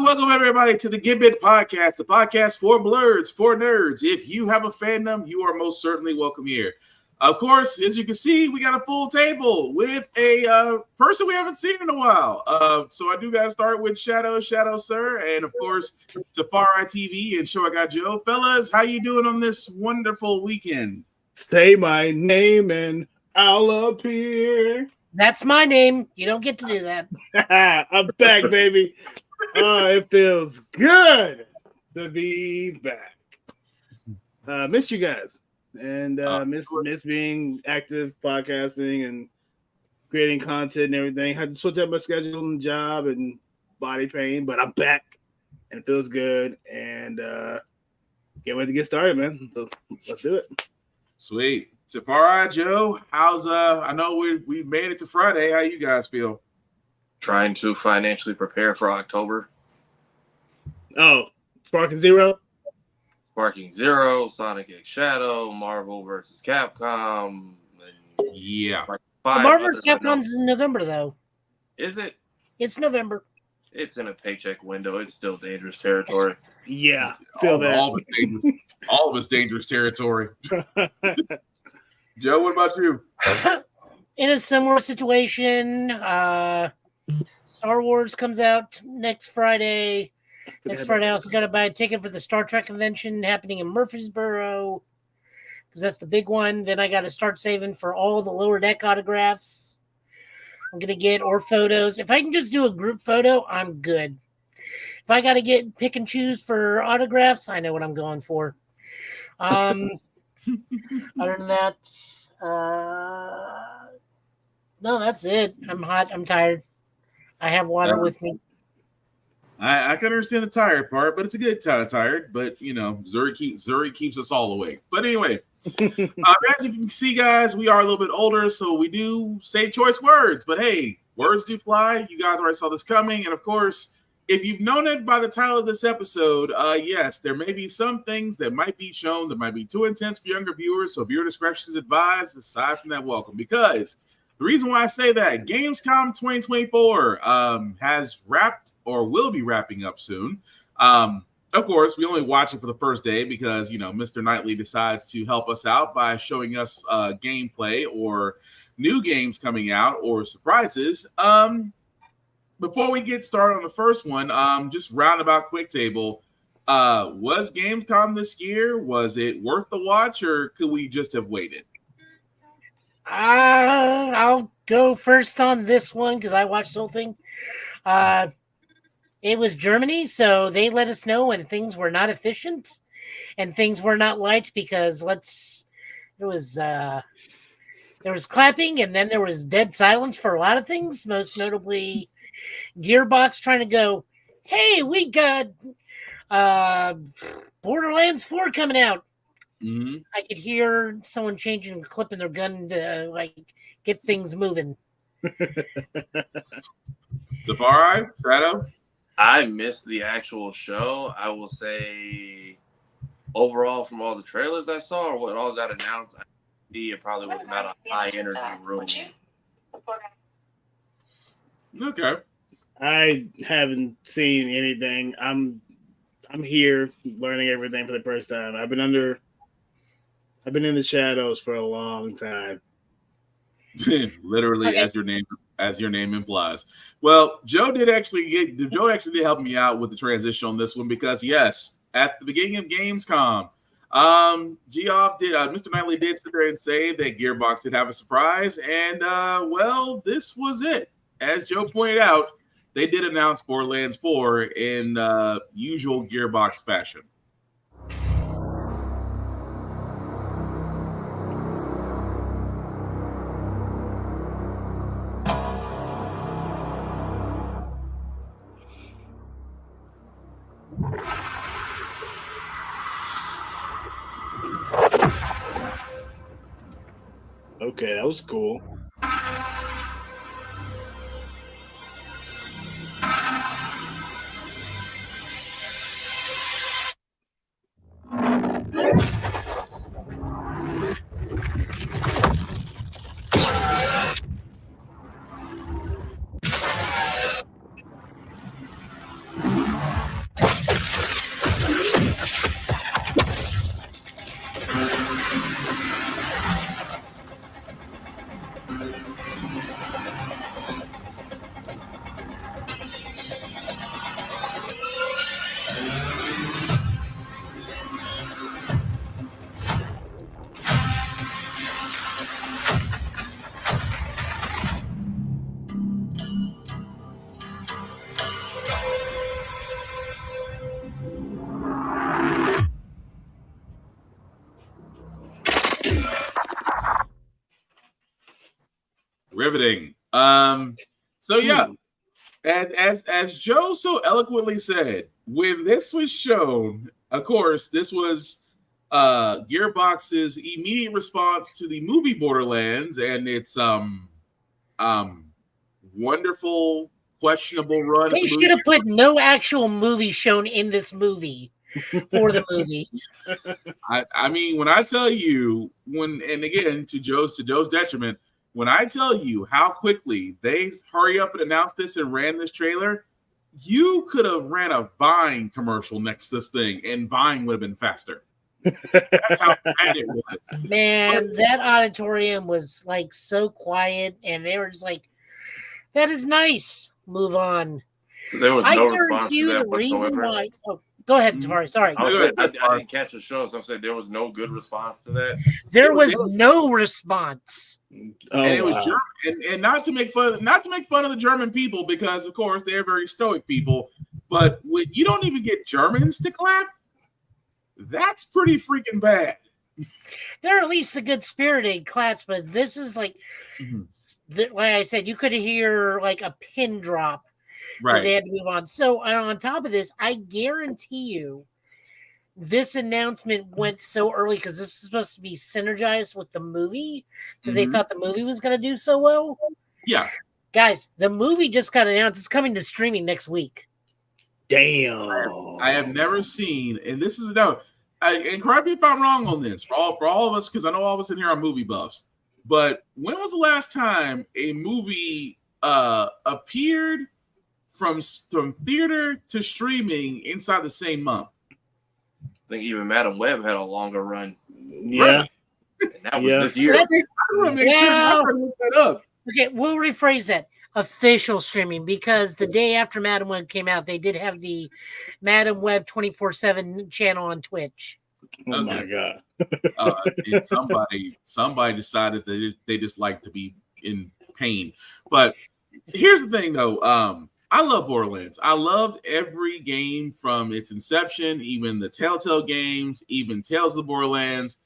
Welcome everybody to the Gambit Podcast, the podcast for blurs, for nerds. If you have a fandom, you are most certainly welcome here. Of course, as you can see, we got a full table with a person we haven't seen in a while. So I do got to start with Shadow, sir, and of course, Tafari TV and Show I Got Joe. Fellas, how you doing on this wonderful weekend? Say my name and I'll appear. That's my name. You don't get to do that. I'm back, baby. Oh, it feels good to be back. Miss you guys, and miss being active, podcasting, and creating content and everything. Had to switch up my schedule and job and body pain, but I'm back, and it feels good. And get ready to get started, man. So let's do it. Sweet. Tafari, Joe, how's I know we made it to Friday. How you guys feel? Trying to financially prepare for October. Oh, Sparking Zero, Sonic X Shadow, Marvel vs. Capcom. Yeah. Marvel vs. Capcom's in November, though. Is it? It's November. It's in a paycheck window. It's still dangerous territory. Yeah, feel that. All of it's dangerous territory. Joe, what about you? In a similar situation, Star Wars comes out next Friday. Next Friday, I also got to buy a ticket for the Star Trek convention happening in Murfreesboro because that's the big one. Then I got to start saving for all the Lower Deck autographs I'm going to get or photos. If I can just do a group photo, I'm good. If I got to pick and choose for autographs, I know what I'm going for. Other than that, no, that's it. I'm hot. I'm tired. I have water with me. I can understand the tired part, but it's a good kind of tired. But you know, Zuri keeps us all awake. But anyway, as you can see, guys, we are a little bit older, so we do say choice words. But hey, words do fly. You guys already saw this coming, and of course, if you've known it by the title of this episode, yes, there may be some things that might be shown that might be too intense for younger viewers. So viewer discretion is advised. Aside from that, welcome, because the reason why I say that Gamescom 2024 has wrapped or will be wrapping up soon. Of course, we only watch it for the first day because, you know, Mr. Knightley decides to help us out by showing us gameplay or new games coming out or surprises. Before we get started on the first one, just roundabout quick table. Was Gamescom this year? Was it worth the watch, or could we just have waited? I'll go first on this one because I watched the whole thing. It was Germany, so they let us know when things were not efficient and things were not liked because there was clapping and then there was dead silence for a lot of things, most notably Gearbox trying to go, hey, we got Borderlands 4 coming out. Mm-hmm. I could hear someone clipping their gun to get things moving. Tafari, Shadow? I missed the actual show. I will say, overall, from all the trailers I saw or what all got announced, it probably was not a high energy room. Okay. I haven't seen anything. I'm here learning everything for the first time. I've been in the shadows for a long time. Literally, okay. as your name implies. Well, Joe actually did help me out with the transition on this one because yes, at the beginning of Gamescom, Geoff did Mr. Knightley did sit there and say that Gearbox did have a surprise, and well, this was it. As Joe pointed out, they did announce Borderlands 4 in usual Gearbox fashion. Okay, that was cool. Riveting. So yeah, as Joe so eloquently said, when this was shown, of course, this was Gearbox's immediate response to the movie Borderlands and its wonderful, questionable run. They should have put no actual movie shown in this movie for the movie. I mean, when I tell you, and again, to Joe's detriment, when I tell you how quickly they hurry up and announced this and ran this trailer, you could have ran a Vine commercial next to this thing, and Vine would have been faster. That's how bad it was. Man, that auditorium was like so quiet, and they were just like, "That is nice. Move on." There was I no guarantee response to you that the reason whatsoever. why. Oh, go ahead, Tavares. Sorry. I didn't catch the show, so I'm saying there was no good response to that. There was no response. Oh, And it was German, and not to make fun of the German people, because of course they're very stoic people. But when you don't even get Germans to clap, that's pretty freaking bad. They're at least the good spirited claps, but this is like, like I said, you could hear like a pin drop. Right. They had to move on. So on top of this, I guarantee you, this announcement went so early because this was supposed to be synergized with the movie because they thought the movie was going to do so well. Yeah. Guys, the movie just got announced. It's coming to streaming next week. Damn. I have never seen, and this is no. And correct me if I'm wrong on this, for all of us, because I know all of us in here are movie buffs. But when was the last time a movie appeared from theater to streaming inside the same month? I think even Madam Web had a longer run. Yeah. And that was this year. I want to make sure I look that up. Okay, we'll rephrase that. Official streaming, because the day after Madam Web came out, they did have the Madam Web 24/7 channel on Twitch. Oh my god! And somebody decided that they just like to be in pain. But here's the thing, though. I love Borderlands. I loved every game from its inception, even the Telltale games, even Tales of the Borderlands.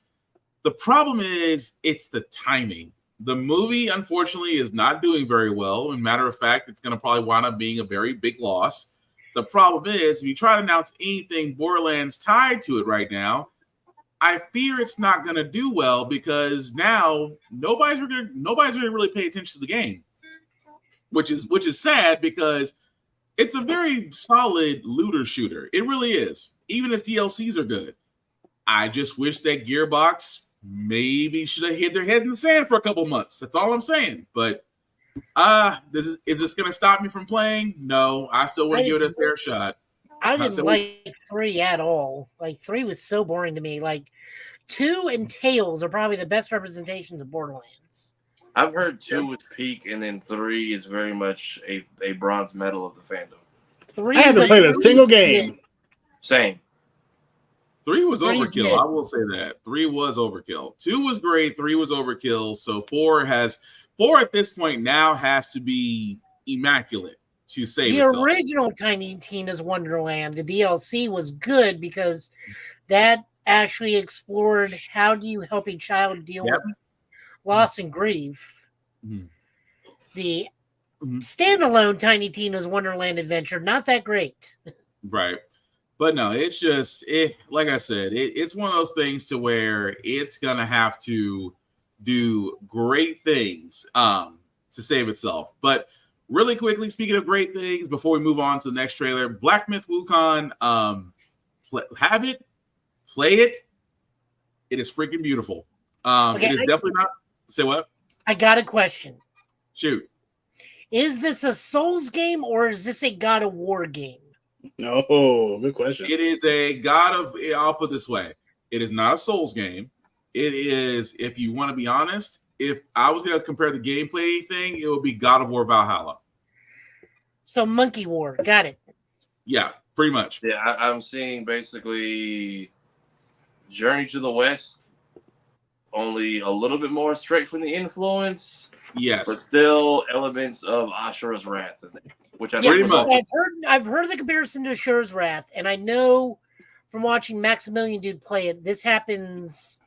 The problem is it's the timing. The movie, unfortunately, is not doing very well. As a matter of fact, it's going to probably wind up being a very big loss. The problem is, if you try to announce anything Borderlands tied to it right now, I fear it's not going to do well, because now nobody's going to really pay attention to the game, which is sad, because it's a very solid looter shooter. It really is. Even its DLCs are good. I just wish that Gearbox maybe should have hit their head in the sand for a couple months. That's all I'm saying. But is this going to stop me from playing? No, I still want to give it a fair shot. I didn't like 3 at all. Like 3 was so boring to me. Like 2 and Tales are probably the best representations of Borderlands. I've heard 2 is peak, and then 3 is very much a bronze medal of the fandom. 3 I haven't played a single game. Same. 3 was overkill. I will say that 3 was overkill. 2 was great. 3 was overkill. So 4 at this point now has to be immaculate to save the itself. Original Tiny Tina's Wonderland, the DLC was good because that actually explored how do you help a child deal with loss and grief. Mm-hmm. The standalone Tiny Tina's Wonderland adventure, not that great. Right. But no, it's just like I said, it's one of those things to where it's gonna have to do great things to save itself. But really quickly, speaking of great things, before we move on to the next trailer, Black Myth Wukong, have it, play it. It is freaking beautiful. It is definitely not. Say what? I got a question. Shoot. Is this a Souls game or is this a God of War game? Oh, good question. It is a I'll put it this way. It is not a Souls game. It is, if you want to be honest, if I was going to compare the gameplay thing, it would be God of War Valhalla. So Monkey War. Got it. Yeah, pretty much. Yeah, I'm seeing basically Journey to the West, only a little bit more straight from the influence. Yes, but still elements of Ashura's Wrath in there, which I pretty much. I've heard the comparison to Ashura's Wrath, and I know from watching Maximilian Dude play it, this happens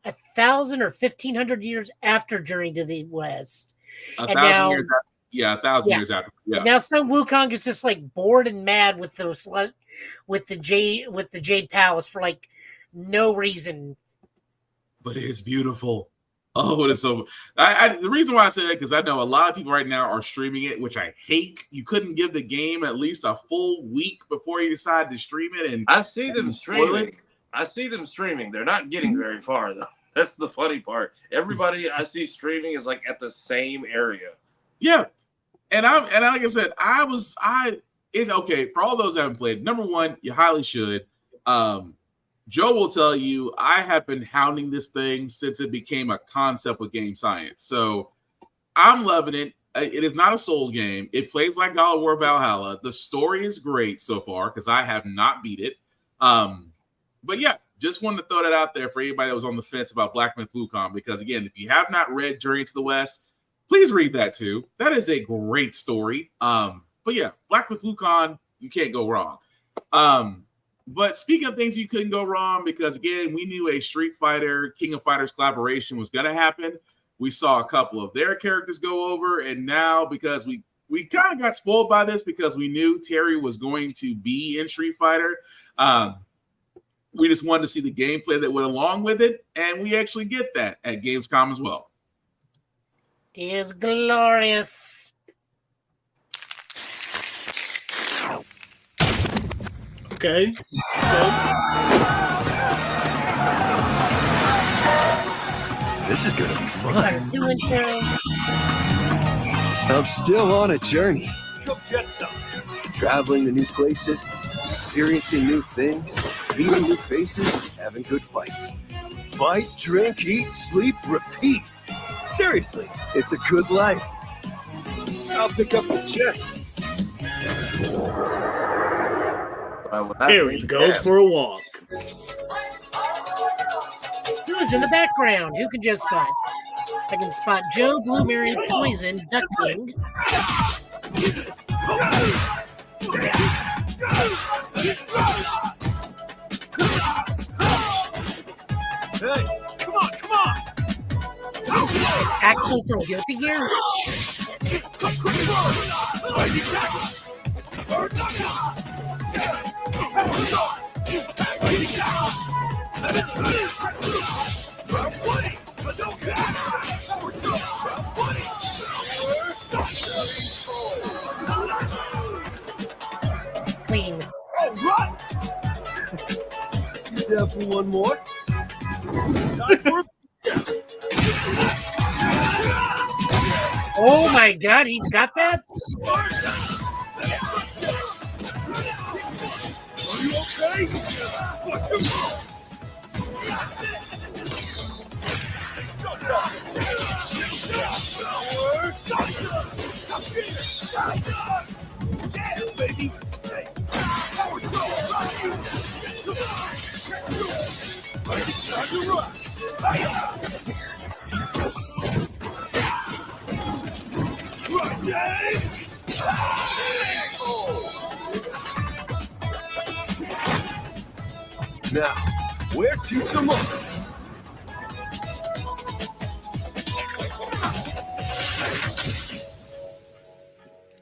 1,000 or 1,500 years after Journey to the West. 1,000 years after. Yeah, 1,000 years after. Yeah. Now some Wukong is just like bored and mad with the Jade Palace for like no reason. But it is beautiful. Oh, it is so. The reason why I say that because I know a lot of people right now are streaming it, which I hate. You couldn't give the game at least a full week before you decide to stream it, and I see them streaming. They're not getting very far though. That's the funny part. Everybody I see streaming is like at the same area. Yeah, and like I said, okay. For all those that haven't played, number one, you highly should. Joe will tell you I have been hounding this thing since it became a concept with Game Science. So I'm loving it. It is not a Souls game. It plays like God of War Valhalla. The story is great so far because I have not beat it. But yeah, just wanted to throw that out there for anybody that was on the fence about Black Myth Wukong. Because again, if you have not read Journey to the West, please read that too. That is a great story. But yeah, Black Myth Wukong, you can't go wrong. But speaking of things you couldn't go wrong, because again, we knew a Street Fighter King of Fighters collaboration was going to happen. We saw a couple of their characters go over, and now because we kind of got spoiled by this because we knew Terry was going to be in Street Fighter. We just wanted to see the gameplay that went along with it, and we actually get that at Gamescom as well. It's glorious. Okay. This is gonna be fun. 2-inch show. I'm still on a journey. Go get some. Traveling to new places, experiencing new things, meeting new faces, having good fights. Fight, drink, eat, sleep, repeat. Seriously, it's a good life. I'll pick up the check. Terry goes for a walk. Who's in the background? Who can just spot? I can spot Joe, Blueberry, Poison, Duck King. Hey, come on! Actually from Guilty Gear. Clean. You down for one more? Time for Oh my god, he's got that? Are you okay? Yeah, baby. Now, where to tomorrow?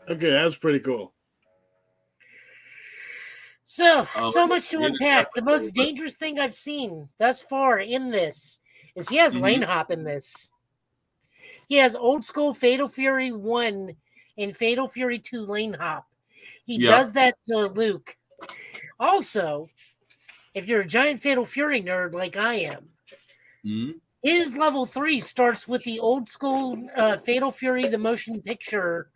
Okay, that's pretty cool. So much to unpack. The most dangerous thing I've seen thus far in this is he has lane hop in this. He has old school Fatal Fury 1 and Fatal Fury 2 lane hop. He does that to Luke. Also, if you're a giant Fatal Fury nerd like I am, his level 3 starts with the old school Fatal Fury, the motion picture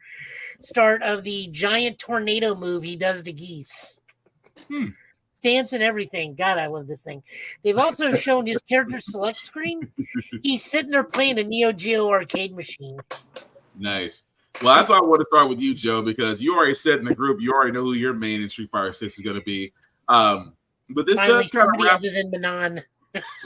start of the giant tornado move he does to Geese. Stance and everything. God, I love this thing. They've also shown his character select screen. He's sitting there playing a Neo Geo arcade machine. Nice. Well, that's why I want to start with you, Joe, because you already said in the group, you already know who your main in Street Fighter 6 is going to be. But this does kind of wrap other than Manon.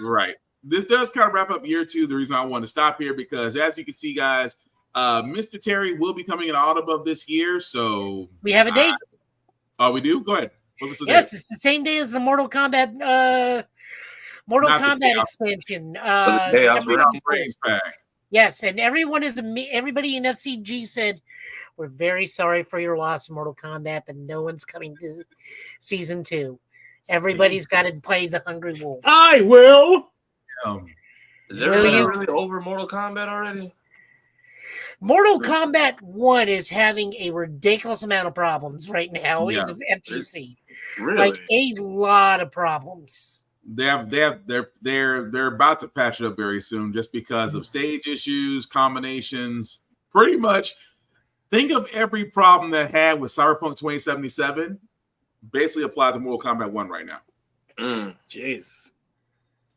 Right. This does kind of wrap up year 2. The reason I want to stop here, because as you can see, guys, Mr. Terry will be coming in autumn of this year. So we have a date. Oh, we do? Go ahead. Yes, it's the same day as the Mortal Kombat expansion. Yes, and everybody in FCG said, we're very sorry for your loss, Mortal Kombat, but no one's coming to season 2. Everybody's got to play the Hungry Wolf. I will. Is everybody really over Mortal Kombat already? Mortal Kombat 1 is having a ridiculous amount of problems right now in the FGC. Really? Like a lot of problems. They're about to patch it up very soon just because of stage issues, combinations. Pretty much think of every problem that had with Cyberpunk 2077 basically applied to Mortal Kombat 1 right now. Jesus.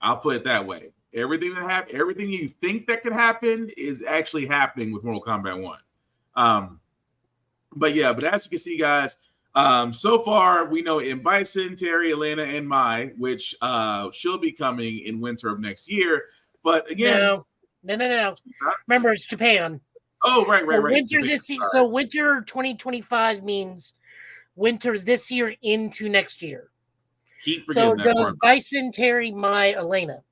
I'll put it that way. Everything you think that could happen is actually happening with Mortal Kombat 1. But as you can see, guys, so far we know in Bison, Terry, Elena, and Mai, which she'll be coming in winter of next year. But again, no. Remember, it's Japan. Oh, right. Winter this year. So winter 2025 means winter this year into next year. Keep forgetting that goes part. Bison, Terry, Mai, Elena.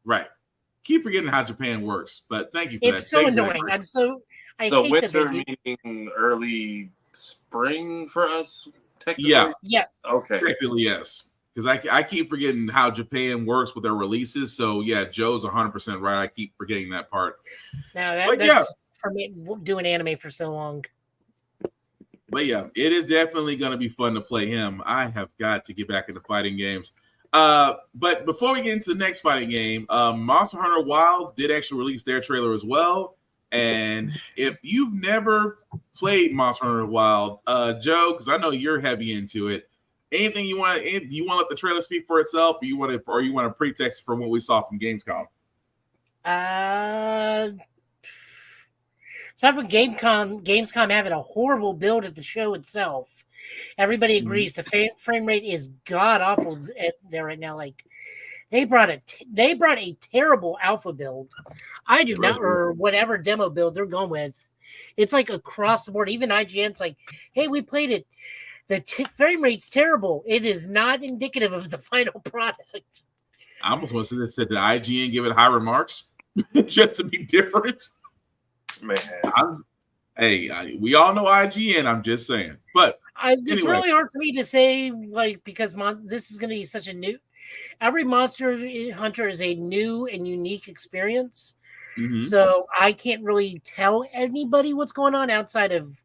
Right. Keep forgetting how Japan works, but thank you for that. It's so annoying. I hate winter meaning early spring for us, technically? Yeah. Yes. Okay. Technically, yes. Because I keep forgetting how Japan works with their releases. So, yeah, Joe's 100% right. I keep forgetting that part. Now, that's for me doing anime for so long. But, yeah, it is definitely going to be fun to play him. I have got to get back into fighting games. But before we get into the next fighting game, Monster Hunter Wilds did actually release their trailer as well. And if you've never played Monster Hunter Wild, Joe, because I know you're heavy into it, anything you want to let the trailer speak for itself, or you want to pretext from what we saw from Gamescom? Aside from Gamescom having a horrible build at the show itself. Everybody agrees the frame rate is god awful there right now. Like they brought a terrible alpha build. I do not, or whatever demo build they're going with. It's like across the board. Even IGN's like, "Hey, we played it. The frame rate's terrible. It is not indicative of the final product." I almost want to say that IGN give it high remarks just to be different. Man, we all know IGN. I'm just saying, but. It's really hard for me to say, like, because this is going to be such a new. Every Monster Hunter is a new and unique experience, so I can't really tell anybody what's going on outside of,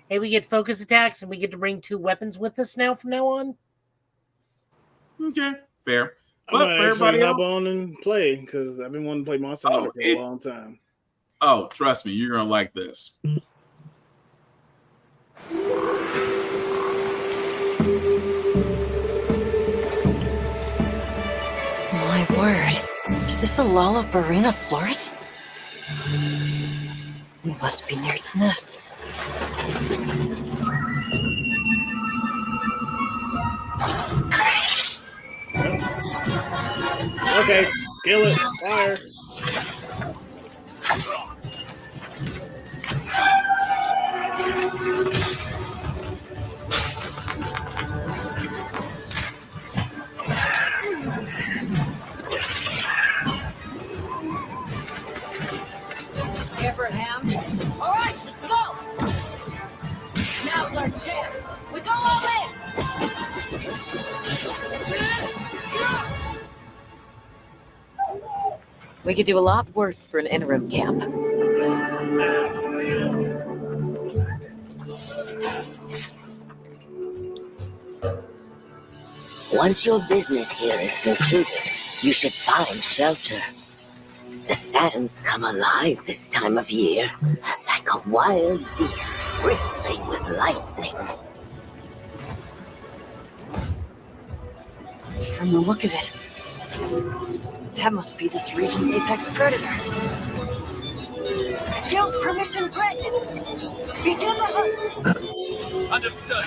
hey, we get focus attacks and we get to bring 2 weapons with us now from now on. Okay, fair. But for everybody, hop on and play because I've been wanting to play Monster Hunter for a long time. Oh, trust me, you're gonna like this. My word, is this a Lollabarina floret? We must be near its nest. Okay, kill it. Fire. Abraham. All right, let's go. Now's our chance. We go all in. We could do a lot worse for an interim camp. Once your business here is concluded, you should find shelter. The sands come alive this time of year, like a wild beast bristling with lightning. From the look of it, that must be this region's apex predator. Guild permission granted. Begin the hunt. Understood.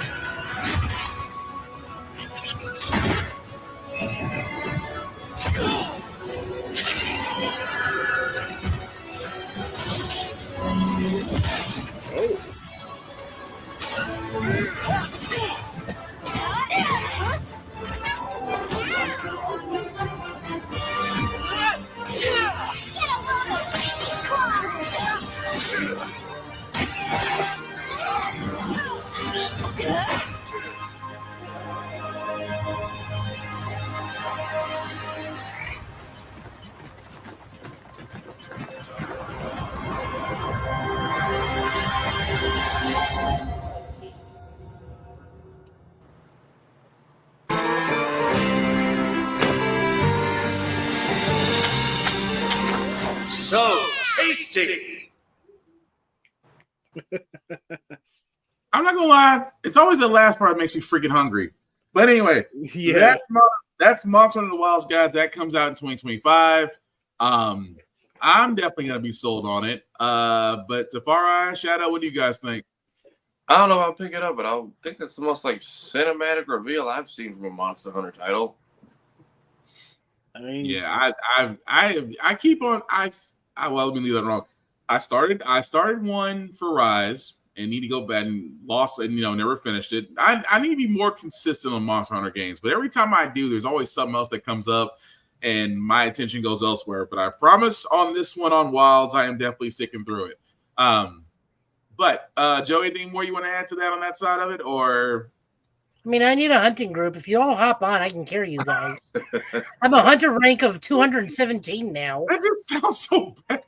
So tasty. I'm not gonna lie, it's always the last part that makes me freaking hungry. But anyway, Yeah. that's Monster Hunter Wilds, guys. That comes out in 2025. I'm definitely gonna be sold on it. But Tafari, Shadow, what do you guys think? I don't know if I'll pick it up, but I think it's the most like cinematic reveal I've seen from a Monster Hunter title. I mean, Yeah, I keep on well, let me leave that wrong. I started one for Rise and need to go back and lost and never finished it. I need to be more consistent on Monster Hunter games, but every time I do, there's always something else that comes up and my attention goes elsewhere. But I promise on this one on Wilds, I am definitely sticking through it. But Joe, anything more you want to add to that on that side of it, or? I mean, I need a hunting group. If you all hop on, I can carry you guys. I'm a hunter rank of 217 now. That just sounds so bad.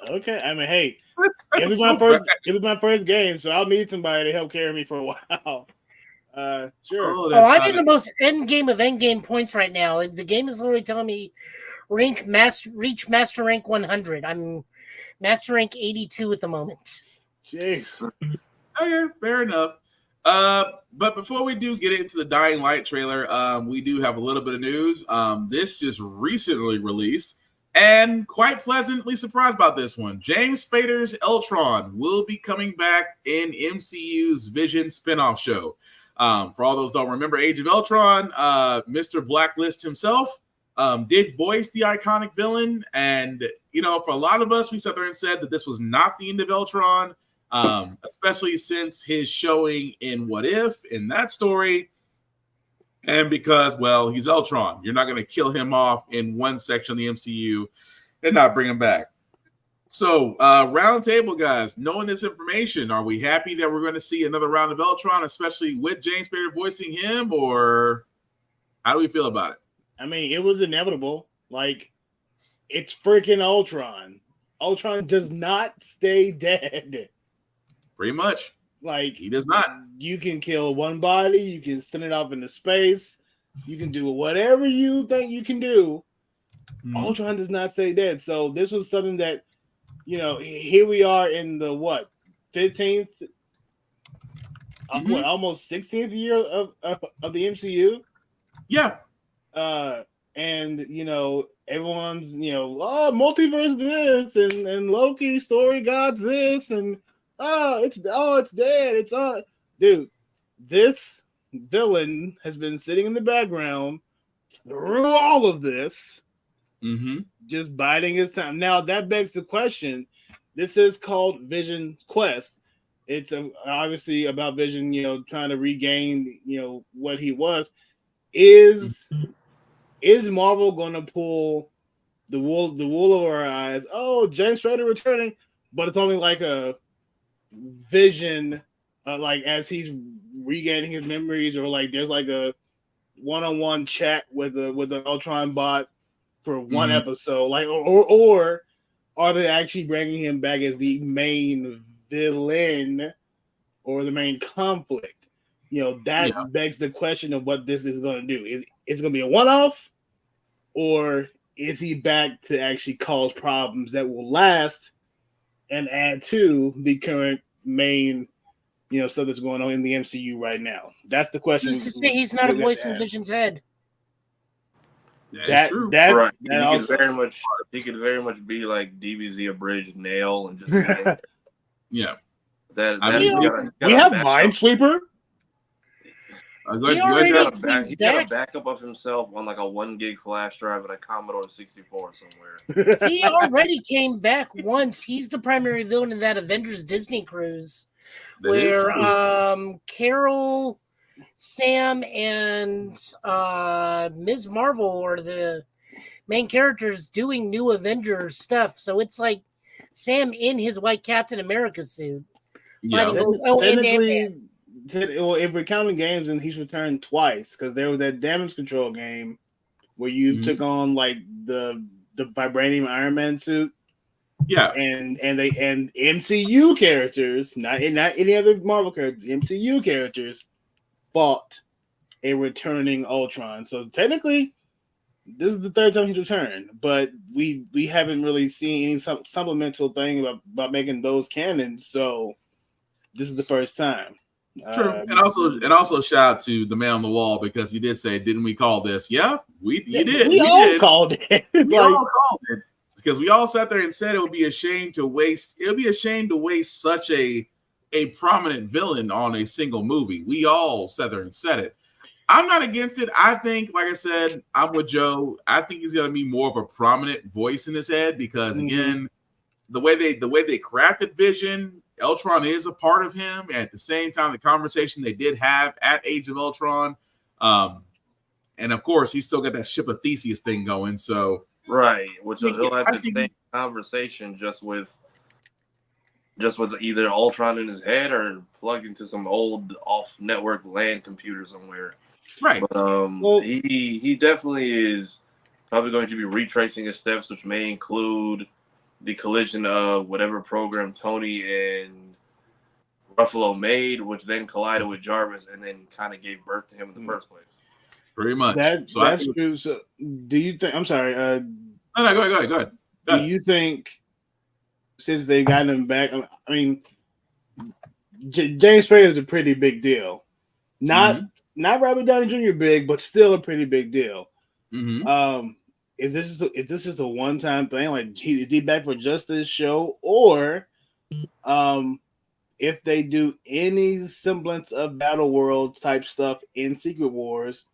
okay. I mean, hey, That it sounds was so my first game, so I'll need somebody to help carry me for a while. Sure. Oh, I'm in the most end game of end game points right now. The game is literally telling me reach master rank 100. I'm master rank 82 at the moment. Jeez. Okay, fair enough. But before we do get into the Dying Light trailer, we do have a little bit of news. This just recently released, and quite pleasantly surprised about this one. James Spader's Ultron will be coming back in MCU's Vision spinoff show. For all those who don't remember Age of Ultron, Mr. Blacklist himself did voice the iconic villain, and for a lot of us, we sat there and said that this was not the end of Ultron. Especially since his showing in What If in that story, and because, well, he's Ultron. You're not going to kill him off in one section of the MCU and not bring him back. So, round table, guys, knowing this information, are we happy that we're going to see another round of Ultron, especially with James Spader voicing him, or how do we feel about it? I mean, it was inevitable. Like, it's freaking Ultron. Ultron does not stay dead. Pretty much. Like, he does not. You can kill one body, you can send it off into space, you can do whatever you think you can do. Ultron does not stay dead. So this was something that, here we are in the 15th, almost 16th year of the MCU. Yeah. And everyone's multiverse this and Loki story gods this and it's dead. It's on. Dude, this villain has been sitting in the background through all of this, just biding his time. Now that begs the question. This is called Vision Quest. It's obviously about Vision, trying to regain, what he was. Is Marvel going to pull the wool over our eyes? Oh, James Spader returning, but it's only like a Vision, like as he's regaining his memories, or like there's like a one-on-one chat with the Ultron bot, for one episode, like, or are they actually bringing him back as the main villain or the main conflict? That begs the question of what this is going to do. Is it going to be a one-off, or is he back to actually cause problems that will last and add to the current main, stuff that's going on in the MCU right now? That's the question. Who's to say he's not a voice in Vision's head? That's true. Right. That He could very much be like DBZ abridged Nail and just yeah. We have Minesweeper. He got a backup of himself on like a 1 gig flash drive and a Commodore 64 somewhere. He already came back once. He's the primary villain in that Avengers Disney cruise, where Carol, Sam, and Ms. Marvel are the main characters doing new Avengers stuff. So it's like Sam in his white Captain America suit. Yeah. Technically, if we're counting games, and he's returned twice, because there was that damage control game where you took on like the vibranium Iron Man suit. Yeah, and MCU characters, not any other Marvel characters, MCU characters fought a returning Ultron. So technically, this is the third time he's returned, but we haven't really seen any supplemental thing about making those canon. So this is the first time. True, and also shout out to the man on the wall, because he did say, "Didn't we call this?" Yeah, we did. We all called it. We all called it, because we all sat there and said it would be a shame to waste. It would be a shame to waste such a prominent villain on a single movie. We all sat there and said it. I'm not against it. I think, like I said, I'm with Joe. I think he's going to be more of a prominent voice in his head, because again, the way they crafted Vision, Ultron is a part of him. At the same time, the conversation they did have at Age of Ultron, and of course, he's still got that Ship of Theseus thing going. So right, which he'll have the same conversation just with either Ultron in his head or plugged into some old off-network LAN computer somewhere. Right. But he definitely is probably going to be retracing his steps, which may include the collision of whatever program Tony and Ruffalo made, which then collided with Jarvis and then kind of gave birth to him in the first place. Pretty much. That's true. So, do you think? I'm sorry. No, go ahead. Do you think, since they've gotten him back? I mean, James Spader is a pretty big deal. Not Robert Downey Jr. big, but still a pretty big deal. Is this just a one-time thing? Like, is he back for just this show, or if they do any semblance of Battle World type stuff in Secret Wars,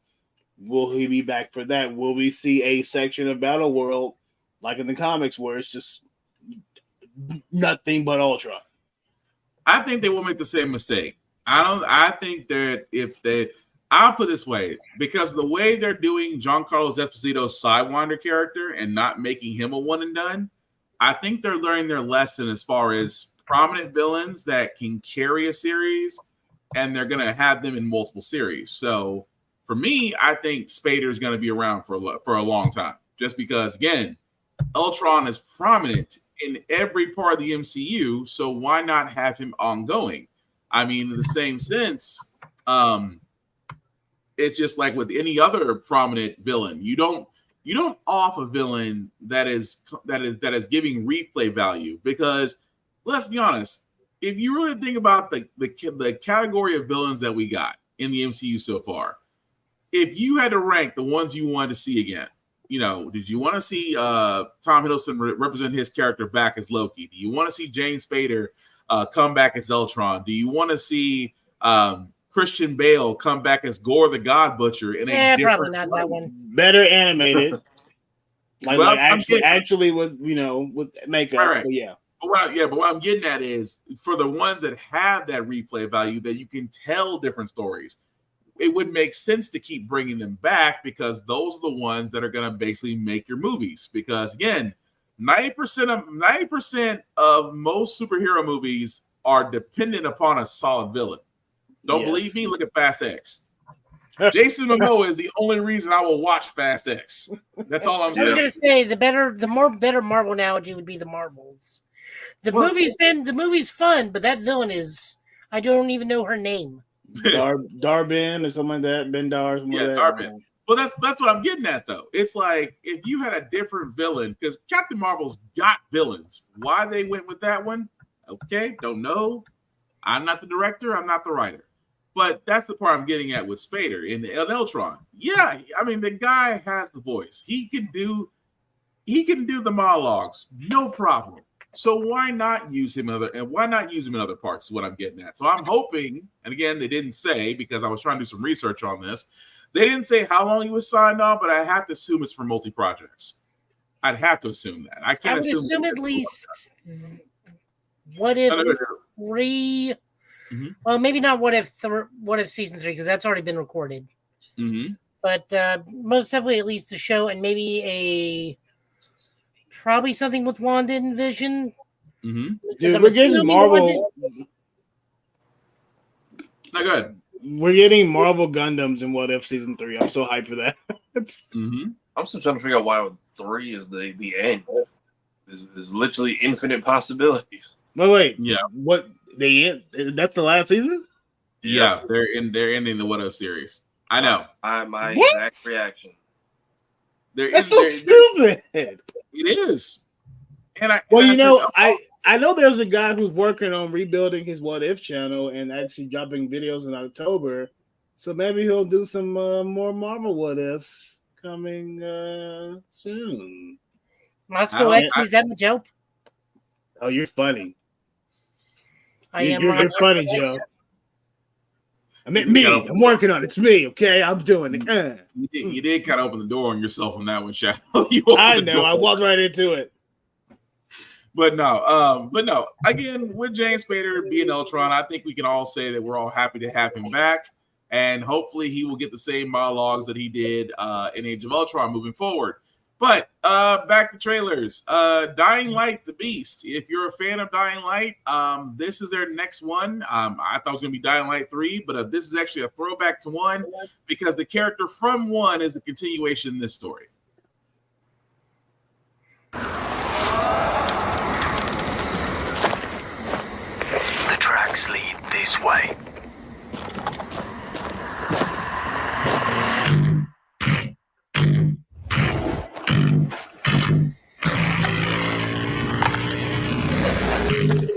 will he be back for that? Will we see a section of Battle World like in the comics where it's just nothing but Ultron? I think they will make the same mistake. I think that I'll put it this way, because the way they're doing Giancarlo Esposito's Sidewinder character and not making him a one and done, I think they're learning their lesson as far as prominent villains that can carry a series, and they're going to have them in multiple series. So for me, I think Spader is going to be around for a long time, just because, again, Ultron is prominent in every part of the MCU, so why not have him ongoing? I mean, in the same sense, it's just like with any other prominent villain. You don't off a villain that is giving replay value, because let's be honest, if you really think about the category of villains that we got in the MCU so far, if you had to rank the ones you wanted to see again, did you want to see Tom Hiddleston represent his character back as Loki? Do you want to see James Spader come back as Ultron? Do you want to see Christian Bale come back as Gore the God Butcher in a different probably not that one. Better animated, actually with makeup. Right. So yeah. But what I'm getting at is, for the ones that have that replay value, that you can tell different stories, it would make sense to keep bringing them back, because those are the ones that are going to basically make your movies. Because again, 90% of most superhero movies are dependent upon a solid villain. Don't believe me? Look at Fast X. Jason Momoa is the only reason I will watch Fast X. That's all I'm I was saying. gonna say the better Marvel analogy would be the Marvels. The movie's fun, but that villain is I don't even know her name. Darbin or something like that. Bendar or something like that. Darbin. Well, that's what I'm getting at, though. It's like if you had a different villain, because Captain Marvel's got villains. Why they went with that one? Okay, don't know. I'm not the director. I'm not the writer. But that's the part I'm getting at with Spader in the Eltron. Yeah, I mean the guy has the voice. He can do the monologues, no problem. So why not use him in other parts? Is what I'm getting at. So I'm hoping, and again, they didn't say because I was trying to do some research on this. They didn't say how long he was signed on, but I have to assume it's for multi-projects. I'd have to assume that. I can't assume at least. What if 3? Mm-hmm. Well, maybe not. What if season 3 because that's already been recorded. Mm-hmm. But most definitely at least a show and maybe probably something with Wanda and Vision. Mm-hmm. Dude, we're getting Marvel. Not good. We're getting Marvel Gundams in What If season 3. I'm so hyped for that. Mm-hmm. I'm still trying to figure out why 3 is the end. There's literally infinite possibilities. No, wait. Yeah. What they end? That's the last season? Yeah, they're ending the What If series. I know. My exact reaction. That's so stupid. It is. I know there's a guy who's working on rebuilding his What If channel and actually dropping videos in October. So maybe he'll do some more Marvel What Ifs coming soon. Moscow X, is that the joke? Oh, you're funny. You're funny, Joe. I meant me. I'm working on it. It's me, okay? I'm doing it. You did kind of open the door on yourself on that one, Shadow. I know. I walked right into it. But no. Again, with James Spader being Ultron, I think we can all say that we're all happy to have him back. And hopefully he will get the same monologues that he did in Age of Ultron moving forward. But back to trailers. Dying Light, The Beast. If you're a fan of Dying Light, this is their next one. I thought it was going to be Dying Light 3, but this is actually a throwback to 1 because the character from 1 is the continuation in this story. The tracks lead this way.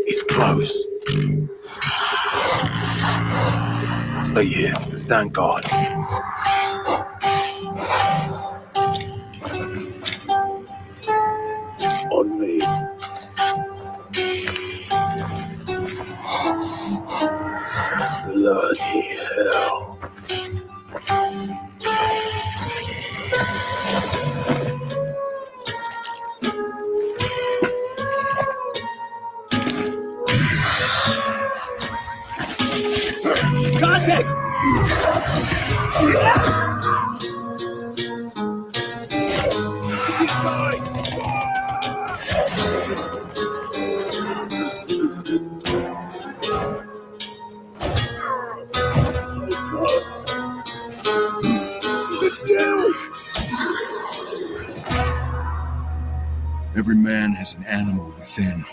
He's close. Stay here. Stand guard. On me. Bloody hell. Contact! Every man has an animal within.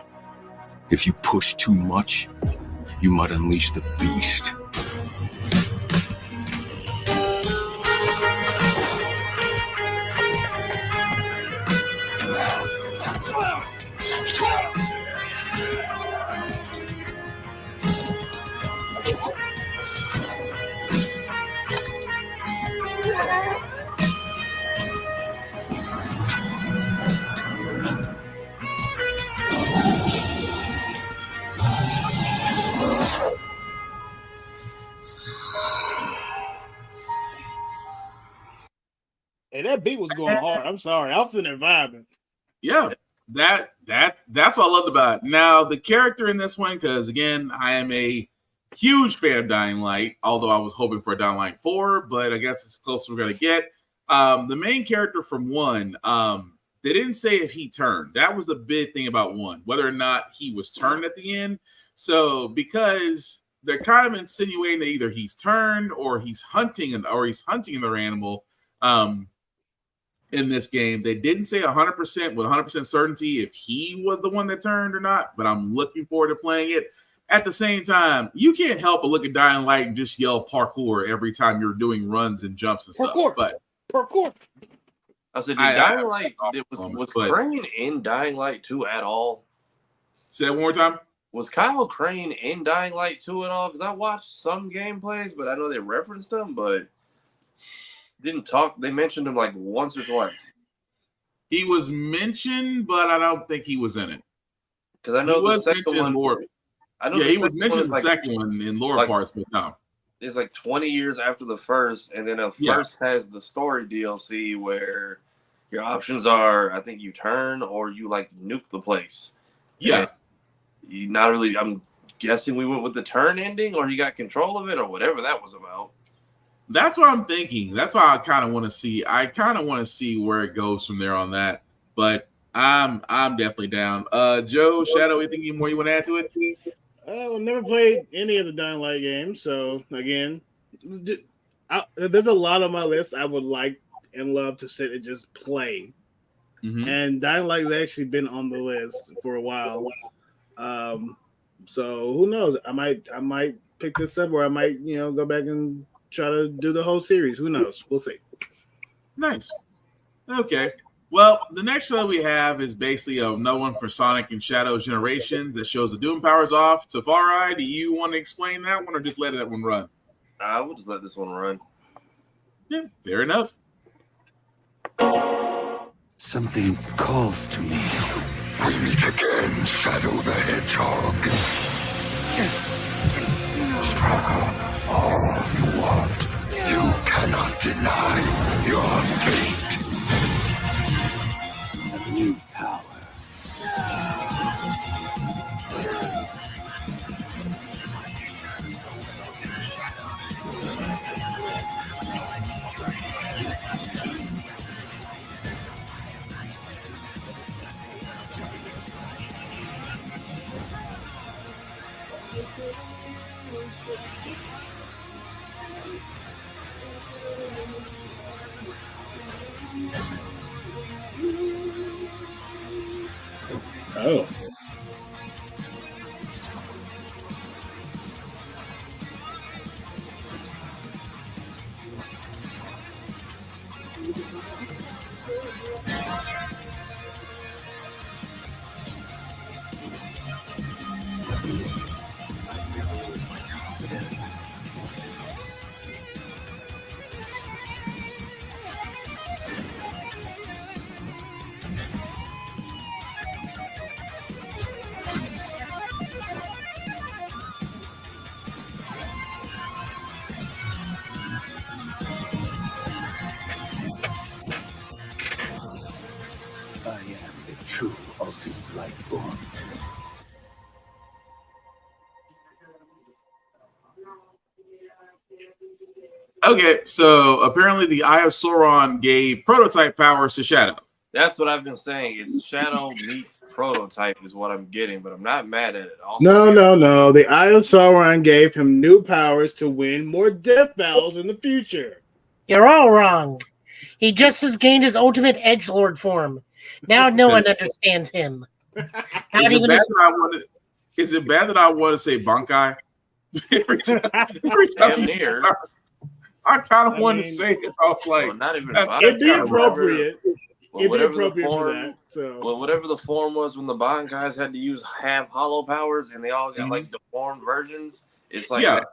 If you push too much, you might unleash the beast. Hey, that beat was going hard. I'm sorry. I was in there vibing. Yeah, that's what I loved about it. Now, the character in this one, because again, I am a huge fan of Dying Light, although I was hoping for a Dying Light 4, but I guess it's close as we're going to get. The main character from 1, they didn't say if he turned. That was the big thing about 1, whether or not he was turned at the end. So, because they're kind of insinuating that either he's turned or he's hunting another animal. In this game, they didn't say 100% with 100% certainty if he was the one that turned or not, but I'm looking forward to playing it. At the same time, you can't help but look at Dying Light and just yell parkour every time you're doing runs and jumps and stuff. But parkour. I said, Dying Light was Crane in Dying Light 2 at all? Say that one more time. Was Kyle Crane in Dying Light 2 at all? Because I watched some gameplays, but I know they referenced him, but didn't talk. They mentioned him like once or twice. He was mentioned, but I don't think he was in it. Because I know the second one. He was mentioned in the second one in lore parts, but no. It's like 20 years after the first, and then the first has the story DLC where your options are, I think you turn or you like nuke the place. Yeah. And you not really. I'm guessing we went with the turn ending, or he got control of it, or whatever that was about. That's what I'm thinking. That's why I kind of want to see. I kind of want to see where it goes from there on that. But I'm definitely down. Joe, Shadow, anything more you want to add to it? I've never played any of the Dying Light games, so again, there's a lot on my list I would like and love to sit and just play. Mm-hmm. And Dying Light has actually been on the list for a while. So who knows? I might pick this up, or I might go back and try to do the whole series. Who knows? We'll see. Nice. Okay. Well, the next show we have is basically another one for Sonic and Shadow Generations that shows the Doom powers off. Tafari, do you want to explain that one or just let that one run? I will just let this one run. Yeah, fair enough. Something calls to me. We meet again, Shadow the Hedgehog. Struggle all you want. You cannot deny your fate. A new power. Oh. True ultimate life form. Okay, so apparently the Eye of Sauron gave prototype powers to Shadow. That's what I've been saying. It's Shadow meets prototype is what I'm getting, but I'm not mad at it. Also, No. The Eye of Sauron gave him new powers to win more death battles in the future. You're all wrong. He just has gained his ultimate edgelord form. Now no one understands him. Is it bad that I want to say Bankai? every time near. I kind of want to say it. I was like, not even. It'd be appropriate. Whatever the form was when the Bond guys had to have hollow powers and they all got like deformed versions. It's like that.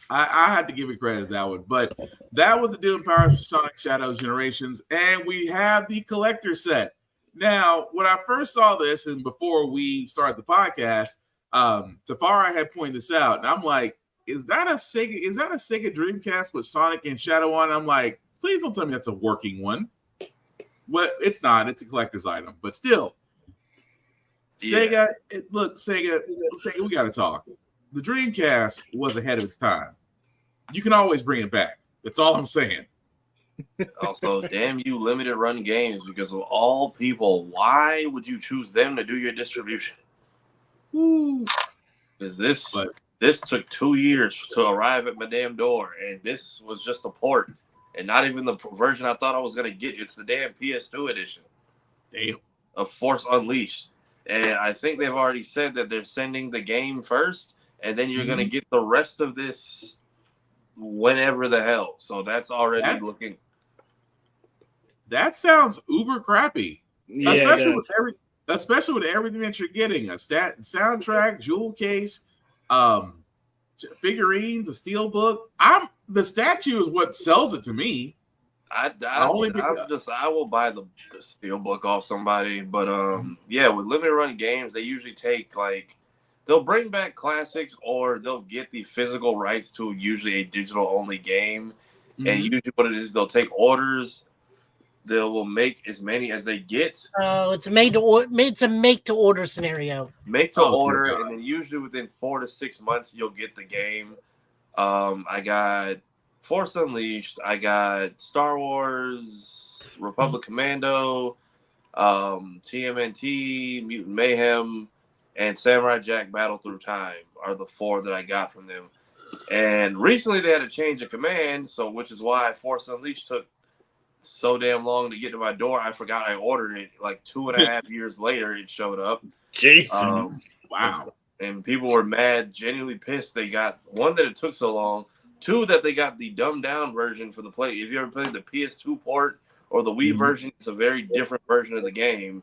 I had to give it credit to that one, but that was the Doom powers for Sonic Shadows Generations, and we have the collector set. Now, when I first saw this, and before we started the podcast, Tafari had pointed this out, and I'm like, "Is that a Sega Dreamcast with Sonic and Shadow on?" I'm like, "Please don't tell me that's a working one." Well, it's not. It's a collector's item, but still, Sega. Sega, we got to talk. The Dreamcast was ahead of its time. You can always bring it back. That's all I'm saying. Also, damn you, limited run games, because of all people, why would you choose them to do your distribution? Ooh. Is this This took 2 years to arrive at my damn door, and this was just a port, and not even the version I thought I was gonna get. It's the damn PS2 edition. Damn. Of Force Unleashed, and I think they've already said that they're sending the game first, and then you're gonna get the rest of this whenever the hell. So that's already looking. That sounds uber crappy. Yeah, especially with everything that you're getting, a soundtrack, jewel case, figurines, a steel book. The statue is what sells it to me. I will buy the steelbook off somebody, but yeah, with limited run games, they usually take they'll bring back classics, or they'll get the physical rights to usually a digital only game, and usually what it is, they'll take orders. They will make as many as they get. Oh, it's a made to order scenario. Make to order, and then usually within 4 to 6 months you'll get the game. I got Force Unleashed. I got Star Wars, Republic Commando, TMNT, Mutant Mayhem, and Samurai Jack Battle Through Time are the 4 that I got from them. And recently they had a change of command, which is why Force Unleashed took so damn long to get to my door. I forgot I ordered it 2.5 years later. It showed up. Jason, wow! And people were mad, genuinely pissed. They got one, that it took so long. 2, that they got the dumbed down version for the play. If you ever played the PS2 port or the Wii version, it's a very different version of the game.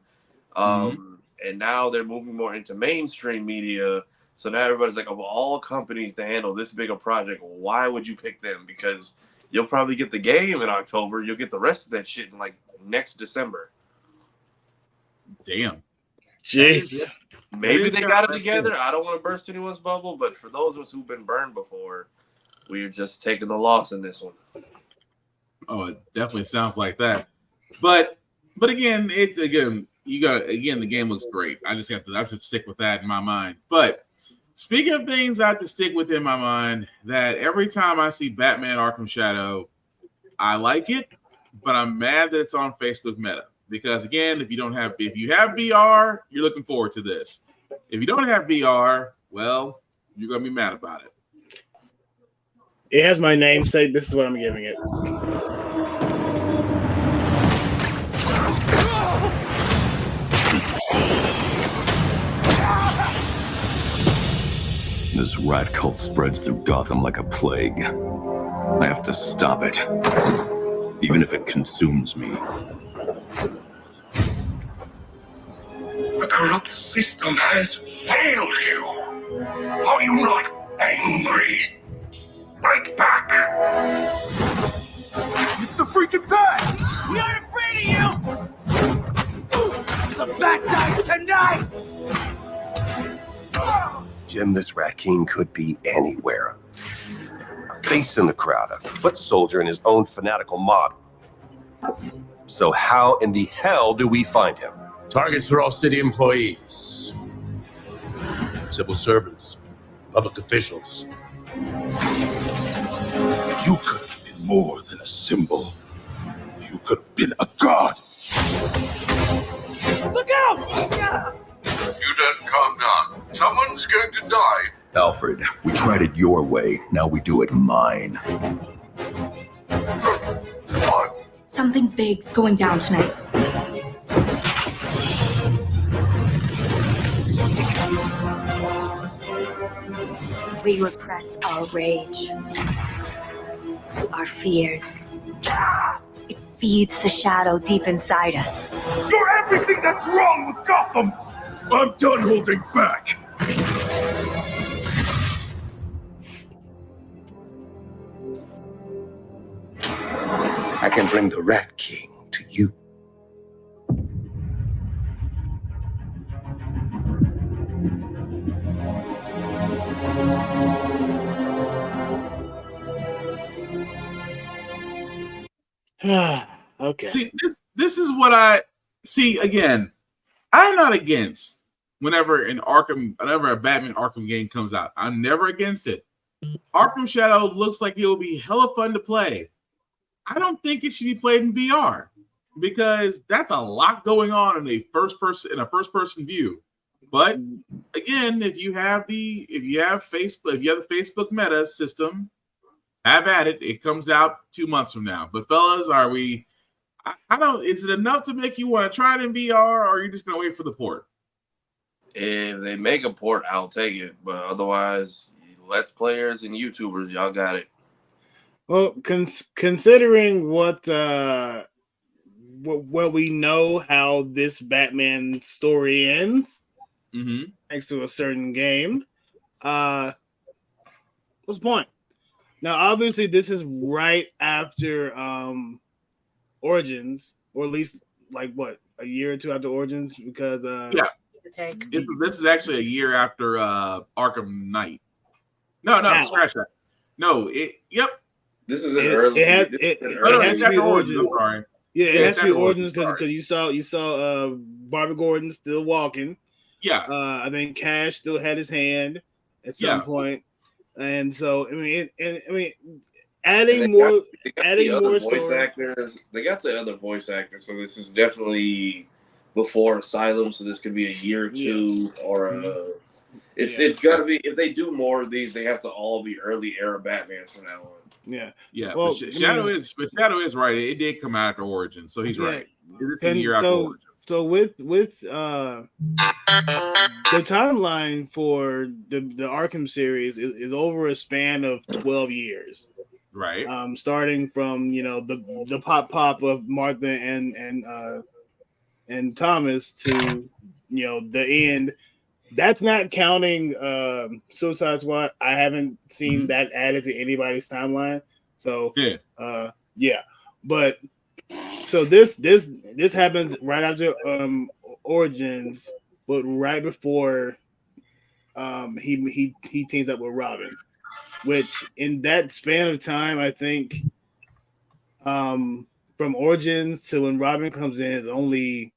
And now they're moving more into mainstream media. So now everybody's like, of all companies to handle this big a project, why would you pick them? Because you'll probably get the game in October. You'll get the rest of that shit in next December. Damn. Jeez. Maybe they got it together. I don't want to burst anyone's bubble, but for those of us who've been burned before, we're just taking the loss in this one. Oh, it definitely sounds like that. But again, the game looks great. I have to stick with that in my mind. But speaking of things I have to stick with in my mind, that every time I see Batman Arkham Shadow, I like it, but I'm mad that it's on Facebook Meta. Because again, if you have VR, you're looking forward to this. If you don't have VR, well, you're gonna be mad about it. It has my namesake. This is what I'm giving it. This rat cult spreads through Gotham like a plague. I have to stop it, even if it consumes me. The corrupt system has failed you. Are you not angry? Fight back! It's the freaking Bat! We aren't afraid of you! The Bat dies tonight! Jim, this Rat King could be anywhere. A face in the crowd, a foot soldier in his own fanatical mob. So how in the hell do we find him? Targets are all city employees, civil servants, public officials. You could have been more than a symbol. You could have been a god. Look out! You don't calm down. Someone's going to die. Alfred, we tried it your way. Now we do it mine. Something big's going down tonight. We repress our rage, our fears. It feeds the shadow deep inside us. You're everything that's wrong with Gotham! I'm done holding back! I can bring the Rat King to you. Okay. See, this is what I see again. I'm not against whenever a Batman Arkham game comes out. I'm never against it. Arkham Shadow looks like it'll be hella fun to play. I don't think it should be played in VR because that's a lot going on in a first person view. But again, if you have the Facebook Meta system, have at it. It comes out 2 months from now. But fellas, are we? I don't. Is it enough to make you want to try it in VR, or are you just gonna wait for the port? If they make a port, I'll take it. But otherwise, Let's Players and YouTubers, y'all got it. Well, considering what we know how this Batman story ends, thanks to a certain game, what's the point? Now, obviously, this is right after Origins, or at least like what, a year or two after Origins, because this is actually a year after Arkham Knight. No, scratch that. No, This is an early. It has to be Origins. I'm sorry. Yeah, it has to be Origins because you saw Barbara Gordon still walking. Yeah. I think Cash still had his hand at some point, and so I mean, adding more voice actors. They got the other voice actors, so this is definitely before Asylum. So this could be a year or two, or it's got to be. If they do more of these, they have to all be early era Batman from now on. Yeah. Well, Shadow is right. It did come out after Origin, so he's right. This is a year after Origin. So with the timeline for the Arkham series is over a span of 12 years. Right. Starting from the pop of Martha and Thomas to the end. That's not counting Suicide Squad. I haven't seen that added to anybody's timeline. So but so this happens right after Origins, but right before he teams up with Robin, which in that span of time, I think from Origins to when Robin comes in is only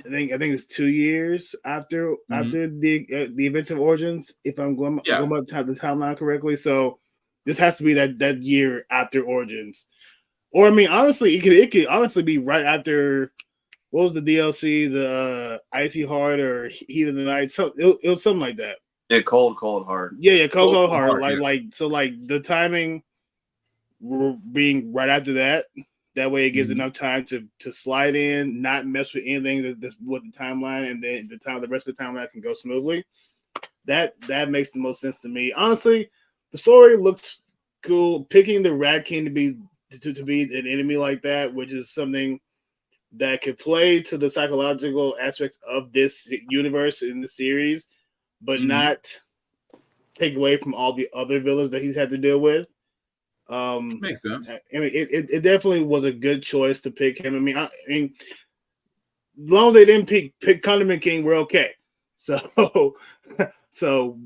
I think it's 2 years after the events of Origins, if I'm going about the timeline correctly. So this has to be that year after Origins. Or I mean, honestly, it could honestly be right after what was the DLC, the Icy Heart or Heat of the Night. So it was something like that. Yeah, Cold Heart. Yeah, Cold Heart. Like the timing being right after that. That way, it gives enough time to slide in, not mess with anything that's with the timeline, and then the rest of the timeline can go smoothly. That makes the most sense to me. Honestly, the story looks cool. Picking the Rat King to be an enemy like that, which is something that could play to the psychological aspects of this universe in the series, but not take away from all the other villains that he's had to deal with. Makes sense. I mean, it definitely was a good choice to pick him. I mean, as long as they didn't pick Condiment King, we're okay. So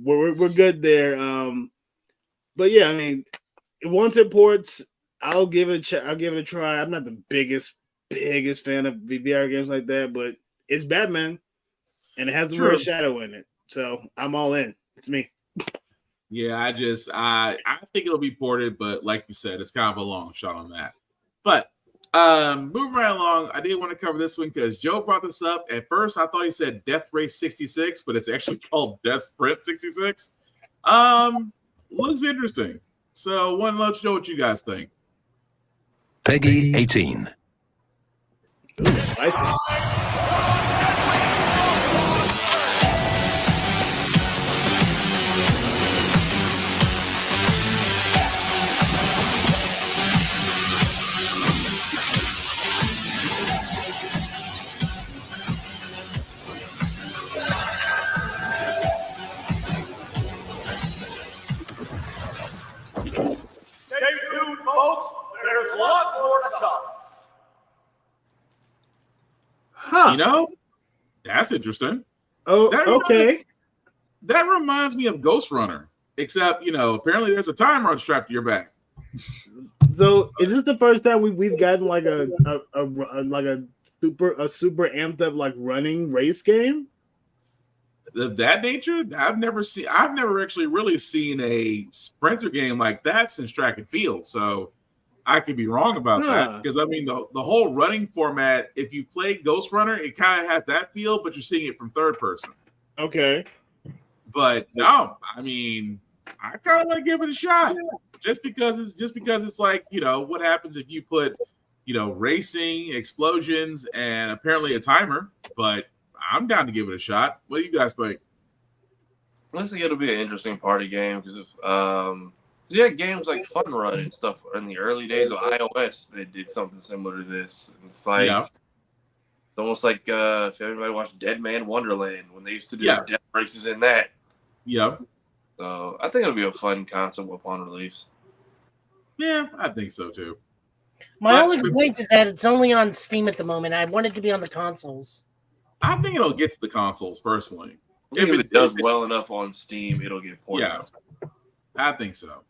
we're good there. But yeah, I mean, once it ports, I'll give it a try. I'm not the biggest fan of VR games like that, but it's Batman, and it has the word Shadow in it, so I'm all in. It's me. Yeah, I think it'll be ported, but like you said, it's kind of a long shot on that. But moving right along, I did want to cover this one because Joe brought this up. At first, I thought he said Death Race 66, but it's actually called Death Sprint 66. Looks interesting. So, want to let you know what you guys think. Peggy 18. Ooh, spicy. There's a lot more to come. Huh. You know, that's interesting. Oh, okay. That reminds me of Ghost Runner, except, apparently there's a time run strapped to your back. So is this the first time we've gotten like a super amped up like running race game? That nature? I've never actually really seen a sprinter game like that since track and field. So I could be wrong about that because I mean the whole running format. If you play Ghost Runner, it kind of has that feel, but you're seeing it from third person. Okay. But no, I mean, I kind of want to give it a shot, just because it's like, you know, what happens if you put, you know, racing, explosions, and apparently a timer. But I'm down to give it a shot. What do you guys think? I think it'll be an interesting party game because you had games like Fun Run and stuff in the early days of iOS. They did something similar to this. It's like it's almost like if everybody watched Dead Man Wonderland when they used to do the death races in that. Yeah. So I think it'll be a fun concept upon release. Yeah, I think so too. My only complaint is that it's only on Steam at the moment. I want it to be on the consoles. I think it'll get to the consoles personally. If it does well enough on Steam, it'll get ported. Yeah, I think so.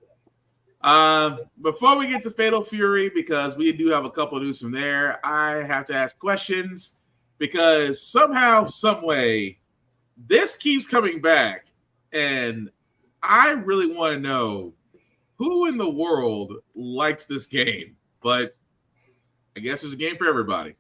Before we get to Fatal Fury, because we do have a couple of news from there, I have to ask questions because somehow, some way, this keeps coming back, and I really want to know who in the world likes this game. But I guess there's a game for everybody.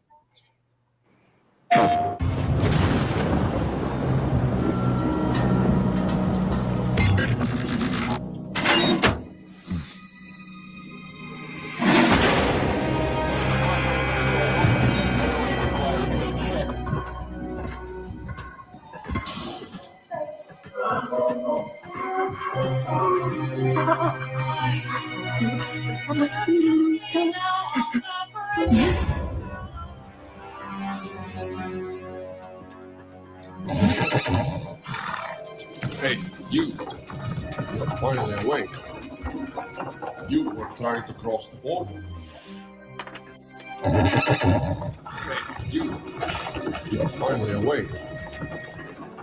Hey, you. You're finally awake. You were trying to cross the border. Hey, you. You're finally awake.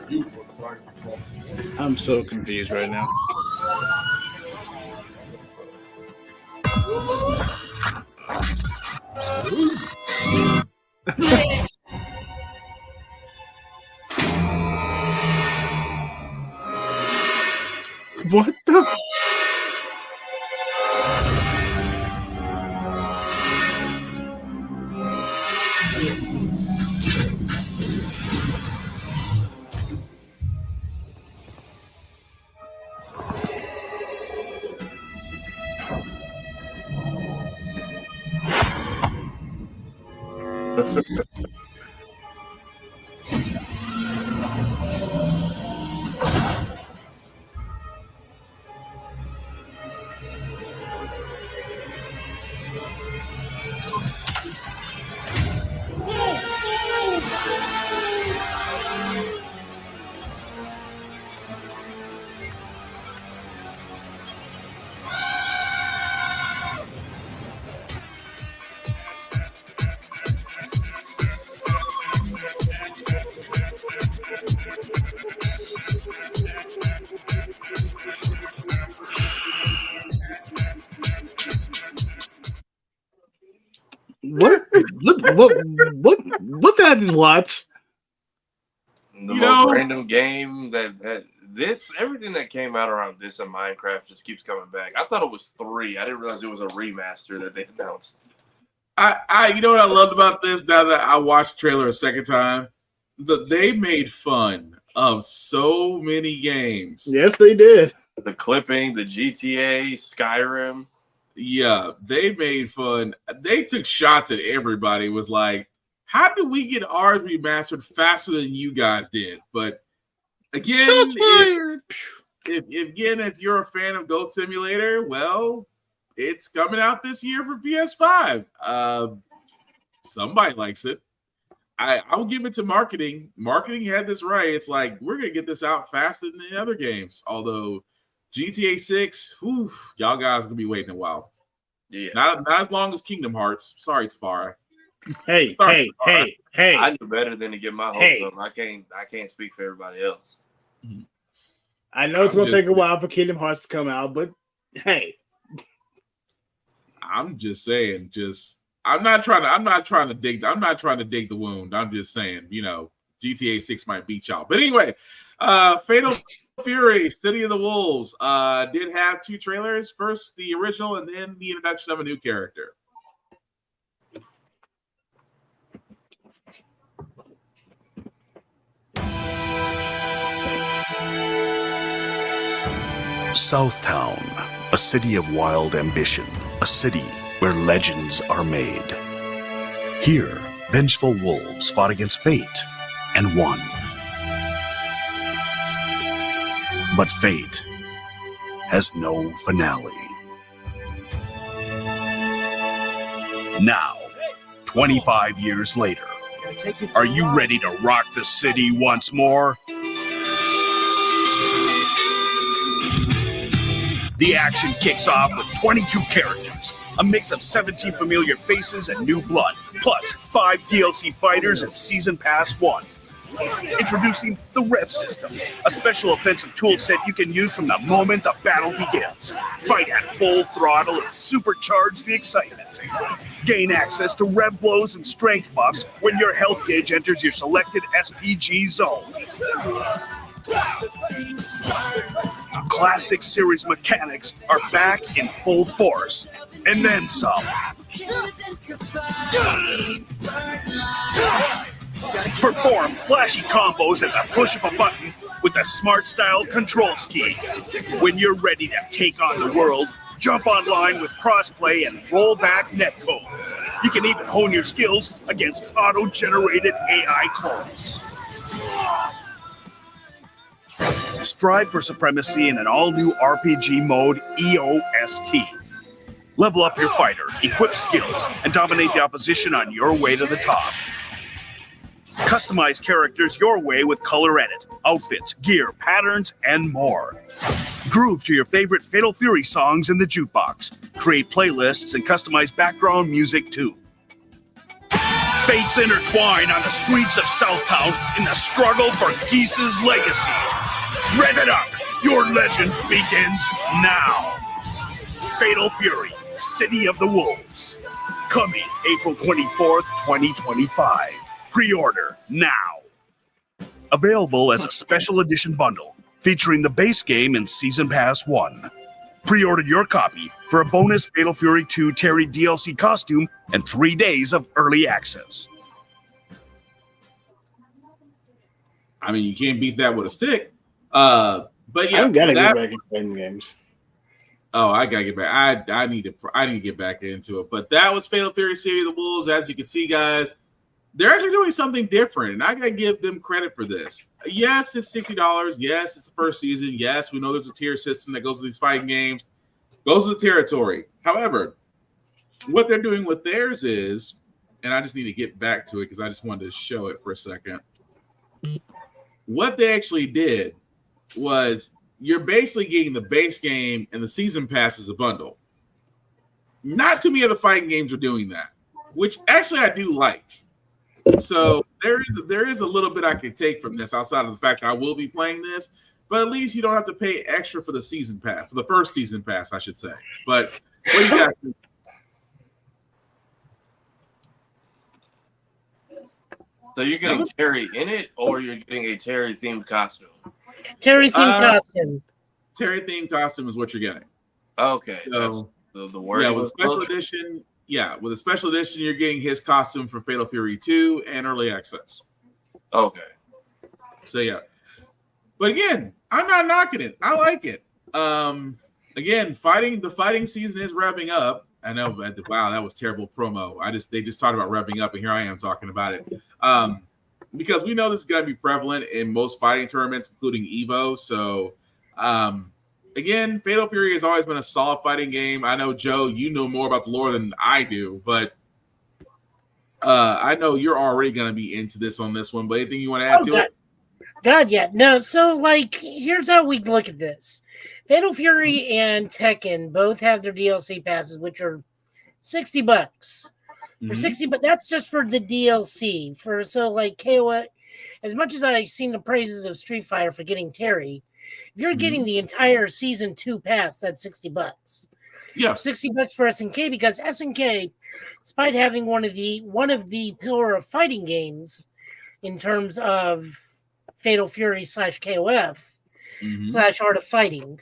You were trying to cross the border. I'm so confused right now. What the? What did I just watch? The most random game that this everything that came out around this and Minecraft just keeps coming back. I thought it was 3. I didn't realize it was a remaster that they announced. I you know what I loved about this now that I watched the trailer a second time? They made fun of so many games. Yes, they did. The clipping, the GTA, Skyrim. Yeah, they made fun. They took shots at everybody. It was like, how did we get ours remastered faster than you guys did? But again, if you're a fan of Goat Simulator, well, it's coming out this year for PS5. Somebody likes it. I will give it to marketing. Marketing had this right. It's like, we're going to get this out faster than the other games. Although GTA 6, whew, y'all guys going to be waiting a while. Yeah. Not as long as Kingdom Hearts. Sorry, Tafari. Hey. I knew better than to get my hopes up. I can't speak for everybody else. I know it's going to take a while for Kingdom Hearts to come out, but hey. I'm just saying, I'm not trying to dig the wound. I'm just saying, you know, GTA 6 might beat y'all. But anyway, Fatal Fury, City of the Wolves, did have 2 trailers. First, the original, and then the introduction of a new character. Southtown, a city of wild ambition, a city where legends are made. Here, vengeful wolves fought against fate and won. But fate has no finale. Now, 25 years later, are you ready to rock the city once more? The action kicks off with 22 characters, a mix of 17 familiar faces and new blood, plus 5 DLC fighters and Season Pass 1. Introducing the Rev System, a special offensive toolset you can use from the moment the battle begins. Fight at full throttle and supercharge the excitement. Gain access to Rev blows and strength buffs when your health gauge enters your selected SPG zone. Classic series mechanics are back in full force, and then some. Perform flashy combos at the push of a button with the Smart Style control scheme. When you're ready to take on the world, jump online with crossplay and rollback netcode. You can even hone your skills against auto-generated AI clones. Strive for supremacy in an all-new RPG mode, EOST. Level up your fighter, equip skills, and dominate the opposition on your way to the top. Customize characters your way with color edit, outfits, gear, patterns, and more. Groove to your favorite Fatal Fury songs in the jukebox. Create playlists and customize background music too. Fates intertwine on the streets of Southtown in the struggle for Geese's legacy. Rev it up! Your legend begins now! Fatal Fury, City of the Wolves. Coming April 24th, 2025. Pre-order now. Available as a special edition bundle featuring the base game and Season Pass 1. Pre-order your copy for a bonus Fatal Fury 2 Terry DLC costume and 3 days of early access. I mean, you can't beat that with a stick. But yeah, I've got to get back into playing games. Oh, I gotta get back. I need to get back into it. But that was Fatal Fury City of the Wolves. As you can see, guys, they're actually doing something different, and I gotta give them credit for this. Yes, it's $60. Yes, it's the first season. Yes, we know there's a tier system that goes to these fighting games, goes to the territory. However, what they're doing with theirs is, and I just need to get back to it because I just wanted to show it for a second. What they actually did was you're basically getting the base game and the season pass as a bundle. Not too many other fighting games are doing that, which actually I do like. So there is a little bit I can take from this outside of the fact that I will be playing this, but at least you don't have to pay extra for the season pass, for the first season pass, I should say. But what do you guys think? So you're getting Terry in it, or you're getting a Terry themed costume? Terry themed costume. Terry themed costume is what you're getting. Okay. So that's the word. Yeah, with special edition. Yeah, with a special edition, you're getting his costume for Fatal Fury 2 and early access. Okay. So yeah. But again, I'm not knocking it. I like it. Again, the fighting season is revving up. I know, but wow, that was terrible promo. They just talked about revving up, and here I am talking about it. Because we know this is going to be prevalent in most fighting tournaments, including Evo. So, again, Fatal Fury has always been a solid fighting game. I know, Joe, you know more about the lore than I do, but I know you're already going to be into this on this one. But anything you want to add to it? God, yeah. No, so, here's how we look at this. Fatal Fury and Tekken both have their DLC passes, which are $60. For 60, but that's just for the DLC. KOF, as much as I've seen the praises of Street Fighter for getting Terry, if you're getting the entire season 2 pass, that's $60. Yeah, $60 for SNK, because SNK, despite having one of the pillar of fighting games in terms of Fatal Fury / KOF, / Art of Fighting.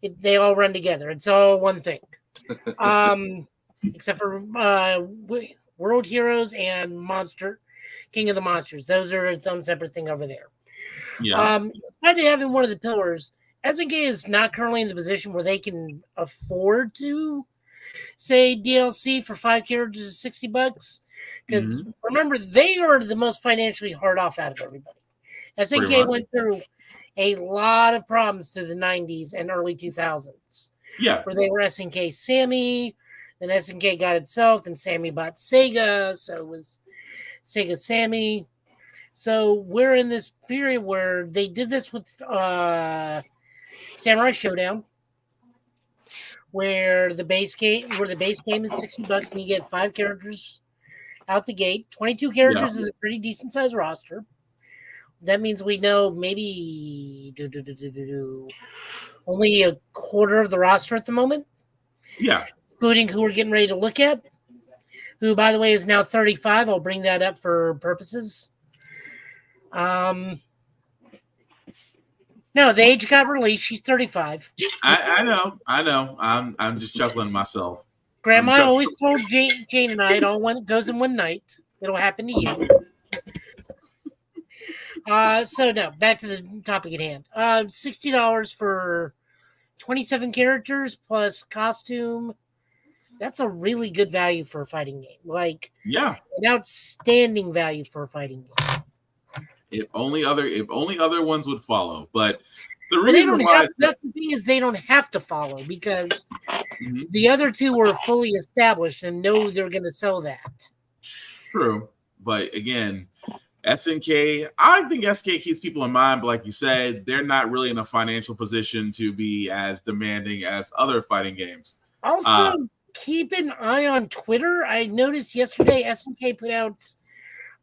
They all run together. It's all one thing. Except for World Heroes and King of the Monsters. Those are its own separate thing over there. Yeah. Despite having one of the pillars, SNK is not currently in the position where they can afford to say DLC for 5 characters is $60. Because remember, they are the most financially hard off out of everybody. SNK went through a lot of problems through the 90s and early 2000s. Yeah. Where they were SNK Sammy, then SNK got itself, then Sammy bought Sega, so it was Sega Sammy. So we're in this period where they did this with Samurai Showdown, where the base game is $60 and you get 5 characters out the gate. 22 characters is a pretty decent sized roster. That means we know maybe only a quarter of the roster at the moment. Yeah. Including who we're getting ready to look at. Who, by the way, is now 35. I'll bring that up for purposes. No, the age got released. She's 35. I know. I'm just chuckling myself. Grandma always told Jane and I, it all goes in one night. It'll happen to you. So no, back to the topic at hand. $60 for 27 characters plus costume. That's a really good value for a fighting game. Like, an outstanding value for a fighting game. If only other ones would follow. But the reason that's the thing is they don't have to follow because the other two were fully established and know they're going to sell that. True, but again, SNK, I think SNK keeps people in mind, but like you said, they're not really in a financial position to be as demanding as other fighting games. Also, keep an eye on Twitter. I noticed yesterday SNK put out,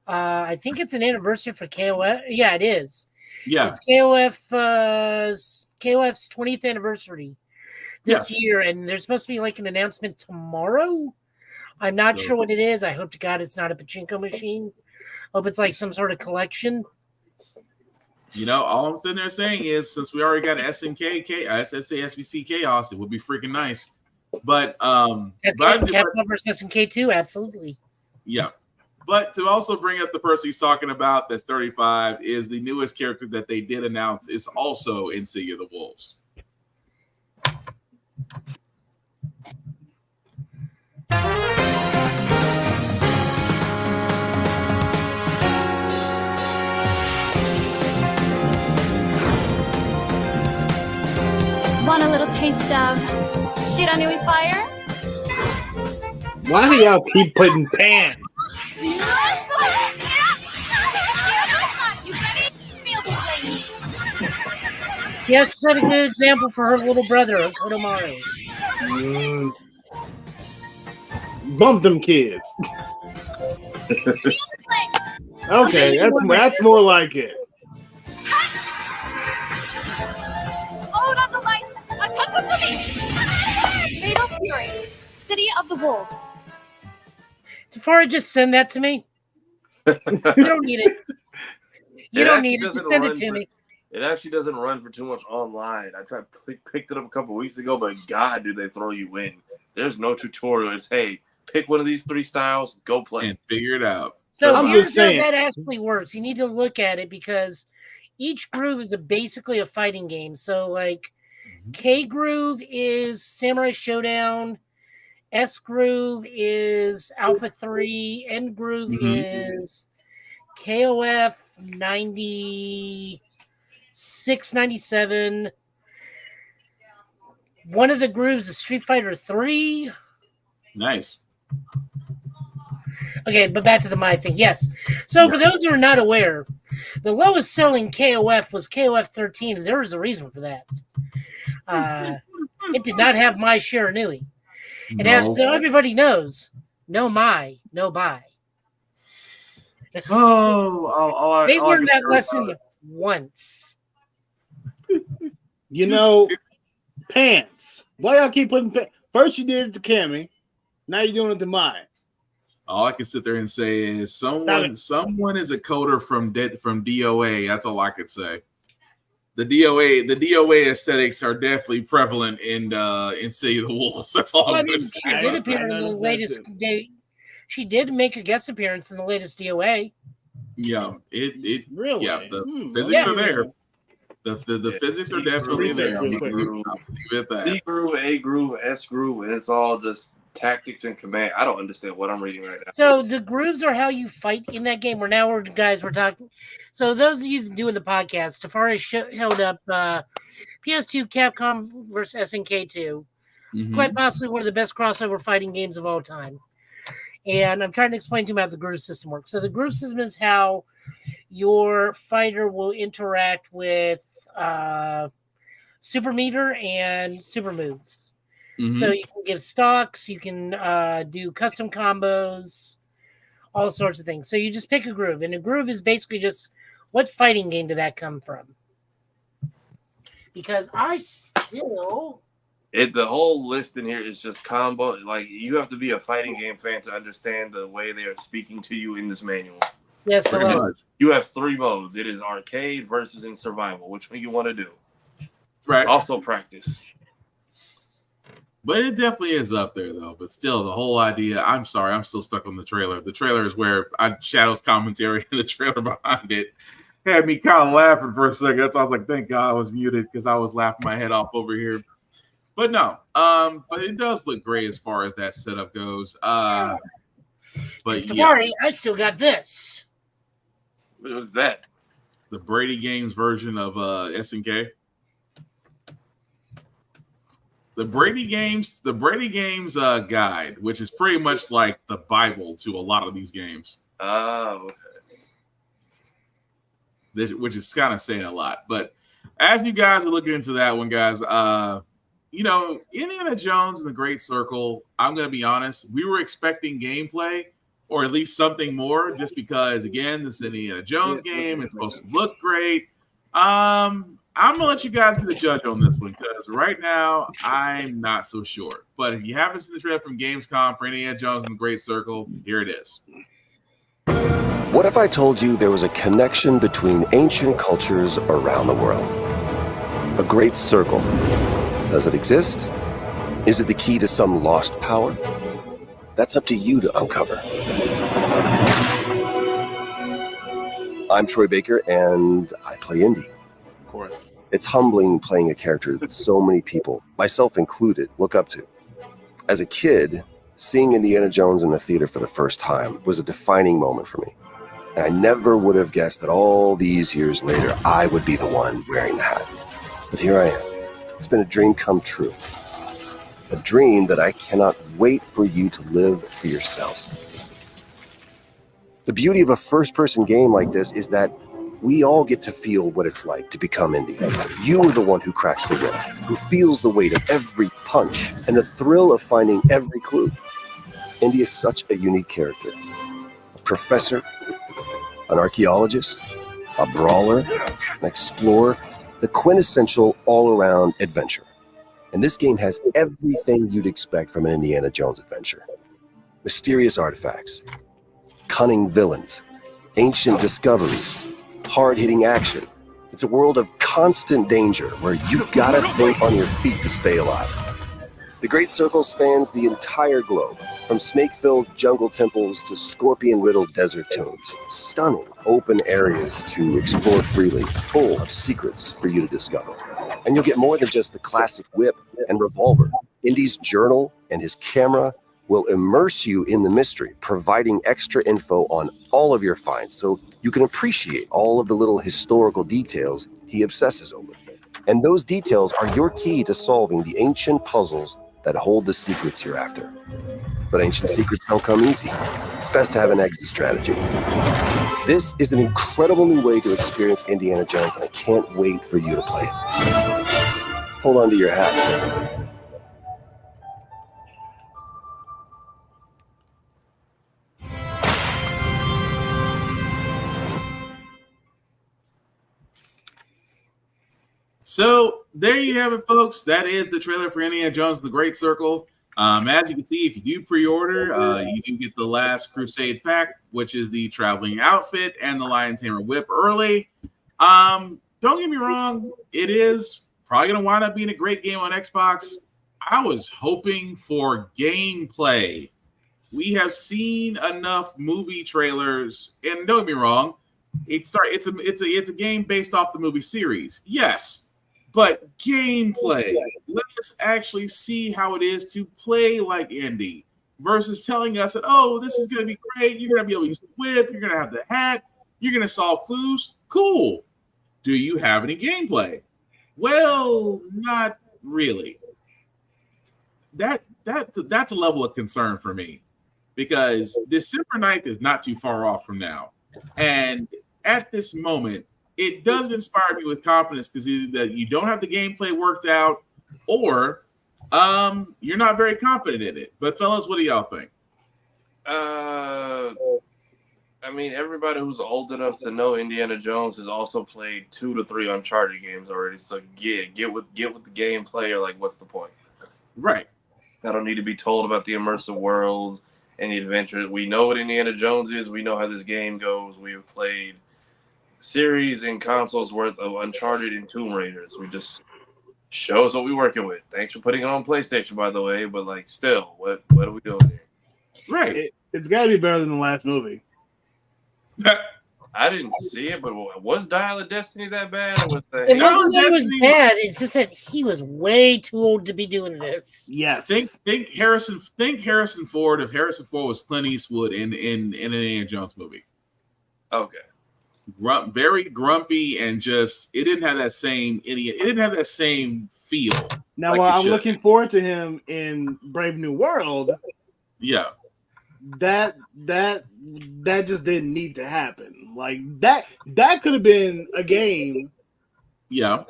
I think it's an anniversary for KOF. Yeah, it is. Yeah. It's KOF's 20th anniversary this year, and there's supposed to be like an announcement tomorrow. I'm not sure what it is. I hope to God it's not a pachinko machine. Hope it's like some sort of collection. You know, all I'm sitting there saying is since we already got SNK, SSA, SVC Chaos, it would be freaking nice. But Capcom versus SNK too, absolutely. Yeah. But to also bring up the person he's talking about that's 35 is the newest character that they did announce is also in City of the Wolves. Want a little taste of Shiranui fire? Why do y'all keep putting pants? Yes, set a good example for her little brother, Kodomaru. Bump them kids. Okay, that's more like it. Fatal Fury, City of the Wolves. Tafari, just send that to me. You don't need it. You don't need it. Just send it to me. It actually doesn't run for too much online. I picked it up a couple weeks ago, but God, do they throw you in? There's no tutorial. It's hey, pick one of these 3 styles, go play and figure it out. So I'm just saying that actually works. You need to look at it because each groove is basically a fighting game. So like K groove is Samurai Showdown, S groove is Alpha 3, N groove is KOF 96, 97. One of the grooves is Street Fighter 3. Nice. Okay, but back to the my thing. Yes. So for those who are not aware, the lowest selling KOF was KOF 13, and there was a reason for that. It did not have my Shiranui. And as everybody knows, no my, no buy. They learned that lesson once. You know, pants. Why y'all keep putting pants? First you did it to Cammy, now you're doing it to mine. All I can sit there and say is someone is a coder from DOA. That's all I could say. the DOA aesthetics are definitely prevalent in City of the Wolves. That's all I'm going to say. She did appear in the latest day. She did make a guest appearance in the latest DOA. Yeah, it really. Yeah, the physics are there. The physics are definitely there. D groove, A groove, S groove, and it's all just tactics and command. I don't understand what I'm reading right now. So the grooves are how you fight in that game. We're talking. So those of you doing the podcast, Tafari held up PS2 Capcom versus SNK 2, quite possibly one of the best crossover fighting games of all time. And I'm trying to explain to him how the groove system works. So the groove system is how your fighter will interact with super meter and super moves. So you can give stocks, you can do custom combos, all sorts of things. So you just pick a groove, and a groove is basically just what fighting game did that come from? Because I still the whole list in here is just combo. Like, you have to be a fighting game fan to understand the way they are speaking to you in this manual. Yes, pretty much. You have 3 modes. It is arcade versus in survival. Which one you want to do? Right. Also practice. But it definitely is up there, though. But still, the whole idea, I'm sorry, I'm still stuck on the trailer. The trailer is where Shadow's commentary and the trailer behind it had me kind of laughing for a second. That's why I was like, thank God I was muted because I was laughing my head off over here. But no, but it does look great as far as that setup goes. But Tafari, I still got this. What was that? The Brady Games version of SNK. The Brady Games guide, which is pretty much like the Bible to a lot of these games. Oh, okay. Which is kind of saying a lot. But as you guys are looking into that one, guys, Indiana Jones and the Great Circle, I'm going to be honest, we were expecting gameplay or at least something more just because, again, this is an Indiana Jones game. It's supposed to look great. I'm gonna let you guys be the judge on this one because right now I'm not so sure. But if you haven't seen the trailer from Gamescom for Indiana Jones and the Great Circle, here it is. What if I told you there was a connection between ancient cultures around the world? A great circle. Does it exist? Is it the key to some lost power? That's up to you to uncover. I'm Troy Baker, and I play Indy. Of course. It's humbling playing a character that so many people, myself included, look up to. As a kid, seeing Indiana Jones in the theater for the first time was a defining moment for me. And I never would have guessed that all these years later, I would be the one wearing the hat. But here I am. It's been a dream come true. A dream that I cannot wait for you to live for yourselves. The beauty of a first-person game like this is that we all get to feel what it's like to become Indy. You are the one who cracks the whip, who feels the weight of every punch and the thrill of finding every clue. Indy is such a unique character. A professor, an archaeologist, a brawler, an explorer, the quintessential all-around adventure. And this game has everything you'd expect from an Indiana Jones adventure. Mysterious artifacts, cunning villains, ancient discoveries, hard-hitting action. It's a world of constant danger where you've got to think on your feet to stay alive. The Great Circle spans the entire globe, from snake-filled jungle temples to scorpion-riddled desert tombs. Stunning open areas to explore freely, full of secrets for you to discover. And you'll get more than just the classic whip and revolver. Indy's journal and his camera will immerse you in the mystery, providing extra info on all of your finds so you can appreciate all of the little historical details he obsesses over. And those details are your key to solving the ancient puzzles that hold the secrets you're after. But ancient secrets don't come easy. It's best to have an exit strategy. This is an incredible new way to experience Indiana Jones, and I can't wait for you to play it. Hold on to your hat. So there you have it, folks. That is the trailer for Indiana Jones: The Great Circle. As you can see, if you do pre-order, you do get the Last Crusade pack, which is the traveling outfit and the Lion Tamer whip early. Don't don't get me wrong, it is probably going to wind up being a great game on Xbox. I was hoping for gameplay. We have seen enough movie trailers, and don't get me wrong, it's a game based off the movie series. Yes, but gameplay. Let us actually see how it is to play like Indy versus telling us that, oh, this is going to be great. You're going to be able to use the whip. You're going to have the hat. You're going to solve clues. Cool. Do you have any gameplay? Well, not really. That's a level of concern for me, because December 9th is not too far off from now. And at this moment, it doesn't inspire me with confidence, because either that you don't have the gameplay worked out, or you're not very confident in it. But fellas, what do y'all think? I mean, everybody who's old enough to know Indiana Jones has also played 2 to 3 Uncharted games already. So get with the gameplay, or like, what's the point? Right. I don't need to be told about the immersive worlds and the adventures. We know what Indiana Jones is. We know how this game goes. We have played series and consoles worth of Uncharted and Tomb Raiders. We just shows what we're working with. Thanks for putting it on PlayStation, by the way. But like, still, what are we doing here? Right. It's got to be better than the last movie. I didn't see it, but was Dial of Destiny that bad? Or was it wasn't that it was bad. It's just that he was way too old to be doing this. Yes. Think Harrison Ford. If Harrison Ford was Clint Eastwood in an Indiana Jones movie. Okay. Very grumpy, and just it didn't have that same feel. Now, like while I'm looking forward to him in Brave New World, yeah, that just didn't need to happen. Like that could have been a game. Yeah.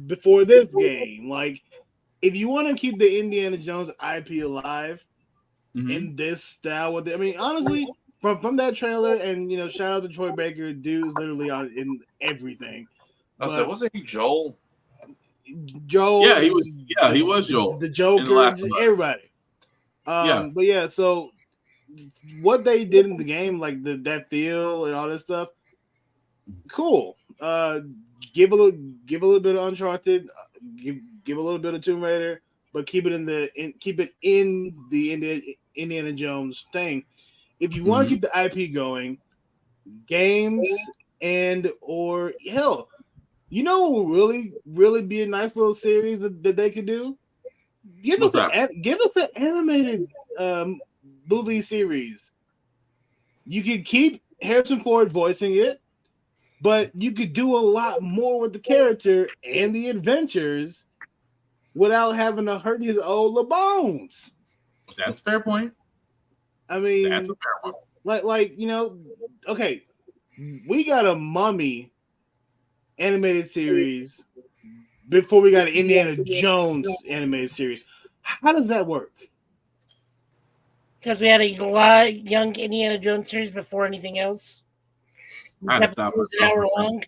Before this game, like, if you want to keep the Indiana Jones IP alive in this style, with it, I mean, honestly, from that trailer, and shout out to Troy Baker, dude's literally on in everything. So wasn't he Joel? Joel, yeah, he was. Yeah, he was Joel. The Joker, everybody. But yeah, so what they did in the game, like that feel and all this stuff, cool. Give a little bit of Uncharted, give a little bit of Tomb Raider, but keep it in the Indiana Jones thing. If you want to keep the IP going, games or hell, what would really be a nice little series that they could do? Give us an animated movie series. You could keep Harrison Ford voicing it, but you could do a lot more with the character and the adventures without having to hurt his old bones. That's a fair point. I mean, that's a fair one. Okay, we got a Mummy animated series before we got an Indiana Jones animated series. How does that work? Because we had a young Indiana Jones series before anything else. I had to stop. It was an hour long.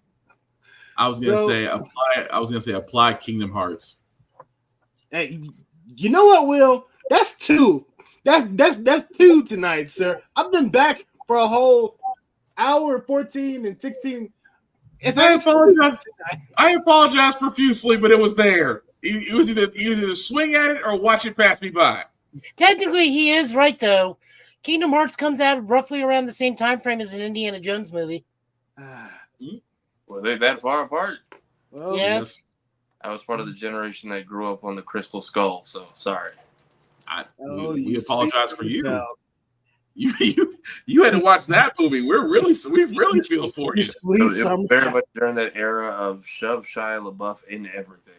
I was gonna say apply Kingdom Hearts. Hey, you know what, Will? That's 2. That's 2 tonight, sir. I've been back for a whole hour, 14 and 16. I apologize profusely, but it was there. It was either swing at it or watch it pass me by. Technically, he is right, though. Kingdom Hearts comes out roughly around the same time frame as an Indiana Jones movie. Were they that far apart? Well, yes. I was part of the generation that grew up on the Crystal Skull, so sorry. We apologize for you. You had to watch that movie. We really feel for you. It was very much during that era of shove Shia LaBeouf in everything.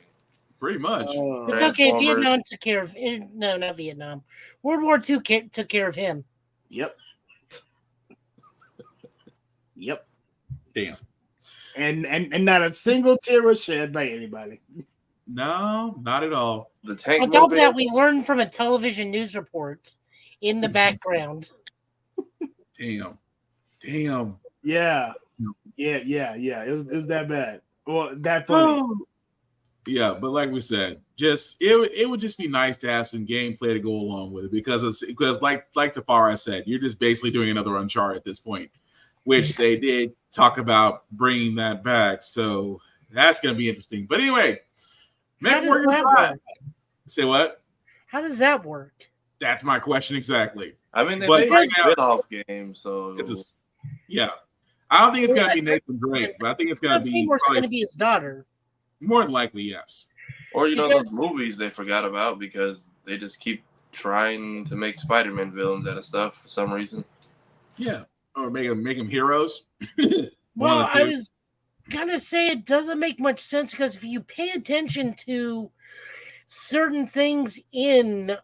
Pretty much. It's okay. Vietnam took care of it. No, not Vietnam. World War II took care of him. Yep. Damn. And not a single tear was shed by anybody. No, not at all. The tank. On top of that, we learned from a television news report in the background. Damn. Yeah. It was that bad. Well, that funny. Yeah, but like we said, it would just be nice to have some gameplay to go along with it, because like Tafara said, you're just basically doing another Uncharted at this point, which they did talk about bringing that back. So That's going to be interesting. But anyway, How does that work? Say what? How does that work? That's my question exactly. I mean, they But made a spin-off game, so yeah. I don't think it's going to be Nathan Drake, but I think it's going to be going to be his daughter. More than likely, yes. Or those movies they forgot about because they just keep trying to make Spider-Man villains out of stuff for some reason. Yeah, or make them heroes. Well, I was gonna say it doesn't make much sense because if you pay attention to certain things in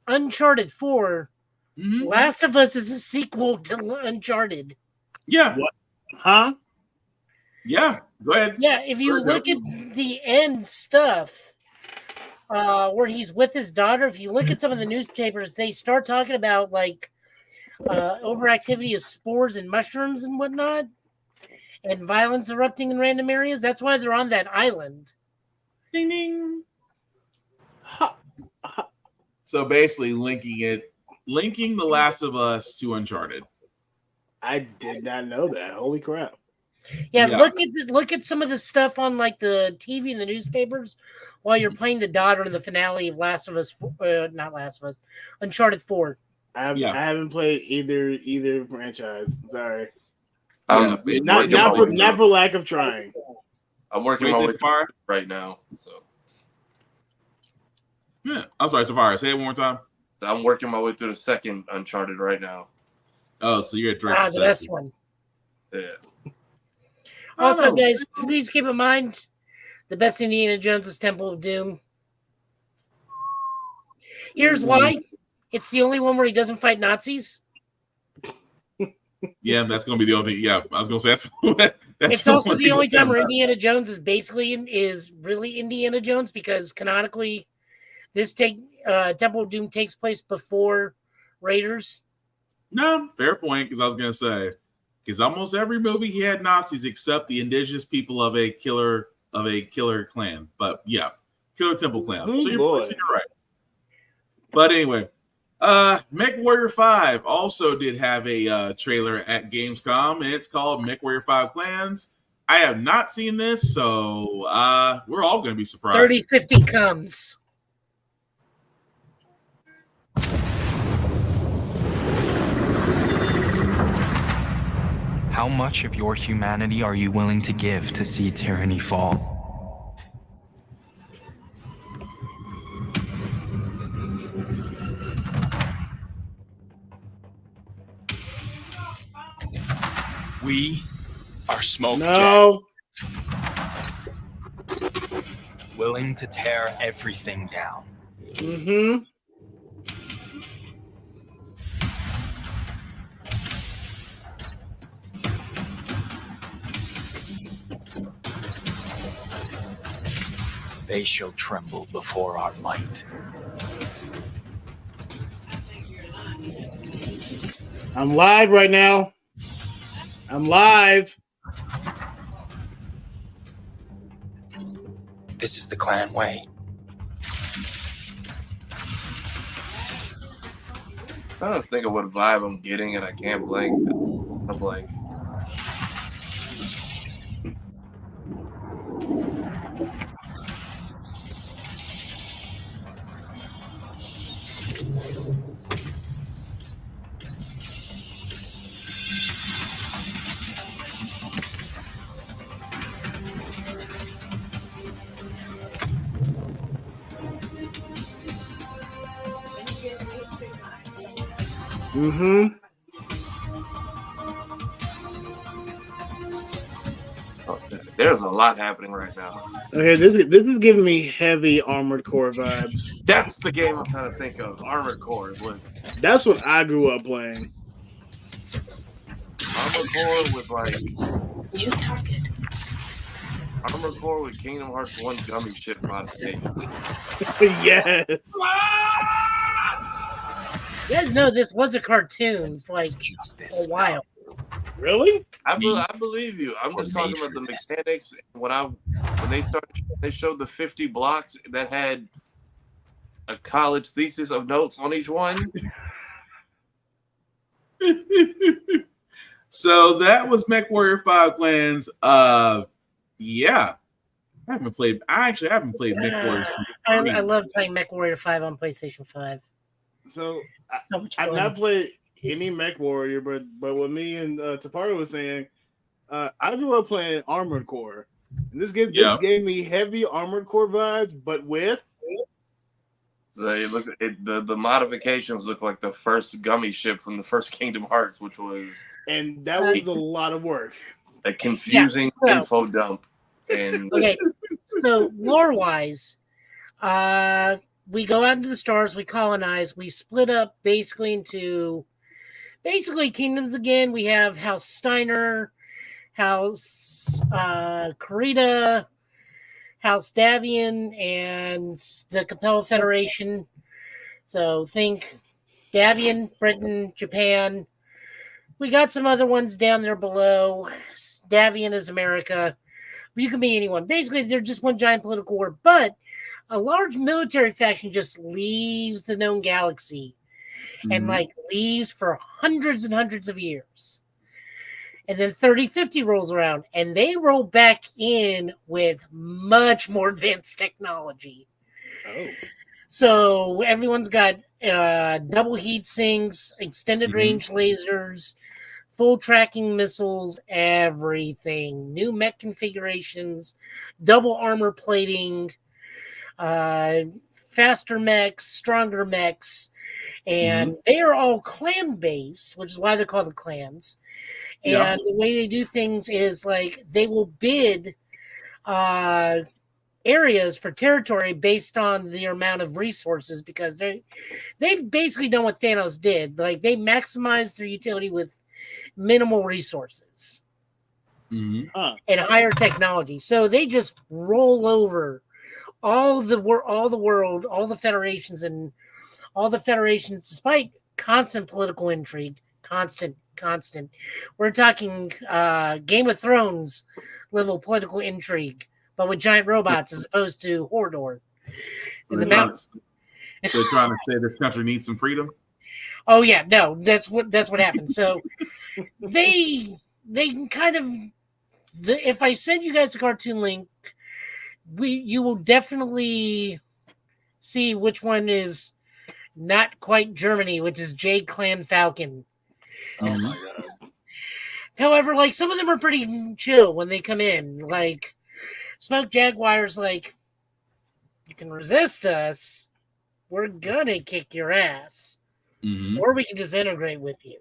Uncharted 4, Last of Us is a sequel to Uncharted. Yeah. What? Huh? Yeah. Go ahead. Yeah, if you look at the end stuff where he's with his daughter, if you look at some of the newspapers, they start talking about like overactivity of spores and mushrooms and whatnot, and violence erupting in random areas. That's why they're on that island. Ding ding. So basically linking The Last of Us to Uncharted. I did not know that. Holy crap. Yeah, look at some of the stuff on like the TV and the newspapers while you're playing the daughter in the finale of Uncharted 4. I haven't played either franchise. Sorry. Not for lack of trying. I'm working my way through right now. So yeah, I'm sorry, Tafari. Say it one more time. I'm working my way through the second Uncharted right now. Oh, so you're at Drake's the best one. Yeah. Also, guys, please keep in mind the best Indiana Jones is Temple of Doom. Here's why. It's the only one where he doesn't fight Nazis. Yeah, that's going to be the only thing. Yeah, I was going to say that's it's also the only time where Indiana Jones is really Indiana Jones because canonically Temple of Doom takes place before Raiders. No, fair point, because I was going to say, because almost every movie he had Nazis except the indigenous people of a killer clan. But yeah, Killer Temple clan. So you're right. But anyway, MechWarrior 5 also did have a trailer at Gamescom, and it's called MechWarrior 5 Clans. I have not seen this, so we're all going to be surprised. 3050 comes. How much of your humanity are you willing to give to see tyranny fall? We are Smoke No. Jack. Willing to tear everything down. Mm-hmm. They shall tremble before our might. I'm live right now. I'm live. This is the clan way. I don't think of what vibe I'm getting, and I can't blank. I'm blank. Mm-hmm. There's a lot happening right now. Okay, this is giving me heavy Armored Core vibes. That's the game I'm trying to think of. Armored Core. That's what I grew up playing. Armored Core with like new target. Armored Core with Kingdom Hearts 1 gummy ship modification. Yes. You guys know this was a cartoon for like a while. Really? I believe you. I'm just talking about the mechanics. When they showed the 50 blocks that had a college thesis of notes on each one. So that was MechWarrior 5 Clans. Yeah. I actually haven't played MechWarrior since I 3. love playing MechWarrior 5 on PlayStation 5. So much I've fun. not played any Mech Warrior, but what me and Taparu was saying, I grew up playing Armored Core, and this gave me heavy Armored Core vibes, but with the modifications look like the first gummy ship from the first Kingdom Hearts, which was that was a lot of work. A confusing info dump. And okay, so lore wise, we go out into the stars, we colonize, we split up basically into kingdoms again. We have House Steiner, House Kurita, House Davian, and the Capella Federation. So think Davian, Britain, Japan. We got some other ones down there below. Davian is America. You can be anyone. Basically, they're just one giant political war. But a large military faction just leaves the known galaxy and leaves for hundreds and hundreds of years. And then 3050 rolls around and they roll back in with much more advanced technology. Oh. So everyone's got double heat sinks, extended range lasers, full tracking missiles, everything. New mech configurations, double armor plating, faster mechs, stronger mechs. And they are all clan-based, which is why they're called the clans. And the way they do things is like they will bid areas for territory based on the amount of resources, because they've basically done what Thanos did. Like they maximize their utility with minimal resources and higher technology. So they just roll over all the world, all the federations, despite constant political intrigue, constant. We're talking Game of Thrones level political intrigue, but with giant robots as opposed to Hordor. So they're trying to say this country needs some freedom? Oh yeah, no, that's what happened. So they kind of, if I send you guys a cartoon link, you will definitely see which one is not quite Germany, which is J Clan Falcon. Oh my god. However, like some of them are pretty chill when they come in. Like Smoke Jaguar's like, you can resist us, we're gonna kick your ass. Or we can just integrate with you.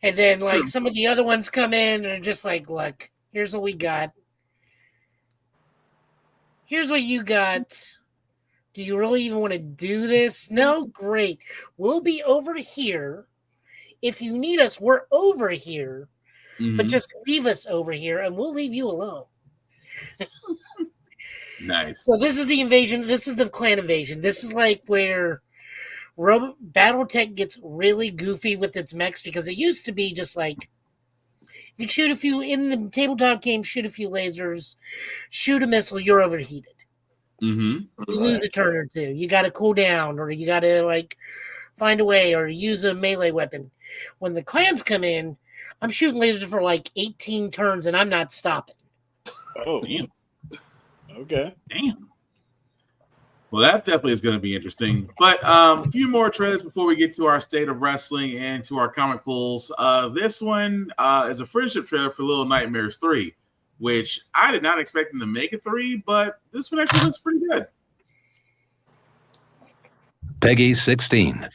And then like some of the other ones come in and are just like, look, here's what we got. Here's what you got. Do you really even want to do this? No? Great. We'll be over here. If you need us, we're over here. But just leave us over here and we'll leave you alone. Nice. So this is the invasion. This is the clan invasion. This is like where Battletech gets really goofy with its mechs, because it used to be just like you shoot a few in the tabletop game, shoot a few lasers, shoot a missile, you're overheated. You lose a turn or two. You got to cool down, or you got to like find a way, or use a melee weapon. When the clans come in, I'm shooting lasers for like 18 turns, and I'm not stopping. Oh, damn. Okay. Damn. Well, that definitely is going to be interesting. But a few more trailers before we get to our state of wrestling and to our comic pulls. This one is a friendship trailer for Little Nightmares 3, which I did not expect them to make a 3, but this one actually looks pretty good. Peggy 16.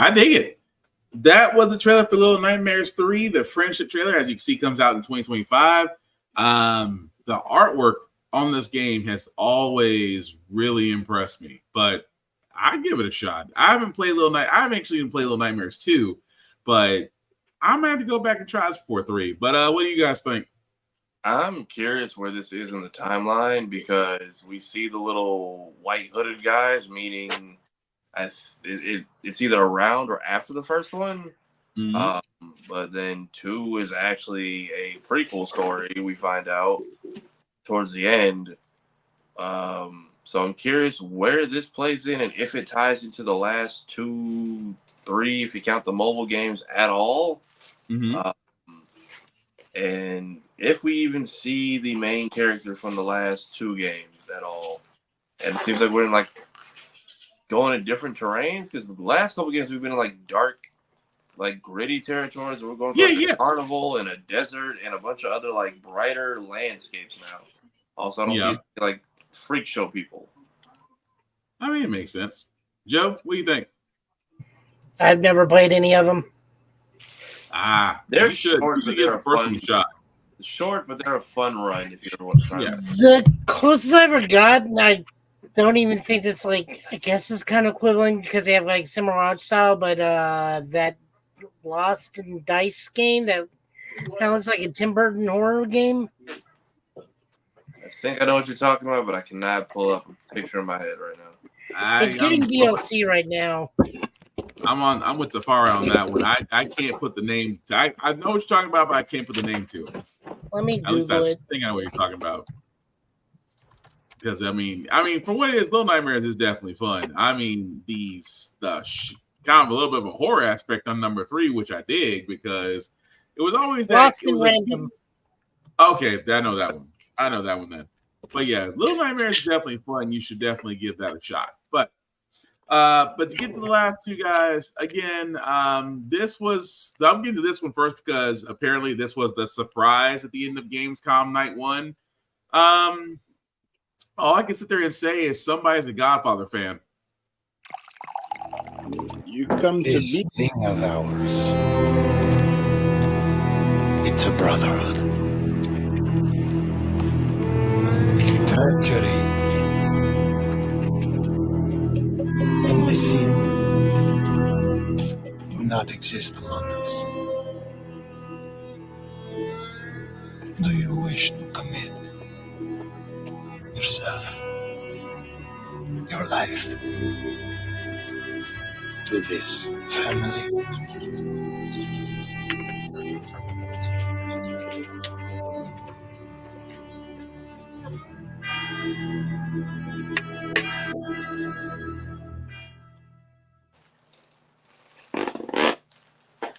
I dig it. That was the trailer for Little Nightmares 3, the friendship trailer, as you can see, comes out in 2025. The artwork on this game has always really impressed me, but I give it a shot. I haven't actually even played Little Nightmares 2, but I'm gonna have to go back and try this before 3. But what do you guys think? I'm curious where this is in the timeline because we see the little white hooded guys, meaning it's either around or after the first one. But then 2 is actually a prequel story, we find out towards the end. So I'm curious where this plays in and if it ties into the last 2, 3, if you count the mobile games at all. And if we even see the main character from the last 2 games at all. And it seems like we're in like going in different terrains because the last couple games we've been in like dark, like gritty territories. We're going through a carnival and a desert and a bunch of other like brighter landscapes now. Also, I don't see like freak show people. I mean, it makes sense. Joe, what do you think? I've never played any of them. They're short, but they're a fun shot. Short, but they're a fun run if you ever want to try them. The closest I ever got, and I don't even think it's like, I guess it's kind of equivalent because they have like similar art style, but that Lost in Dice game that kind of looks like a Tim Burton horror game. I think I know what you're talking about, but I cannot pull up a picture in my head right now. It's getting DLC right now. I'm with Tafari on that one. I can't put the name to, I know what you're talking about, but I can't put the name to it. Let me At least Google I it. think I know what you're talking about. Because I mean, for what it is, Little Nightmares is definitely fun. I mean, kind of a little bit of a horror aspect on number 3, which I dig because it was always that. Lost It was in Random. Okay, I know that one. I know that one then. But yeah, Little Nightmares is definitely fun. You should definitely give that a shot. But to get to the last 2 guys, again, I'm getting to this one first because apparently this was the surprise at the end of Gamescom night 1. All I can sit there and say is somebody's a Godfather fan. You come to This me. thing of ours. It's a brotherhood. Treachery and deceit do not exist among us. Do you wish to commit yourself, your life, to this family?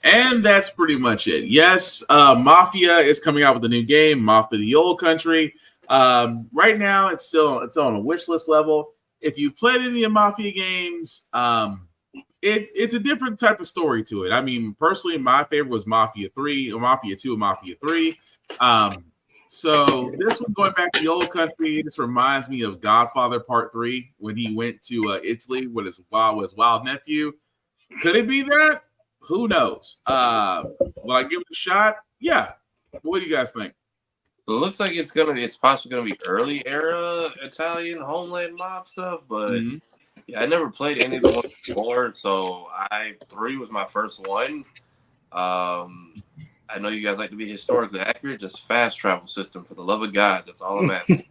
And that's pretty much it. Yes, Mafia is coming out with a new game, Mafia: The Old Country. Right now, it's on a wish list level. If you played any of Mafia games, it's a different type of story to it. I mean, personally, my favorite was Mafia 3, or Mafia 2, and Mafia 3. So this one going back to the old country, this reminds me of Godfather Part 3 when he went to Italy with his wild nephew. Could it be that? Who knows? Will I give it a shot? Yeah. What do you guys think? It looks like it's possibly gonna be early era Italian homeland mob stuff, but yeah, I never played any of the ones before, so 3 was my first one. I know you guys like to be historically accurate, just fast travel system for the love of God. That's all I'm asking.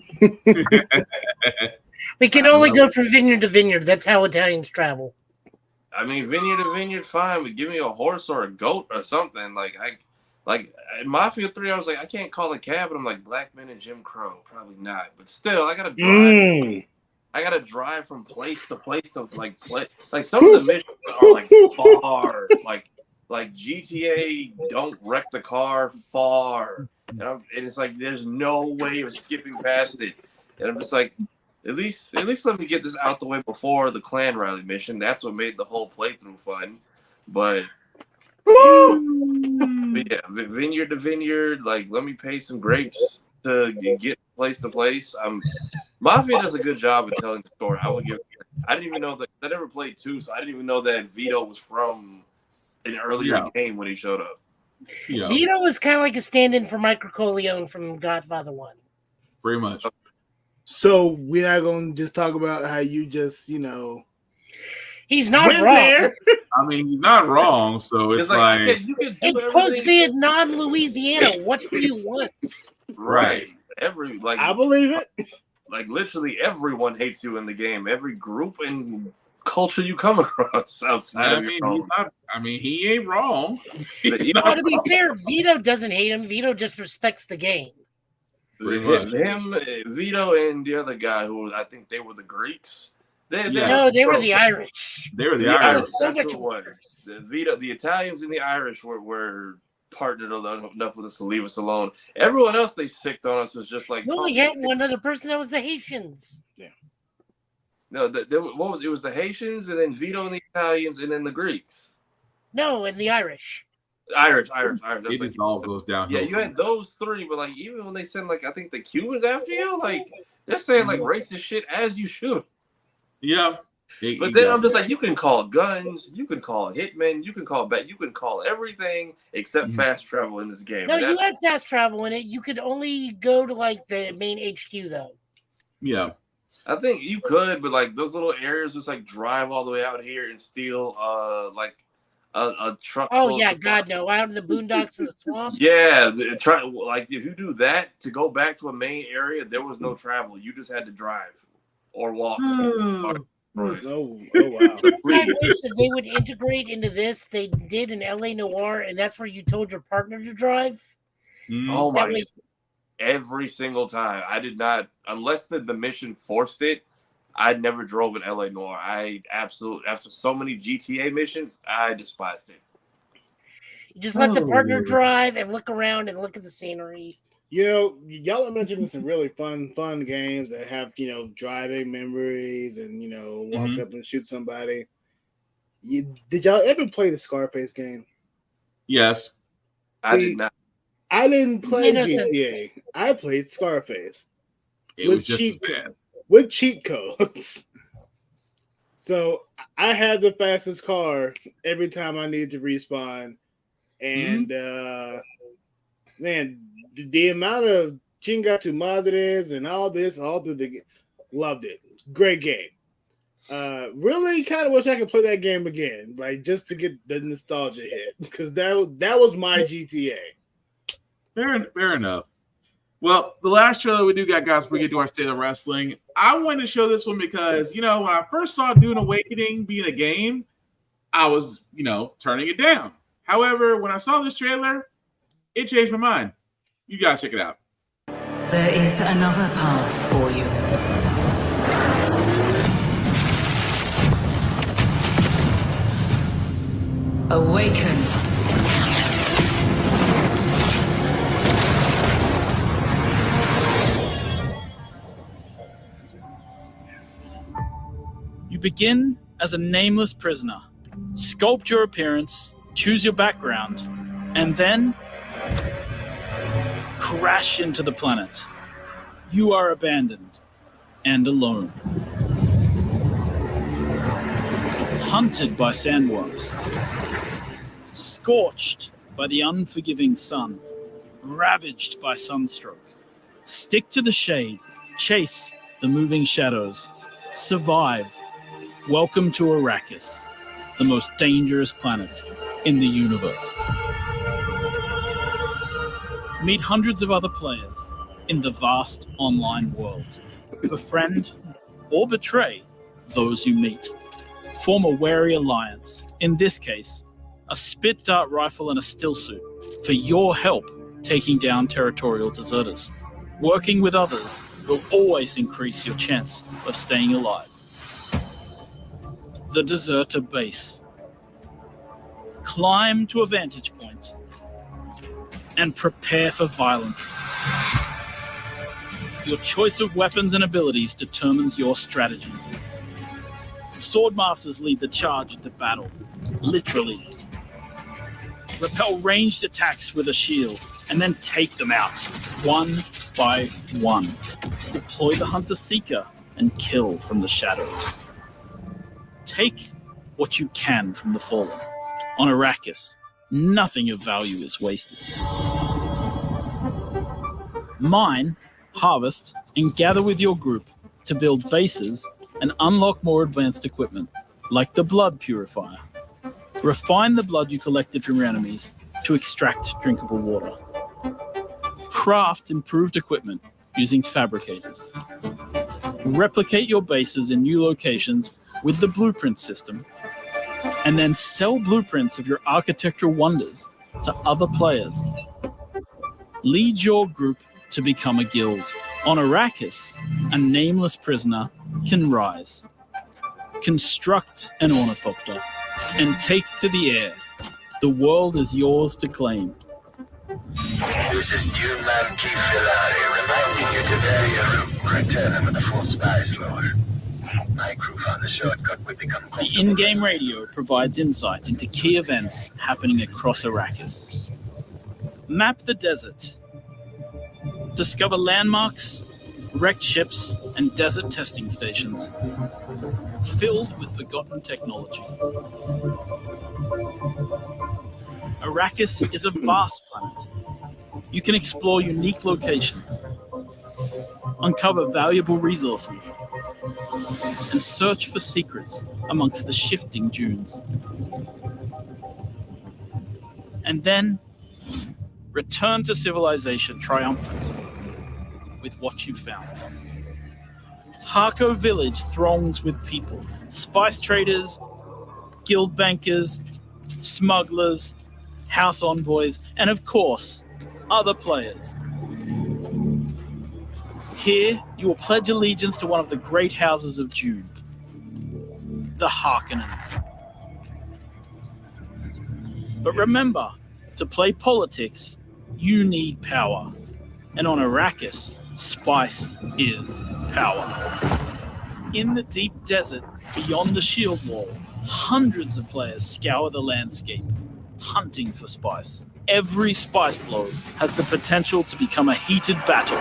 We can only go from vineyard to vineyard. That's how Italians travel. I mean, vineyard to vineyard, fine, but give me a horse or a goat or something. Like in Mafia 3, I was like, I can't call a cab, and I'm like, black men and Jim Crow, probably not. But still, I gotta drive. I gotta drive from place to place to like some of the missions are like far, like Like GTA don't wreck the car far, and it's like there's no way of skipping past it. And I'm just like, at least let me get this out the way before the clan rally mission. That's what made the whole playthrough fun. But yeah, vineyard to vineyard, like let me pay some grapes to get place to place. Mafia does a good job of telling the story. I didn't even know that. I never played 2, so I didn't even know that Vito was from an earlier game when he showed up. Yeah. Vito was kind of like a stand-in for Michael Corleone from Godfather 1. Pretty much. So we're not going to just talk about how you just, he's not wrong. There. I mean, he's not wrong. So it's like it's post-Vietnam, Louisiana. What do you want? Right. I believe it. Like literally everyone hates you in the game. Every group and culture you come across outside of your home. He ain't wrong. To be fair, Vito doesn't hate him. Vito just respects the game. Him, Vito, and the other guy who I think they were the Greeks. They were the Irish. They were the Irish. So much worse. The Italians and the Irish were partnered enough with us to leave us alone. Everyone else they sicked on us was just like. We only had one other person. That was the Haitians. Yeah. No, it was the Haitians, and then Vito and the Italians, and then the Greeks. No, and the Irish. Irish. It just all goes down. Yeah, you had those three, but like even when they send I think the Cubans after you, like they're saying like racist shit as you should. Yeah. But then I'm just like, you can call guns, you can call hitmen, you can call everything except fast travel in this game. No, you had fast travel in it. You could only go to the main HQ though. Yeah. I think you could, but like those little areas, just like drive all the way out here and steal a truck. Oh yeah, God no! Out in the boondocks and the swamps. Yeah, if you do that to go back to a main area, there was no travel. You just had to drive or walk. Oh wow! I wish that they would integrate into this. They did in LA Noire, and that's where you told your partner to drive. Oh my! Every single time, I did not, unless the mission forced it. I never drove in LA Noire. After so many GTA missions, I despised it. You just let the partner drive and look around and look at the scenery. Y'all are mentioning some really fun games that have, driving memories and, walk up and shoot somebody. Did y'all ever play the Scarface game? Yes. I did not. I didn't play GTA. I played Scarface. It was just as bad. With cheat codes. So I had the fastest car every time I needed to respawn. And man, the amount of chinga tu madres and all this, all through the loved it. Great game. Really kind of wish I could play that game again, like just to get the nostalgia hit. Because that was my GTA. Fair enough. Well, the last trailer we do got, guys, before we get to our state of wrestling, I wanted to show this one because, when I first saw Dune Awakening being a game, I was, turning it down. However, when I saw this trailer, it changed my mind. You guys check it out. There is another path for you. Awaken. You begin as a nameless prisoner. Sculpt your appearance, choose your background, and then crash into the planet. You are abandoned and alone. Hunted by sandworms. Scorched by the unforgiving sun. Ravaged by sunstroke. Stick to the shade. Chase the moving shadows. Survive. Welcome to Arrakis, the most dangerous planet in the universe. Meet hundreds of other players in the vast online world. Befriend or betray those you meet. Form a wary alliance, in this case, a spit dart rifle and a still suit, for your help taking down territorial deserters. Working with others will always increase your chance of staying alive. The Deserter Base. climb to a vantage point, and prepare for violence. Your choice of weapons and abilities determines your strategy. Swordmasters lead the charge into battle, literally. Repel ranged attacks with a shield, and then take them out, one by one. Deploy the Hunter-Seeker and kill from the shadows. Take what you can from the Fallen. On Arrakis, nothing of value is wasted. Mine, harvest, and gather with your group to build bases and unlock more advanced equipment, like the Blood Purifier. Refine the blood you collected from your enemies to extract drinkable water. Craft improved equipment using fabricators. Replicate your bases in new locations with the blueprint system, and then sell blueprints of your architectural wonders to other players. Lead your group to become a guild. On Arrakis, a nameless prisoner can rise. Construct an ornithopter and take to the air. The world is yours to claim. This is Dune Man Keith Filari reminding you to vary your route. Return to the full spy slot. My crew found the shortcut we become The in-game radio provides insight into key events happening across Arrakis. Map the desert. Discover landmarks, wrecked ships, and desert testing stations filled with forgotten technology. Arrakis is a vast planet. You can explore unique locations, uncover valuable resources, and search for secrets amongst the shifting dunes. And then return to civilization triumphant with what you found. Harko Village throngs with people, spice traders, guild bankers, smugglers, house envoys, and of course, other players. Here, you will pledge allegiance to one of the great houses of Dune, the Harkonnen. But remember, to play politics, you need power. And on Arrakis, spice is power. In the deep desert, beyond the shield wall, hundreds of players scour the landscape, hunting for spice. Every spice blow has the potential to become a heated battle,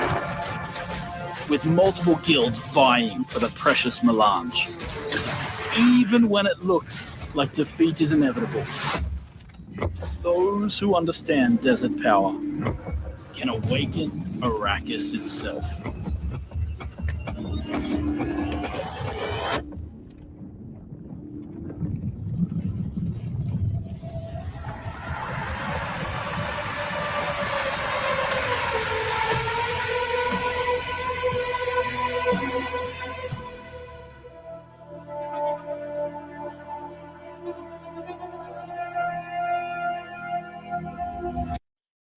with multiple guilds vying for the precious melange. Even when it looks like defeat is inevitable, those who understand desert power can awaken Arrakis itself.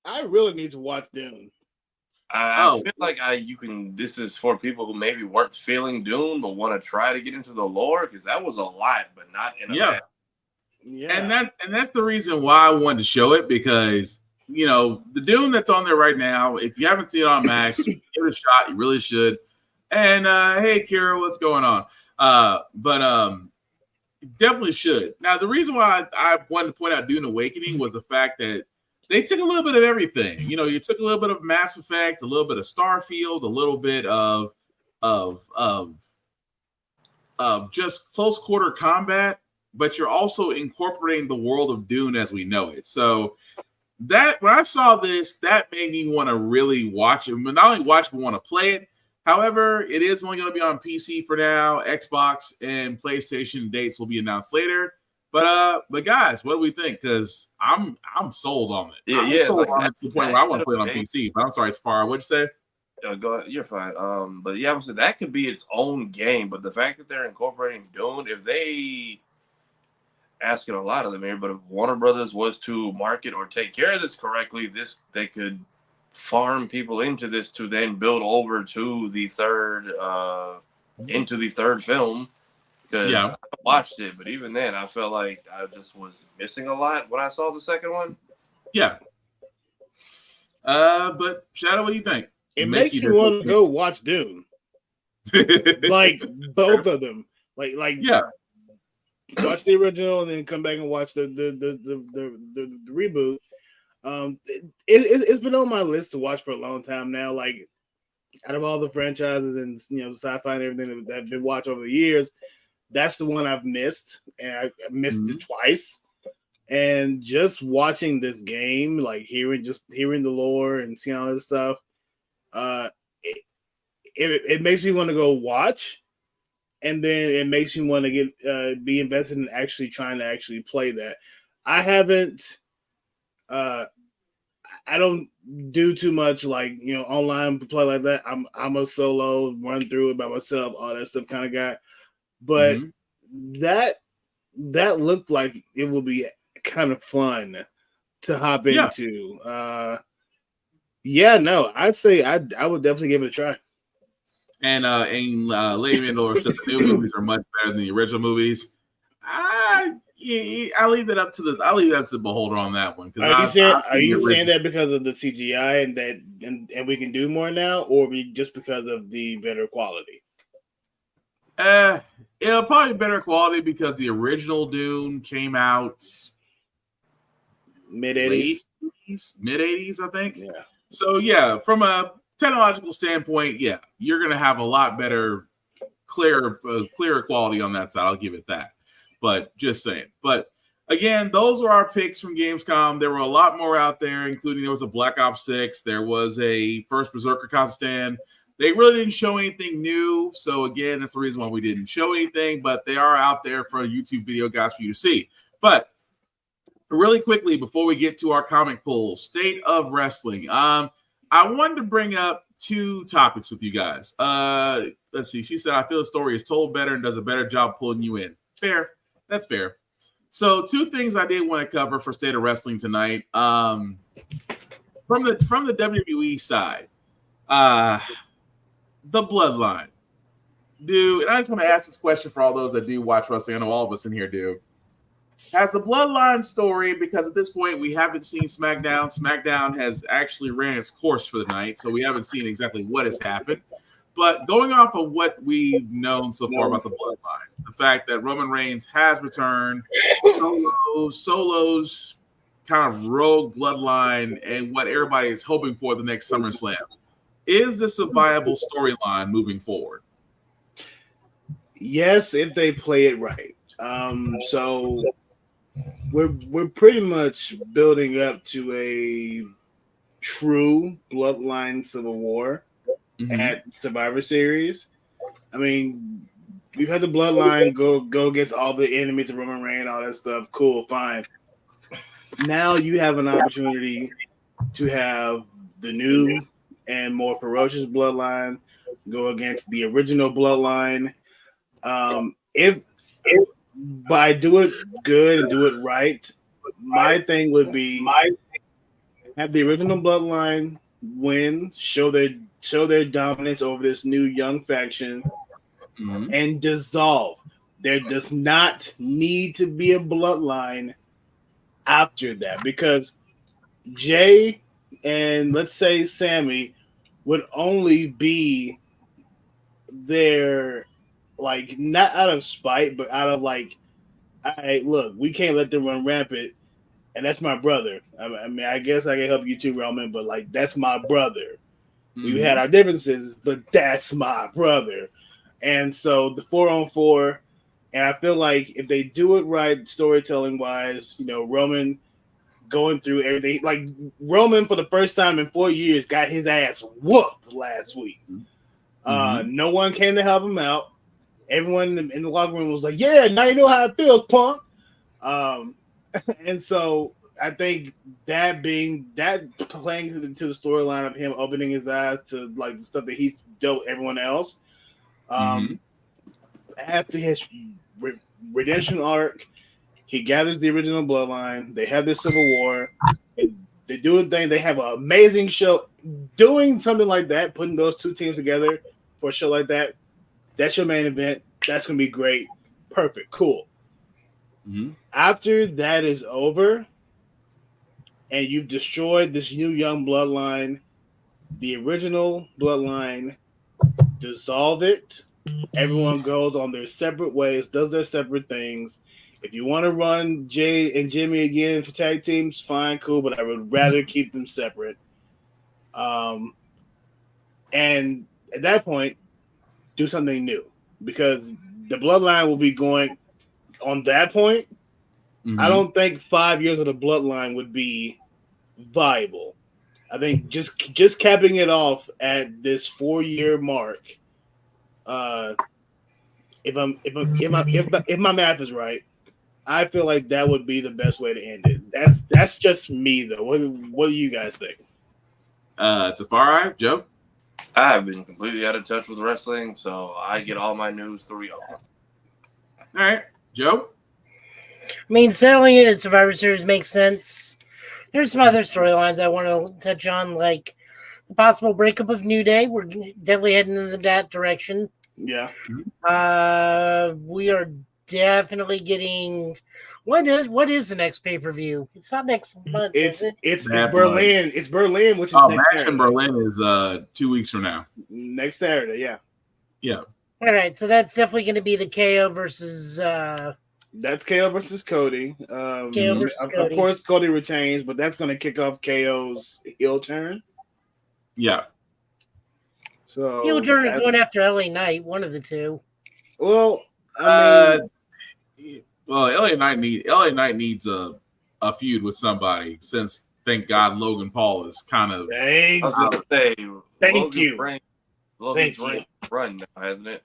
I really need to watch Dune. I feel like you can. This is for people who maybe weren't feeling Dune but want to try to get into the lore, because that was a lot, but not in a bad. Yeah, and that's the reason why I wanted to show it, because the Dune that's on there right now, if you haven't seen it on Max, give it a shot. You really should. And hey, Kira, what's going on? But definitely should. Now, the reason why I wanted to point out Dune Awakening was the fact that they took a little bit of everything. You took a little bit of Mass Effect, a little bit of Starfield, a little bit of just close quarter combat, but you're also incorporating the world of Dune as we know it. So that when I saw this, that made me want to really watch it. But not only watch, but want to play it. However, it is only going to be on PC for now. Xbox and PlayStation dates will be announced later. But guys, what do we think? Because I'm sold on it. I'm sold on it to the point where I want to play it on PC. But I'm sorry, it's far. What'd you say? Go ahead. You're fine. But yeah, I'm saying that could be its own game. But the fact that they're incorporating Dune, if they asking a lot of them here, but if Warner Brothers was to market or take care of this correctly, they could farm people into this to then build over to the third into the third film. Because Yeah. I watched it, but even then, I felt like I just was missing a lot when I saw the second one. Yeah. But Shadow, what do you think? It makes me want to go watch Dune. Like both of them. Like yeah. Watch the original and then come back and watch the reboot. It's been on my list to watch for a long time now. Like out of all the franchises and sci-fi and everything that I've been watching over the years, that's the one I've missed, and I missed it twice. And just watching this game, like hearing the lore and seeing all this stuff, it makes me want to go watch, and then it makes me want to get be invested in actually trying to actually play that. I haven't. I don't do too much like online play like that. I'm a solo run through it by myself, all that stuff kind of guy. But that looked like it will be kind of fun to hop into. I'd say I would definitely give it a try. And Lady Mandalore said the new movies are much better than the original movies. I'll leave that up to the beholder on that one. Are you saying that because of the CGI and we can do more now, or just because of the better quality? It'll probably be better quality because the original Dune came out mid-80s, I think. Yeah. So yeah, from a technological standpoint, yeah, you're gonna have a lot better, clearer quality on that side. I'll give it that. But just saying. But again, those are our picks from Gamescom. There were a lot more out there, including there was a Black Ops 6. There was a First Berserker Kazakhstan. They really didn't show anything new. So again, that's the reason why we didn't show anything. But they are out there for a YouTube video, guys, for you to see. But really quickly, before we get to our comic pool, State of Wrestling. I wanted to bring up two topics with you guys. Let's see. She said, I feel the story is told better and does a better job pulling you in. Fair. That's fair. So two things I did want to cover for State of Wrestling tonight. From the WWE side, the Bloodline. Dude, and I just want to ask this question for all those that do watch wrestling. I know all of us in here do. Has the Bloodline story, because at this point we haven't seen SmackDown. SmackDown has actually ran its course for the night, so we haven't seen exactly what has happened. But going off of what we've known so far about the Bloodline, the fact that Roman Reigns has returned, Solo's kind of rogue bloodline, and what everybody is hoping for the next SummerSlam, is this a viable storyline moving forward? Yes, if they play it right. So we're pretty much building up to a true bloodline civil war at Survivor Series. I mean, we've had the bloodline go against all the enemies of Roman Reigns, all that stuff. Cool, fine. Now you have an opportunity to have the new and more ferocious bloodline go against the original bloodline. If by do it good and do it right, my thing would be have the original bloodline win, show their dominance over this new young faction, and dissolve. There does not need to be a bloodline after that, because Jay and let's say Sammy would only be there, like, not out of spite, but out of like, all right, look, we can't let them run rampant, and that's my brother. I mean, I guess I can help you too, Roman, but like, that's my brother. We had our differences, but that's my brother. And so the 4-on-4, and I feel like if they do it right, storytelling wise, Roman going through everything, like Roman for the first time in 4 years got his ass whooped last week. No one came to help him out. Everyone in the locker room was like, "Yeah, now you know how it feels, punk." And so I think that playing to the storyline of him opening his eyes to like the stuff that he's dealt with everyone else, after his redemption arc, he gathers the original bloodline. They have this civil war. They do a thing. They have an amazing show. Doing something like that, putting those two teams together for a show like that, that's your main event. That's gonna be great. Perfect, cool. Mm-hmm. After that is over, and you've destroyed this new young bloodline, the original bloodline, dissolve it. Everyone goes on their separate ways, does their separate things. If you want to run Jay and Jimmy again for tag teams, fine, cool, but I would rather keep them separate. And at that point, do something new, because the bloodline will be going on that point. Mm-hmm. I don't think 5 years of the bloodline would be viable. I think just capping it off at this 4-year mark. If my math is right, I feel like that would be the best way to end it. That's just me though. What do you guys think? Tafari, Joe? I have been completely out of touch with wrestling, so I get all my news through y'all. All right, Joe? I mean, settling it in Survivor Series makes sense. There's some other storylines I want to touch on, like the possible breakup of New Day. We're definitely heading in that direction. Yeah. We are definitely getting. What is the next pay-per-view? It's not next month, is it? It's Berlin. It's Berlin, which is next Match Saturday. in Berlin is 2 weeks from now. Next Saturday, yeah. Yeah. All right, so that's definitely going to be the KO versus. That's KO versus Cody. KO versus Cody. Of course, Cody retains, but that's going to kick off KO's heel turn. Yeah. So heel turn is going after LA Knight, one of the two. Well, LA Knight needs a feud with somebody, since thank God Logan Paul is kind of. I was going to say, thank you. Logan's run now, hasn't it?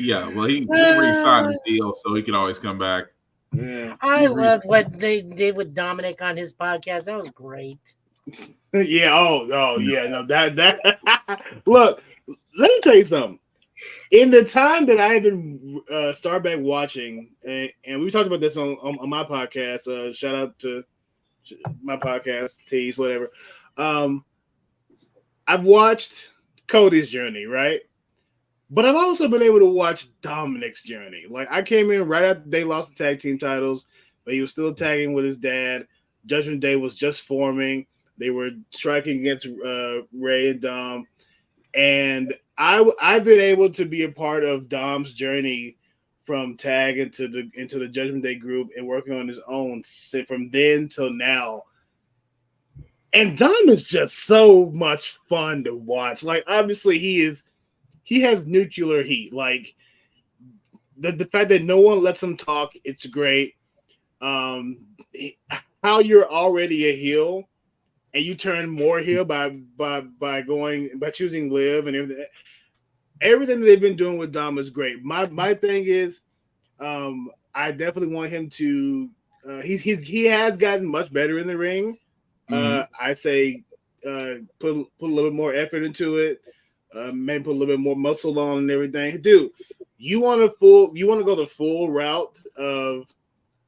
Yeah, well, he re-signed his deal, so he can always come back. Yeah. I love what they did with Dominic on his podcast. That was great. Yeah. Oh, yeah. No, that. Look, let me tell you something. In the time that I have been start back watching, and we talked about this on my podcast. Shout out to my podcast, Tease, whatever. I've watched Cody's journey, right? But I've also been able to watch Dominic's journey. Like, I came in right after they lost the tag team titles, but he was still tagging with his dad. Judgment Day was just forming. They were striking against Ray and Dom. And I've been able to be a part of Dom's journey from tag into the Judgment Day group and working on his own from then till now. And Dom is just so much fun to watch. Like, obviously he has nuclear heat. Like, the fact that no one lets him talk, it's great. How you're already a heel and you turn more heel by choosing Liv and everything. Everything that they've been doing with Dom is great. My thing is, I definitely want him to. He has gotten much better in the ring. I say put a little bit more effort into it. Maybe put a little bit more muscle on and everything. Dude, you want to go the full route of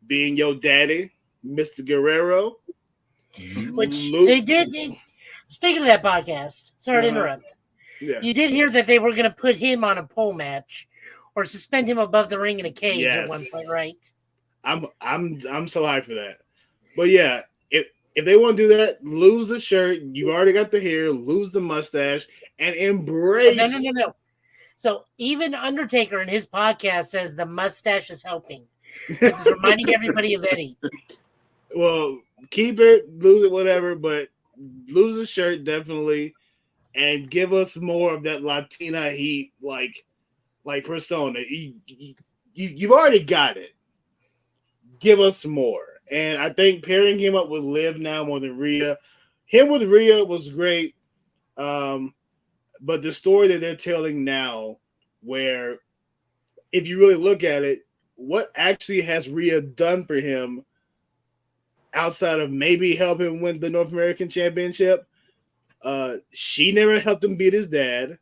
being your daddy, Mr. Guerrero, which they did. Speaking of that podcast, sorry to interrupt. Yeah. You did hear that they were going to put him on a pole match or suspend him above the ring in a cage at one point, right? I'm so hyped for that. But yeah, if they want to do that, lose the shirt. You've already got the hair. Lose the mustache and embrace. No. So even Undertaker in his podcast says the mustache is helping. It's reminding everybody of Eddie. Well, keep it, lose it, whatever, but lose the shirt definitely, and give us more of that Latina heat, like persona. You've already got it. Give us more. And I think pairing him up with Liv now more than Rhea, him with Rhea was great. But the story that they're telling now, where if you really look at it, what actually has Rhea done for him outside of maybe help him win the North American Championship? She never helped him beat his dad.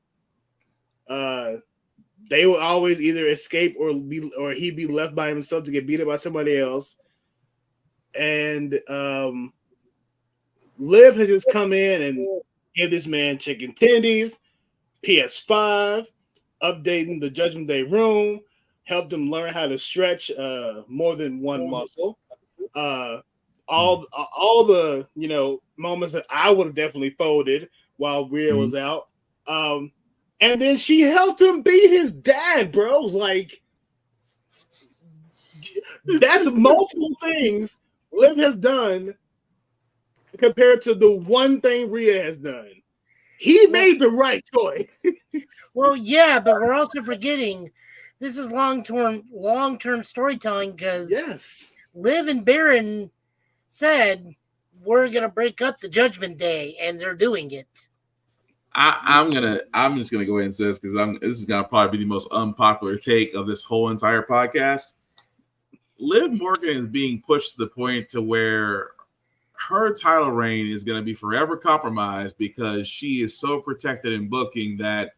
They will always either escape or he'd be left by himself to get beat up by somebody else. And Liv has just come in and give this man chicken tendies, PS5, updating the Judgment Day room, helped him learn how to stretch more than one muscle. All the moments that I would have definitely folded while Rhea was out. And then she helped him beat his dad, bro. Like, that's multiple things Liv has done compared to the one thing Rhea has done. He made the right choice. Well, yeah, but we're also forgetting this is long-term storytelling because Liv and Baron said we're gonna break up the Judgment Day, and they're doing it. I'm just gonna go ahead and say this because this is gonna probably be the most unpopular take of this whole entire podcast. Liv Morgan is being pushed to the point to where her title reign is going to be forever compromised because she is so protected in booking that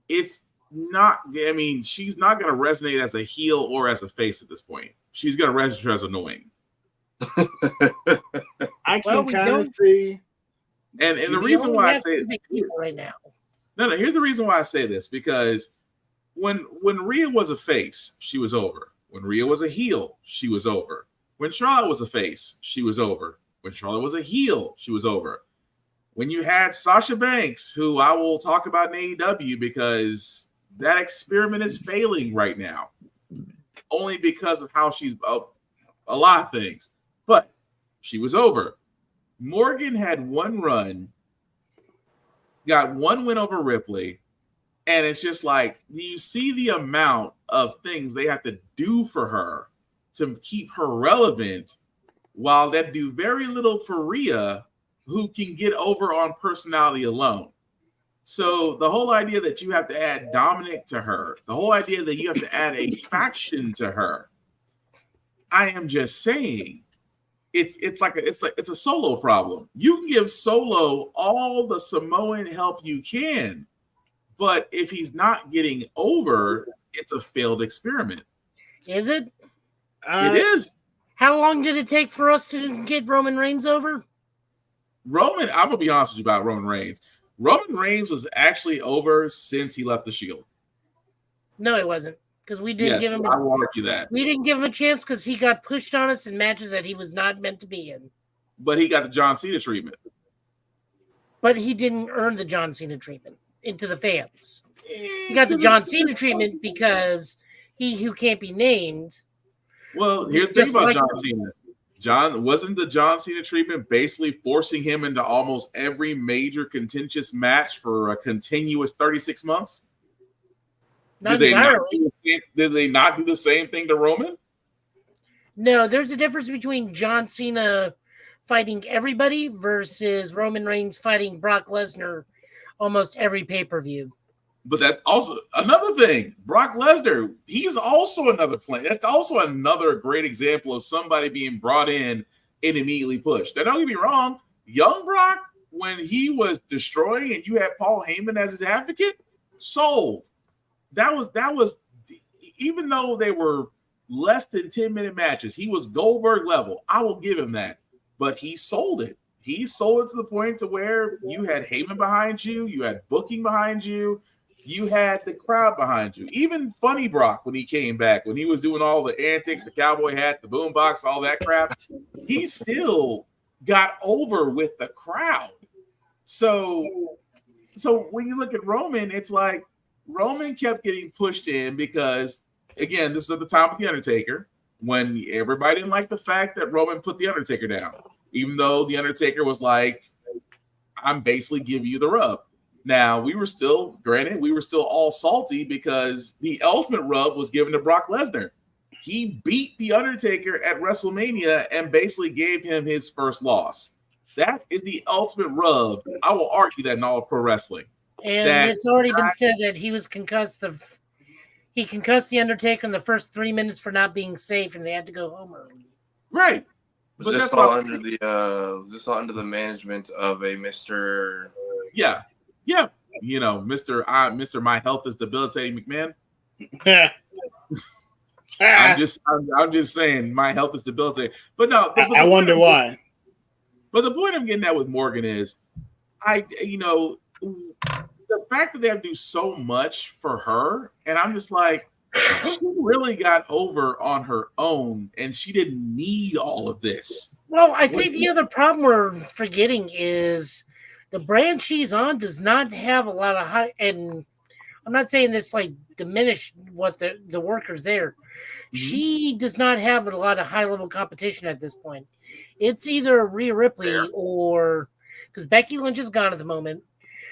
it's not. I mean, she's not going to resonate as a heel or as a face at this point. She's going to resonate as annoying. I can kind of see. And the reason why I say right now. No, here's the reason why I say this, because when Rhea was a face, she was over. When Rhea was a heel, she was over. When Charlotte was a face, she was over. When Charlotte was a heel, she was over. When you had Sasha Banks, who I will talk about in AEW because that experiment is failing right now, only because of how she's a lot of things, but she was over. Morgan had one run, got one win over Ripley, and it's just like, do you see the amount of things they have to do for her to keep her relevant, while that do very little for Rhea, who can get over on personality alone? So the whole idea that you have to add Dominic to her, the whole idea that you have to add a faction to her, I am just saying, it's a Solo problem. You can give Solo all the Samoan help you can, but if he's not getting over, it's a failed experiment. Is it? It is. How long did it take for us to get Roman Reigns over? I'm gonna be honest with you about Roman Reigns. Roman Reigns was actually over since he left the Shield. No, it wasn't, because we didn't give him. I will argue that we didn't give him a chance because he got pushed on us in matches that he was not meant to be in. But he got the John Cena treatment. But he didn't earn the John Cena treatment into the fans. He got the John Cena treatment because he who can't be named. Well, here's the thing about John Cena. Wasn't the John Cena treatment basically forcing him into almost every major contentious match for a continuous 36 months? Did they not do the same thing to Roman? No, there's a difference between John Cena fighting everybody versus Roman Reigns fighting Brock Lesnar almost every pay-per-view. But that's also another thing. Brock Lesnar, he's also another plan. That's also another great example of somebody being brought in and immediately pushed. Now, don't get me wrong. Young Brock, when he was destroying and you had Paul Heyman as his advocate, sold. That was even though they were less than 10-minute matches, he was Goldberg level. I will give him that. But he sold it. He sold it to the point to where you had Heyman behind you, you had booking behind you, you had the crowd behind you. Even Funny Brock, when he came back, when he was doing all the antics, the cowboy hat, the boombox, all that crap, he still got over with the crowd. So when you look at Roman, it's like Roman kept getting pushed in because, again, this is at the time of The Undertaker, when everybody didn't like the fact that Roman put The Undertaker down, even though The Undertaker was like, I'm basically giving you the rub. Now, we were still all salty because the ultimate rub was given to Brock Lesnar. He beat The Undertaker at WrestleMania and basically gave him his first loss. That is the ultimate rub. I will argue that in all of pro wrestling. And it's already been said that he was concussed. He concussed The Undertaker in the first 3 minutes for not being safe, and they had to go home early. Right. Was this all under the management of a Mr. Yeah. You know, Mr. My Health is Debilitating McMahon. I'm just saying my health is debilitating. But no, I wonder why. But the point I'm getting at with Morgan is the fact that they have to do so much for her, and I'm just like, she really got over on her own, and she didn't need all of this. Well, I think the other problem we're forgetting is the brand she's on does not have a lot of high, and I'm not saying this like diminish what the workers there. Mm-hmm. She does not have a lot of high level competition at this point. It's either Rhea Ripley or because Becky Lynch is gone at the moment.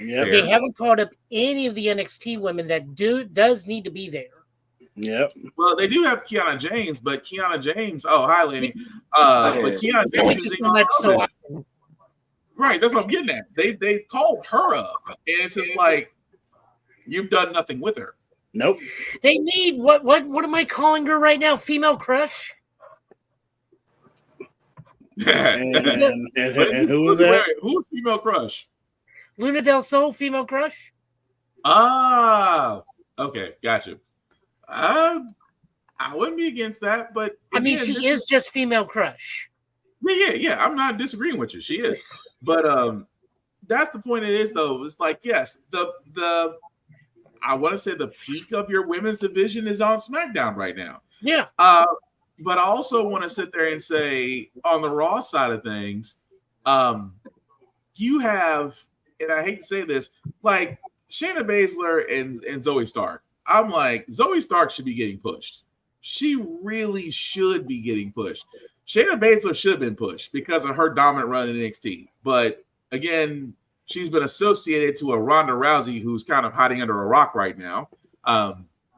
Yeah, they haven't called up any of the NXT women that does need to be there. Yep. Well, they do have Kiana James, but Kiana James. Oh, hi, lady. But Kiana James is in right. That's what I'm getting at. They called her up, and it's just like you've done nothing with her. Nope. They need what am I calling her right now? Female crush. and who is that? Who's female crush? Luna Del Sol, female crush. Ah, okay, gotcha. I wouldn't be against that, but I mean, she is just female crush. Yeah. I'm not disagreeing with you. She is, but that's the point. It is though. It's like yes, the I want to say the peak of your women's division is on SmackDown right now. Yeah. But I also want to sit there and say on the Raw side of things, you have, and I hate to say this, like Shayna Baszler and Zoe Stark. I'm like, Zoe Stark should be getting pushed. She really should be getting pushed. Shayna Baszler should have been pushed because of her dominant run in NXT. But again, she's been associated to a Ronda Rousey who's kind of hiding under a rock right now.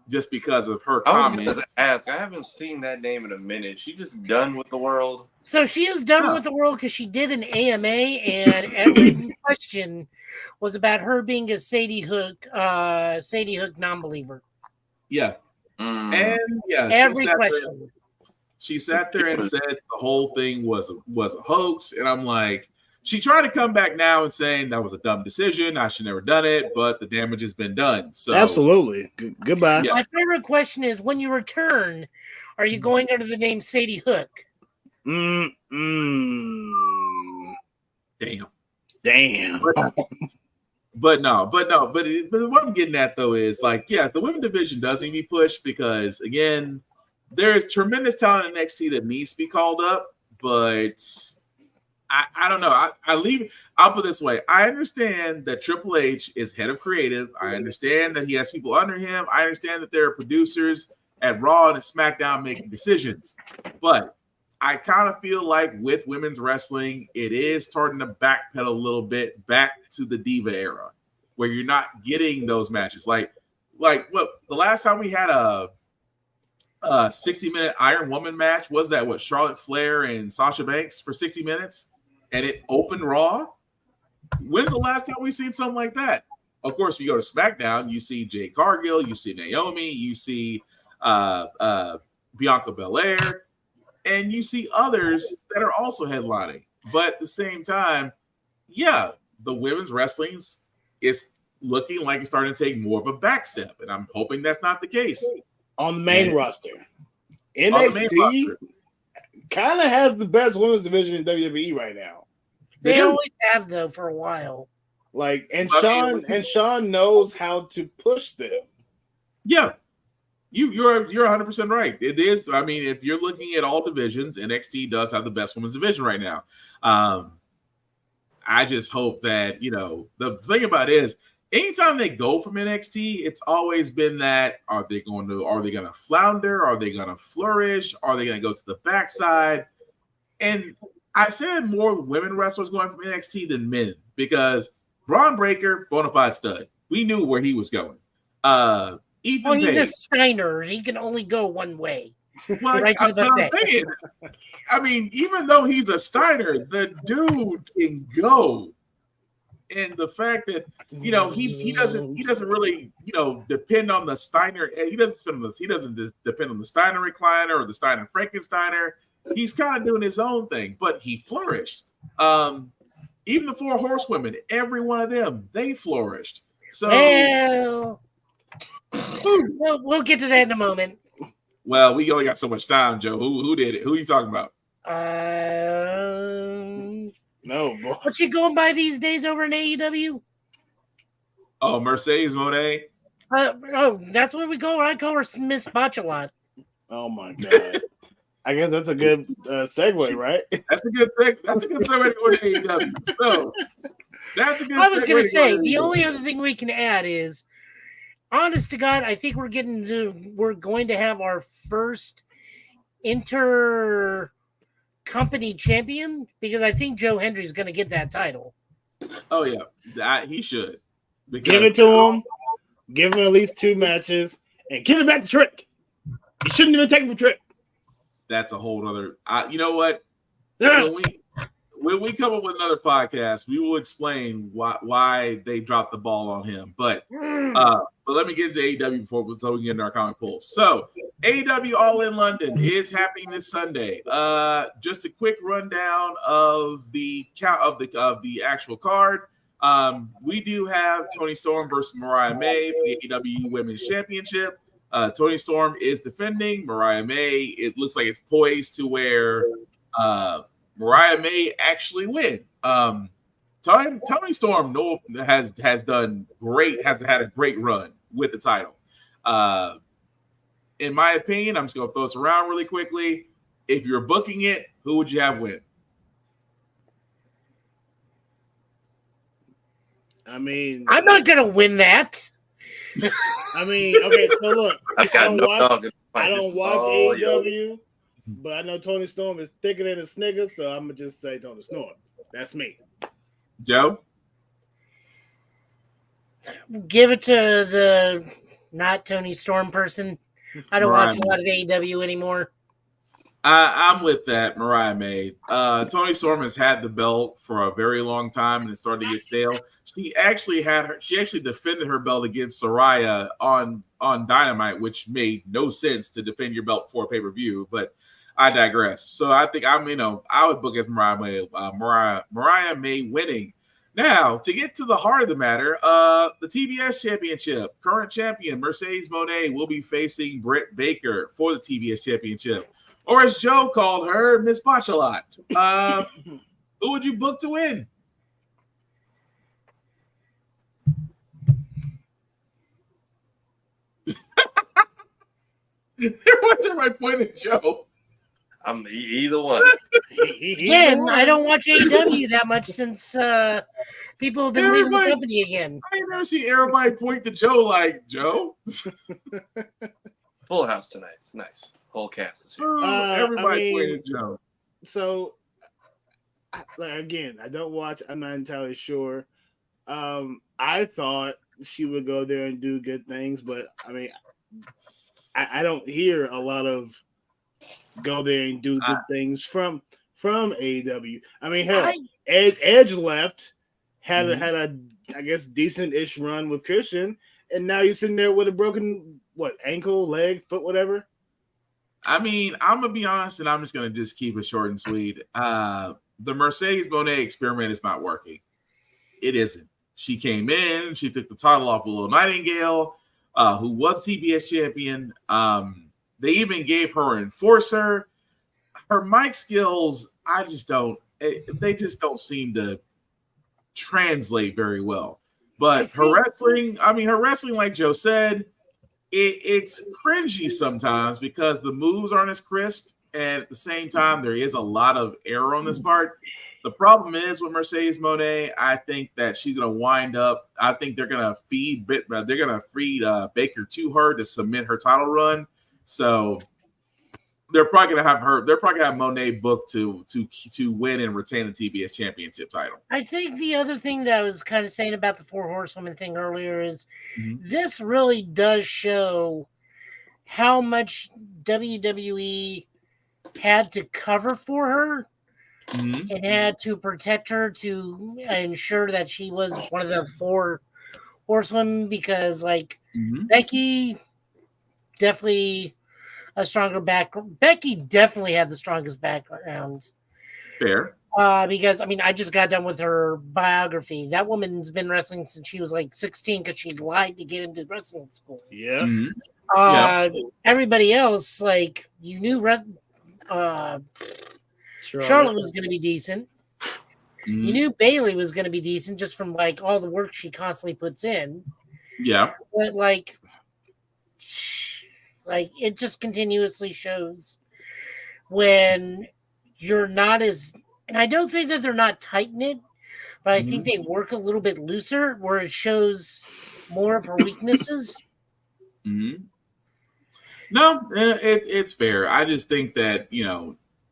Just because of her comments. I was going to ask, I haven't seen that name in a minute. She just done with the world? So she is done with the world because she did an AMA, and every question was about her being a Sadie Hook non-believer. Yeah. And yeah, every question. She sat there and said the whole thing was a hoax, and I'm like, she tried to come back now and saying that was a dumb decision. I should never done it, but the damage has been done. So absolutely. Goodbye. Yeah. My favorite question is when you return, are you going under the name Sadie Hook? Damn. But what I'm getting at though is like, yes, the women's division does need to be pushed because again, there is tremendous talent in NXT that needs to be called up, but I don't know. I'll put it this way. I understand that Triple H is head of creative. I understand that he has people under him. I understand that there are producers at Raw and at SmackDown making decisions. But I kind of feel like with women's wrestling, it is starting to backpedal a little bit back to the Diva era where you're not getting those matches. Like what the last time we had a 60-minute Iron Woman match was that what Charlotte Flair and Sasha Banks for 60 minutes? And it opened Raw. When's the last time we seen something like that? Of course, if you go to SmackDown, you see Jade Cargill, you see Naomi, you see Bianca Belair, and you see others that are also headlining. But at the same time, yeah, the women's wrestling is looking like it's starting to take more of a back step, and I'm hoping that's not the case. On the main roster. NXT kind of has the best women's division in WWE right now. They always have though for a while. Like Sean knows how to push them. Yeah. You're 100% right. It is. I mean, if you're looking at all divisions, NXT does have the best women's division right now. I just hope that, the thing about it is anytime they go from NXT, it's always been that are they going to flounder? Are they going to flourish? Are they going to go to the backside? And I said more women wrestlers going from NXT than men because Braun Breaker, bona fide stud. We knew where he was going. He's a Steiner. He can only go one way. Well, right to the I'm saying, I mean, even though he's a Steiner, the dude can go. And the fact that he doesn't really depend on the Steiner. He doesn't depend on the Steiner recliner or the Steiner Frankensteiner. He's kind of doing his own thing, but he flourished. Even the 4 horsewomen, every one of them, they flourished. So we'll get to that in a moment. Well, we only got so much time, Joe. Who did it? Who are you talking about? No, boy. What's she going by these days over in AEW? Oh, Mercedes Moné. That's where we go. I call her Miss Botchalot. Oh my god! I guess that's a good segue, right? That's a good segue. That's a good segue to go to AEW. So that's a good. I was going to say go the to only other thing we can add is, honest to God, I think we're going to have our first inter-company champion, because I think Joe Hendry's going to get that title. Oh yeah, he should. Give it to him. Give him at least 2 matches and give it back to Trick. You shouldn't even take him from Trick. That's a whole other. You know what? Yeah. When we come up with another podcast, we will explain why they dropped the ball on him. But let me get into AEW so we can get into our comic polls. So AEW All In London is happening this Sunday. Just a quick rundown of the actual card. We do have Toni Storm versus Mariah May for the AEW Women's Championship. Toni Storm is defending. Mariah May, it looks like it's poised to where Mariah may actually win. Toni Storm has done great, has had a great run with the title. In my opinion, I'm just going to throw this around really quickly. If you're booking it, who would you have win? I mean, I'm not going to win that. I mean, okay, so look, I don't watch AEW, but I know Toni Storm is thicker than a Snickers, so I'm gonna just say Toni Storm. That's me. Joe? Give it to the not Toni Storm person. I don't watch a lot of AEW anymore. I'm with that, Mariah May. Toni Storm has had the belt for a very long time, and it started to get stale. She actually defended her belt against Saraya on Dynamite, which made no sense to defend your belt before a pay-per-view, but I digress. So I think I would book as Mariah May winning. Now, to get to the heart of the matter, the TBS Championship, current champion Mercedes Moné will be facing Britt Baker for the TBS Championship. Or as Joe called her, Miss Botchalot. Who would you book to win? There wasn't my point of Joe. I'm either one. Again, I don't watch AEW that much since people have been leaving the company again. I never see everybody point to Joe like, Joe? Full house tonight. It's nice. Whole cast is here. Everybody pointed Joe. So, again, I don't watch. I'm not entirely sure. I thought she would go there and do good things, but I mean, I don't hear a lot of go there and do good things from AEW. I mean, hell, Edge left, had a I guess decent-ish run with Christian, and now you're sitting there with a broken ankle, leg, foot, whatever. I mean, I'm gonna be honest, and I'm just gonna keep it short and sweet. The Mercedes Moné experiment is not working. It isn't. She came in, she took the title off of Willow Nightingale, who was TBS champion. They even gave her an enforcer. Her mic skills, they just don't seem to translate very well. But her wrestling, like Joe said, it's cringy sometimes because the moves aren't as crisp, and at the same time, there is a lot of error on this part. The problem is with Mercedes Moné, I think that she's going to wind up. I think they're going to feed Baker to her to submit her title run. So they're probably going to have her. They're probably going to have Moné booked to win and retain the TBS Championship title. I think the other thing that I was kind of saying about the 4 Horsewomen thing earlier is this really does show how much WWE had to cover for her and had to protect her to ensure that she was one of the 4 Horsewomen, because Becky definitely a stronger background. Becky definitely had the strongest background. Fair. Because I just got done with her biography. That woman's been wrestling since she was 16 because she lied to get into wrestling school. Yeah. Everybody else, you knew Charlotte was going to be decent. You knew Bayley was going to be decent just from all the work she constantly puts in. Yeah. But Like, it just continuously shows when you're not as, and I don't think that they're not tight knit, but I think they work a little bit looser where it shows more of her weaknesses. Mm-hmm. No, it's fair. I just think that,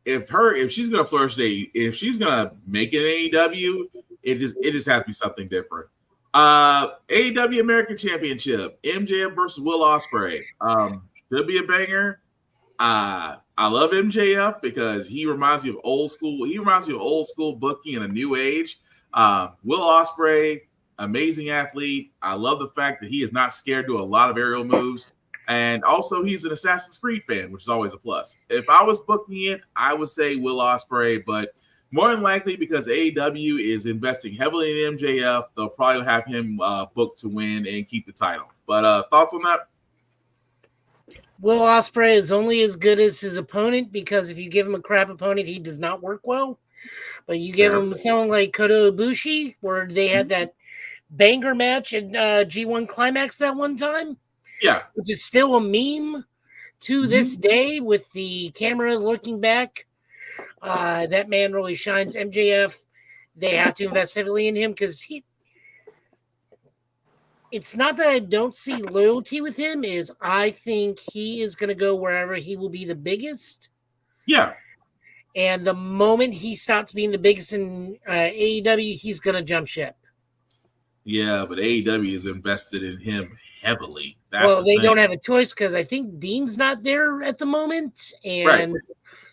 if she's gonna flourish, if she's gonna make it AEW, it just has to be something different. AEW American Championship, MJF versus Will Ospreay. Should be a banger. I love MJF because he reminds me of old school. He reminds me of old school booking in a new age. Will Ospreay, amazing athlete. I love the fact that he is not scared to do a lot of aerial moves. And also, he's an Assassin's Creed fan, which is always a plus. If I was booking it, I would say Will Ospreay, but more than likely, because AEW is investing heavily in MJF, they'll probably have him booked to win and keep the title. But thoughts on that? Will Ospreay is only as good as his opponent, because if you give him a crap opponent, he does not work well. But you give him someone like Kota Ibushi, where they had that banger match in G1 Climax that one time. Yeah. Which is still a meme to this day with the camera looking back. That man really shines. MJF, they have to invest heavily in him because it's not that I don't see loyalty with him, is I think he is going to go wherever he will be the biggest. Yeah. And the moment he stops being the biggest in AEW, he's going to jump ship. Yeah, but AEW is invested in him heavily. They don't have a choice because I think Dean's not there at the moment, and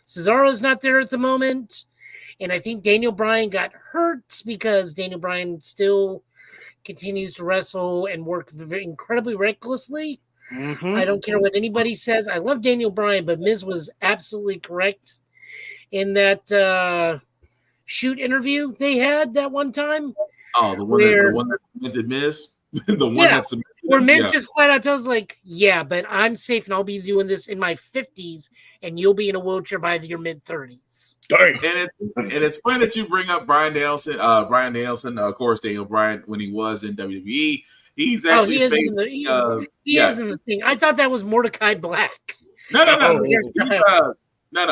Cesaro's not there at the moment, and I think Daniel Bryan got hurt because Daniel Bryan still continues to wrestle and work incredibly recklessly. I don't care what anybody says. I love Daniel Bryan, but Miz was absolutely correct in that shoot interview they had that one time. Oh, the one that cemented Miz? Where Miz just flat out tells but I'm safe and I'll be doing this in my 50s and you'll be in a wheelchair by your mid-30s. And it's funny that you bring up Bryan Danielson. Bryan Danielson, of course, Daniel Bryan, when he was in WWE, he's actually he is in the thing. I thought that was Mordecai Black. No.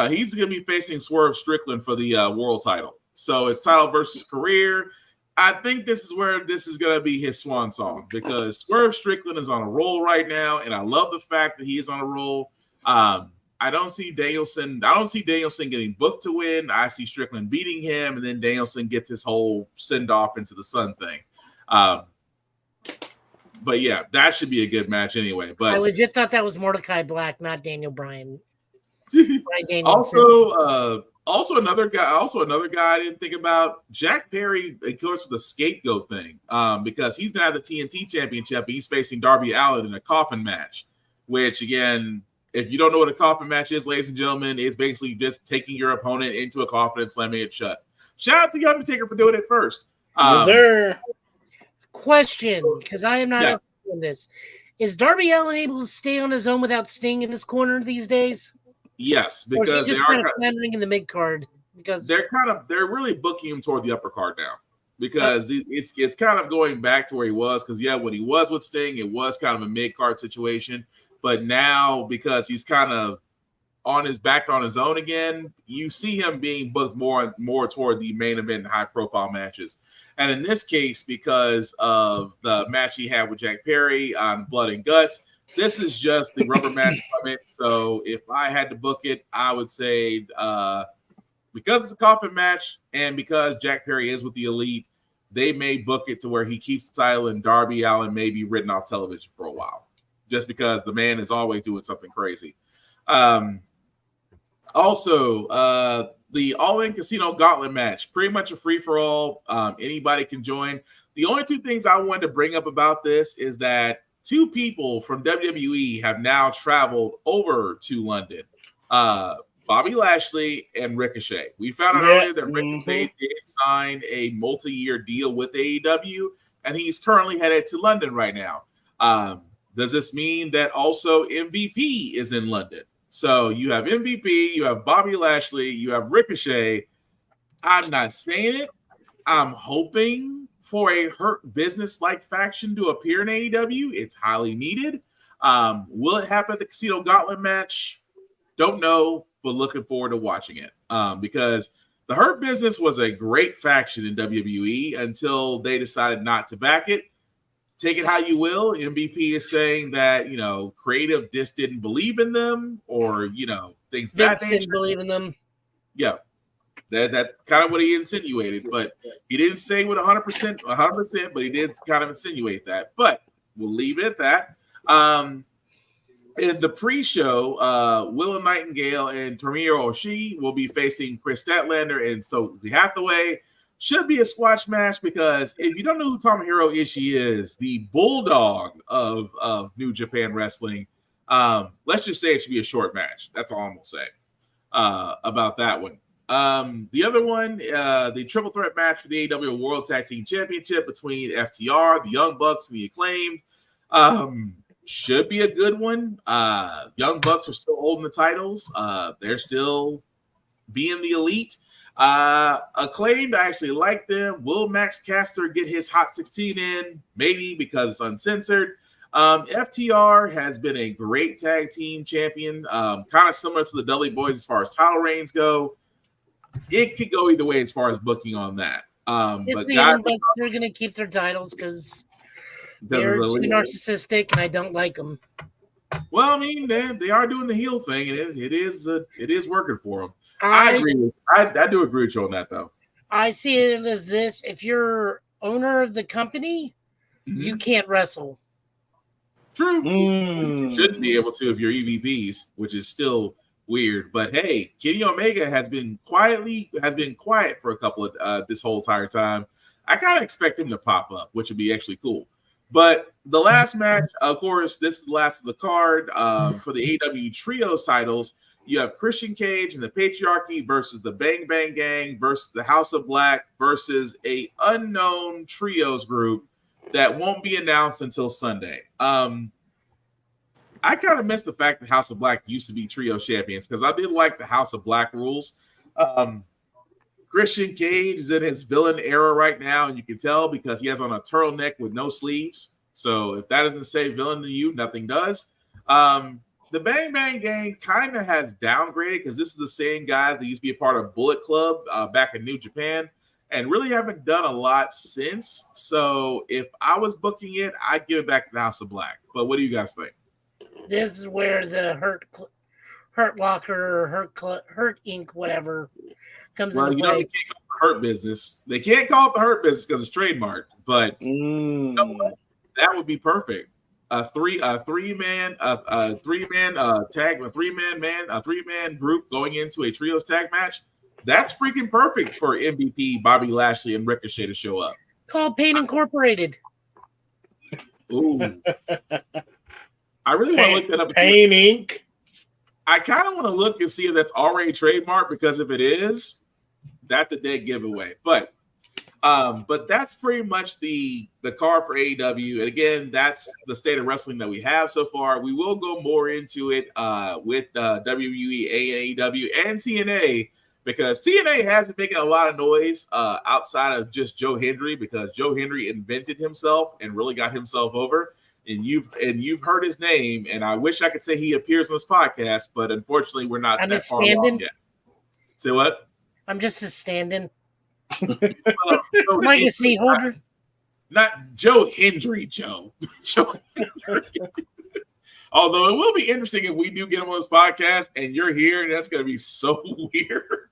He's going to be facing Swerve Strickland for the world title. So it's title versus career. I think this is where this is going to be his swan song because Swerve Strickland is on a roll right now, and I love the fact that he is on a roll. I don't see Danielson getting booked to win. I see Strickland beating him, and then Danielson gets his whole send off into the sun thing. But yeah, that should be a good match anyway. But I legit thought that was Mordecai Black, not Daniel Bryan. Also another guy I didn't think about, Jack Perry, of course, with the scapegoat thing, because he's gonna have the TNT championship and he's facing Darby Allin in a coffin match, which again, if you don't know what a coffin match is, ladies and gentlemen, it's basically just taking your opponent into a coffin and slamming it shut. Shout out to The Undertaker for doing it first. Yes, sir. Question, because I am not doing this. Is Darby Allin able to stay on his own without Sting in his corner these days? Yes, because they just are kind of floundering in the mid card because they're really booking him toward the upper card now because it's kind of going back to where he was because when he was with Sting, it was kind of a mid card situation, but now because he's kind of on his own again, you see him being booked more toward the main event and high profile matches. And in this case, because of the match he had with Jack Perry on Blood and Guts, this is just the rubber match from it. So if I had to book it, I would say because it's a coffin match and because Jack Perry is with the Elite, they may book it to where he keeps the title and Darby Allin may be written off television for a while, just because the man is always doing something crazy. Also, the All-In Casino Gauntlet match, pretty much a free-for-all. Anybody can join. The only two things I wanted to bring up about this is that two people from WWE have now traveled over to London. Bobby Lashley and Ricochet. We found out earlier that Ricochet did sign a multi-year deal with AEW, and he's currently headed to London right now. Does this mean that also MVP is in London? So you have MVP, you have Bobby Lashley, you have Ricochet. I'm not saying it. I'm hoping for a Hurt Business-like faction to appear in AEW. It's highly needed. Will it happen at the Casino Gauntlet match? Don't know, but looking forward to watching it. Because the Hurt Business was a great faction in WWE until they decided not to back it. Take it how you will. MVP is saying that, creative just didn't believe in them, or, things Vince that didn't believe in them. Yeah. That's kind of what he insinuated, but he didn't say with 100%, but he did kind of insinuate that. But we'll leave it at that. In the pre-show, Willow Nightingale and Tomohiro Ishii will be facing Chris Statlander and Stokely Hathaway. Should be a squash match, because if you don't know who Tomohiro Ishii is, the bulldog of New Japan Wrestling, let's just say it should be a short match. That's all I'm going to say about that one. The other one, the triple threat match for the AEW World Tag Team Championship between FTR, the Young Bucks, and the Acclaimed. Should be a good one. Young Bucks are still holding the titles. They're still being the elite. Acclaimed, I actually like them. Will Max Caster get his Hot 16 in? Maybe, because it's uncensored. FTR has been a great tag team champion, kind of similar to the Dudley Boys as far as title reigns go. It could go either way as far as booking on that. But the Young Bucks are going to keep their titles because they're too narcissistic, and I don't like them. Well, I mean, they are doing the heel thing, and it is working for them. I agree. I do agree with you on that, though. I see it as this: if you're owner of the company, you can't wrestle. True. You shouldn't be able to if you're EVPs, which is still weird. But hey, Kenny Omega has been quiet for a couple of this whole entire time. I kind of expect him to pop up, which would be actually cool. But the last match, of course, this is the last of the card for the AEW Trios titles. You have Christian Cage and the Patriarchy versus the Bang Bang Gang versus the House of Black versus a unknown Trios group that won't be announced until Sunday. I kind of miss the fact that House of Black used to be trio champions, because I did like the House of Black rules. Christian Cage is in his villain era right now, and you can tell because he has on a turtleneck with no sleeves. So if that doesn't say villain to you, nothing does. The Bang Bang Gang kind of has downgraded, because this is the same guys that used to be a part of Bullet Club back in New Japan, and really haven't done a lot since. So if I was booking it, I'd give it back to the House of Black. But what do you guys think? This is where the Hurt Locker or Hurt Inc. whatever comes into play. They can't call it the Hurt Business. They can't call it the Hurt Business because it's trademarked. But you know what? That would be perfect. A three man group going into a trios tag match. That's freaking perfect for MVP, Bobby Lashley, and Ricochet to show up. Called Pain Incorporated. Ooh. I really want to look that up. Pain Inc. I kind of want to look and see if that's already trademarked, because if it is, that's a dead giveaway. But that's pretty much the card for AEW. And again, that's the state of wrestling that we have so far. We will go more into it with WWE, AEW, and TNA, because TNA has been making a lot of noise outside of just Joe Hendry, because Joe Hendry invented himself and really got himself over. And you've heard his name, and I wish I could say he appears on this podcast, but unfortunately, we're not that far along yet. Say what? I'm just a stand-in. Legacy holder. Not Joe Hendry, Joe. Joe Hendry. Although it will be interesting if we do get him on this podcast, and you're here, and that's going to be so weird.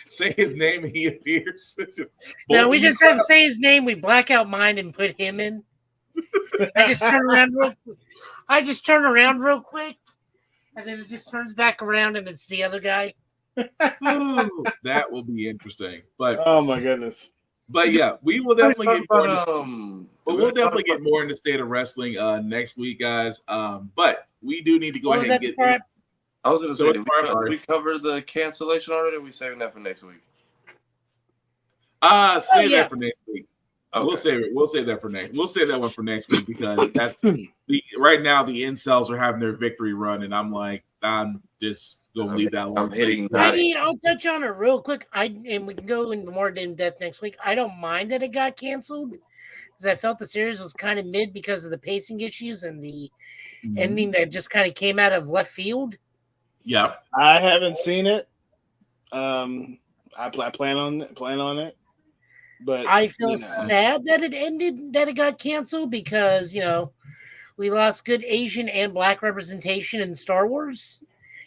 Say his name, and he appears. No, we just have to say his name. We black out mine and put him in. I just turn around real quick, and then it just turns back around, and it's the other guy. Ooh, that will be interesting. But oh my goodness! But yeah, we will definitely get more. We'll definitely get more into state of wrestling next week, guys. But we do need to go ahead and get. I was going to say, did we cover the cancellation already? Or are we saving that for next week? Save that for next week. We'll save it. We'll save that for next. We'll save that one for next week because that's right now the incels are having their victory run, and I'm just gonna leave that one. I'll touch on it real quick. And we can go into more in depth next week. I don't mind that it got canceled because I felt the series was kind of mid because of the pacing issues and the ending that just kind of came out of left field. Yeah, I haven't seen it. I plan on it, but I feel sad that it ended, that it got canceled because we lost good Asian and Black representation in Star Wars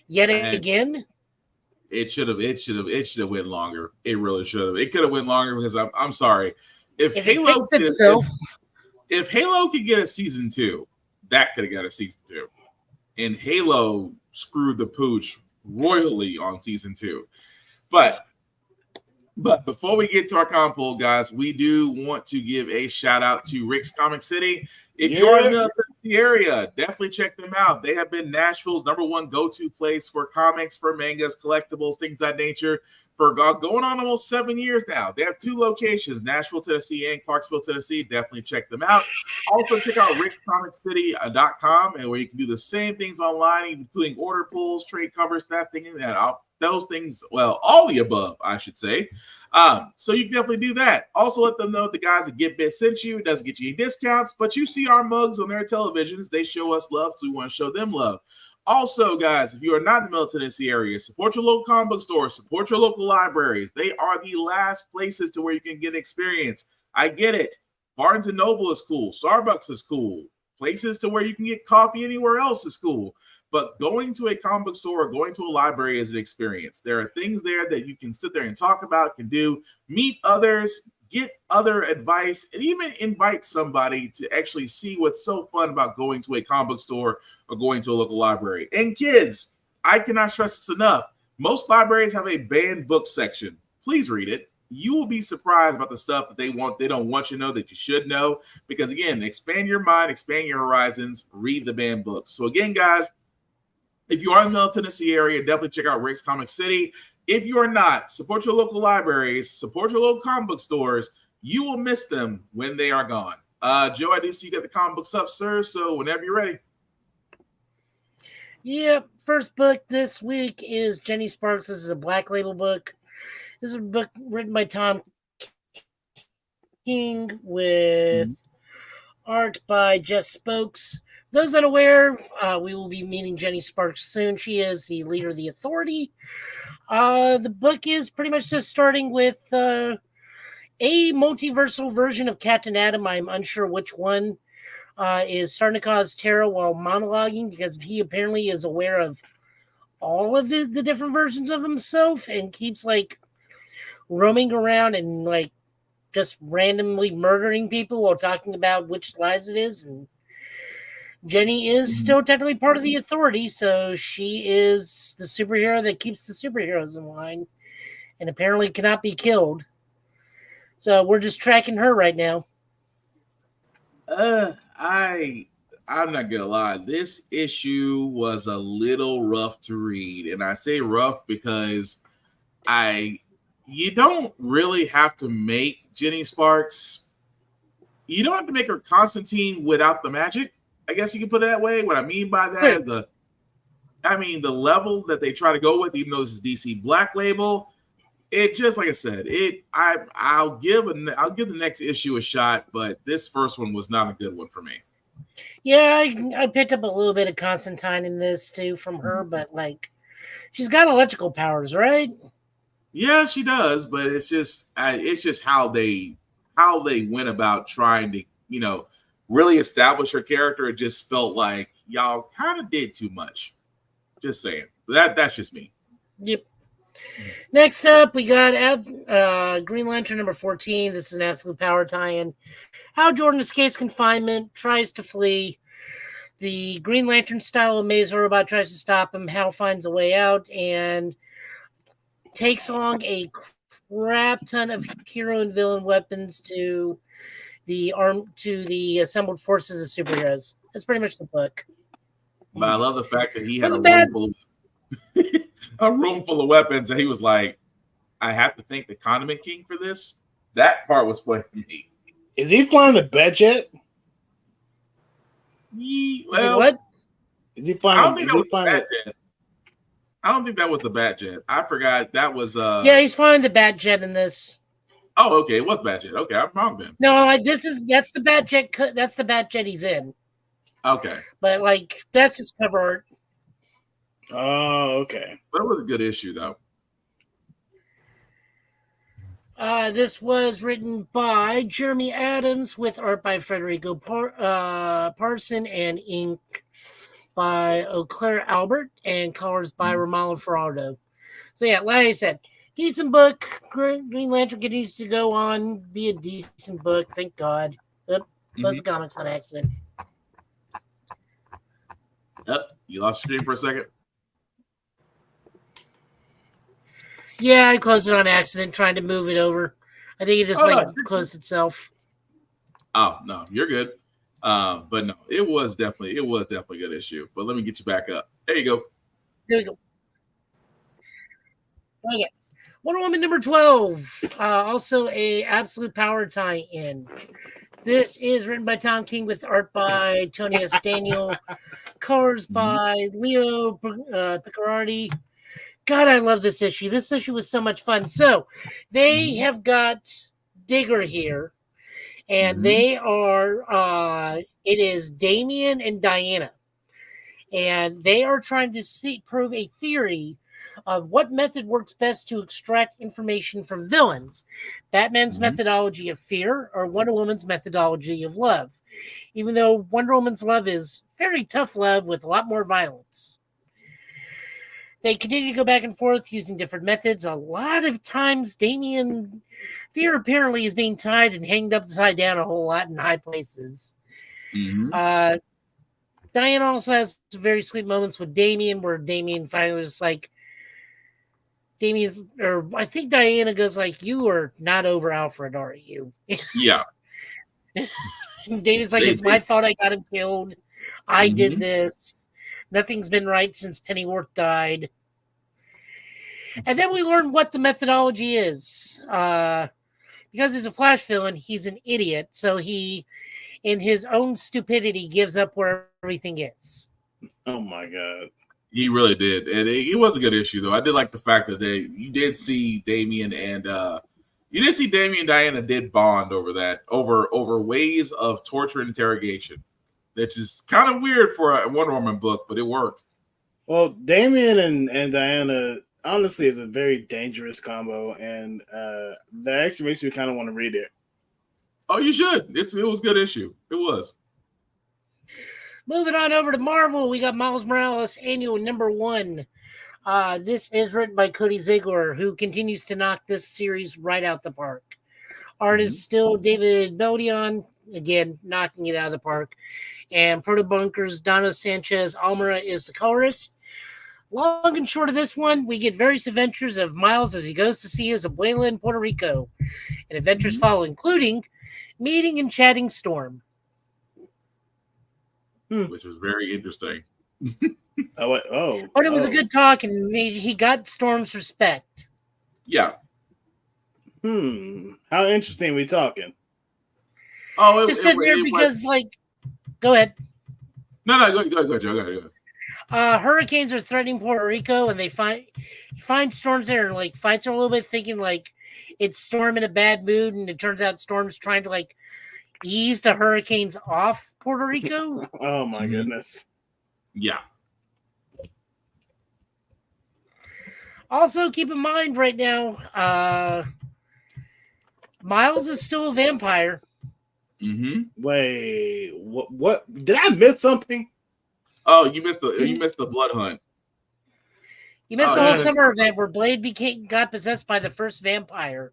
yet again. It should have went longer. It really should have. It could have went longer because I'm sorry. If Halo could get a season 2, that could have got a season 2. And Halo screwed the pooch royally on season 2. But before we get to our compo, guys, we do want to give a shout out to Rick's Comic City. If you're in the Tennessee area, definitely check them out. They have been Nashville's #1 go-to place for comics, for mangas, collectibles, things of that nature for going on almost 7 years now. They have 2 locations, Nashville, Tennessee, and Clarksville, Tennessee. Definitely check them out. Also, check out rickscomiccity.com, and where you can do the same things online, including order pulls, trade covers, that thing, and that. Those things, well, all the above, I should say. So you can definitely do that. Also, let them know the guys at GetBit sent you. It doesn't get you any discounts, but you see our mugs on their televisions. They show us love, so we want to show them love. Also, guys, if you are not in the Middle Tennessee area, support your local comic book stores, support your local libraries. They are the last places to where you can get experience. I get it. Barnes & Noble is cool. Starbucks is cool. Places to where you can get coffee anywhere else is cool. But going to a comic book store or going to a library is an experience. There are things there that you can sit there and talk about, can do, meet others, get other advice, and even invite somebody to actually see what's so fun about going to a comic book store or going to a local library. And kids, I cannot stress this enough. Most libraries have a banned book section. Please read it. You will be surprised about the stuff that they don't want you to know that you should know. Because again, expand your mind, expand your horizons, read the banned books. So again, guys, if you are in the Middle Tennessee area, definitely check out Rick's Comic City. If you are not, support your local libraries, support your local comic book stores. You will miss them when they are gone. Joe, I do see you got the comic books up, sir. So whenever you're ready. Yep. First book this week is Jenny Sparks. This is a Black Label book. This is a book written by Tom King with art by Jeff Spokes. Those unaware, we will be meeting Jenny Sparks soon. She is the leader of the Authority. The book is pretty much just starting with a multiversal version of Captain Atom. I'm unsure which one is starting to cause terror while monologuing because he apparently is aware of all of the different versions of himself and keeps roaming around and just randomly murdering people while talking about which lies it is. And Jenny is still technically part of the Authority, so she is the superhero that keeps the superheroes in line and apparently cannot be killed. So we're just tracking her right now. I'm not gonna lie. This issue was a little rough to read, and I say rough because you don't really have to make Jenny Sparks. You don't have to make her Constantine without the magic. I guess you can put it that way. What I mean by that is the level that they try to go with, even though this is DC Black Label, it just, like I said, I'll give the next issue a shot, but this first one was not a good one for me. Yeah, I picked up a little bit of Constantine in this too from her, but she's got electrical powers, right? Yeah, she does, but it's just how they went about trying to, really establish her character. It just felt like y'all kind of did too much. Just saying. That's just me. Yep. Next up, we got Green Lantern number 14. This is an absolute power tie-in. How Jordan escapes confinement, tries to flee. The Green Lantern style of Maze Robot tries to stop him. Hal finds a way out and takes along a crap ton of hero and villain weapons to the assembled forces of superheroes. That's pretty much the book. But I love the fact that he had a room full of weapons, and he was like, I have to thank the Condiment King for this. That part was funny to me. Is he flying the Bat Jet? Well, what? Is he I flying? don't think that was the Bat Jet. I don't think that was the Bat Jet. I forgot that was. Yeah, he's flying the Bat Jet in this. Oh, okay, it was Bat Jet. Okay, I'm wrong then. No, that's the Bat Jet. That's the Bat Jet he's in. Okay, but like that's his cover art. Oh, okay. But it was a good issue though. This was written by Jeremy Adams with art by Federico Parson and ink by Auclair Albert and colors by Romano Ferraro. So yeah, like I said, decent book. Green Lantern continues to go on, be a decent book. Thank God. Close the comics on accident. You lost your stream for a second. Yeah, I closed it on accident, trying to move it over. I think it just closed itself. Oh no, you're good. But no, it was definitely a good issue. But let me get you back up. There you go. There we go. Okay. Wonder Woman number 12. Also a Absolute Power tie-in. This is written by Tom King with art by Tony S. Daniel, colors by Leo Piccardi. God, I love this issue. This issue was so much fun. So they have got Digger here, and they are it is Damian and Diana. And they are trying to prove a theory of what method works best to extract information from villains. Batman's methodology of fear or Wonder Woman's methodology of love. Even though Wonder Woman's love is very tough love with a lot more violence. They continue to go back and forth using different methods. A lot of times, Damian Fear apparently is being tied and hanged upside down a whole lot in high places. Diana also has very sweet moments with Damian, where Damian finally is like, I think Diana goes like, "You are not over Alfred, are you?" Yeah. Damian's like, "It's my fault I got him killed. I did this. Nothing's been right since Pennyworth died." And then we learn what the methodology is. Because he's a Flash villain, he's an idiot. So he, in his own stupidity, gives up where everything is. Oh my God. He really did. And it was a good issue, though. I did like the fact that you did see Damian and Diana did bond over that, over ways of torture and interrogation. Which is kind of weird for a Wonder Woman book, but it worked. Well, Damian and Diana honestly is a very dangerous combo, and that actually makes me kind of want to read it. Oh, you should. It was a good issue. It was. Moving on over to Marvel, we got Miles Morales Annual number 1. This is written by Cody Ziegler, who continues to knock this series right out the park. Art is still David Beldion, again, knocking it out of the park. And Proto Bunker's Donna Sanchez Almera is the colorist. Long and short of this one, we get various adventures of Miles as he goes to see his abuela in Puerto Rico. And adventures follow, including meeting and chatting Storm. Which was very interesting. But it was a good talk, and he got Storm's respect. Yeah. How interesting are we talking? Oh, just sitting there because, go ahead. No, go ahead, Joe. Go ahead. Hurricanes are threatening Puerto Rico, and he finds Storm's there and fights her a little bit, thinking it's Storm in a bad mood, and it turns out Storm's trying to ease the hurricanes off Puerto Rico. Oh my goodness. Yeah. Also, keep in mind right now, Miles is still a vampire. Wait, what? Did I miss something? Oh, you missed the blood hunt. You missed the whole summer event where Blade got possessed by the first vampire.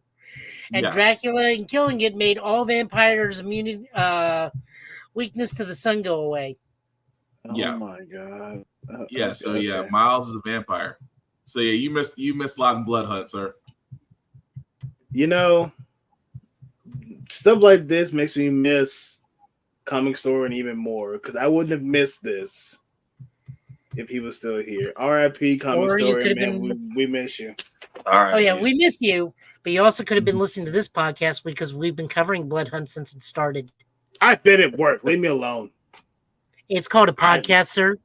And Dracula, in killing it, made all vampires' weakness to the sun go away. Oh my God. Miles is a vampire. So yeah, you missed a lot in Blood Hunt, sir. You know, stuff like this makes me miss Comic Store and even more, because I wouldn't have missed this if he was still here. R.I.P. Comic Or you Story, could have man. been- We miss you. All right. Oh yeah, we missed you, but you also could have been listening to this podcast because we've been covering Blood Hunt since it started. I've been at work. Leave me alone. It's called a podcast, sir.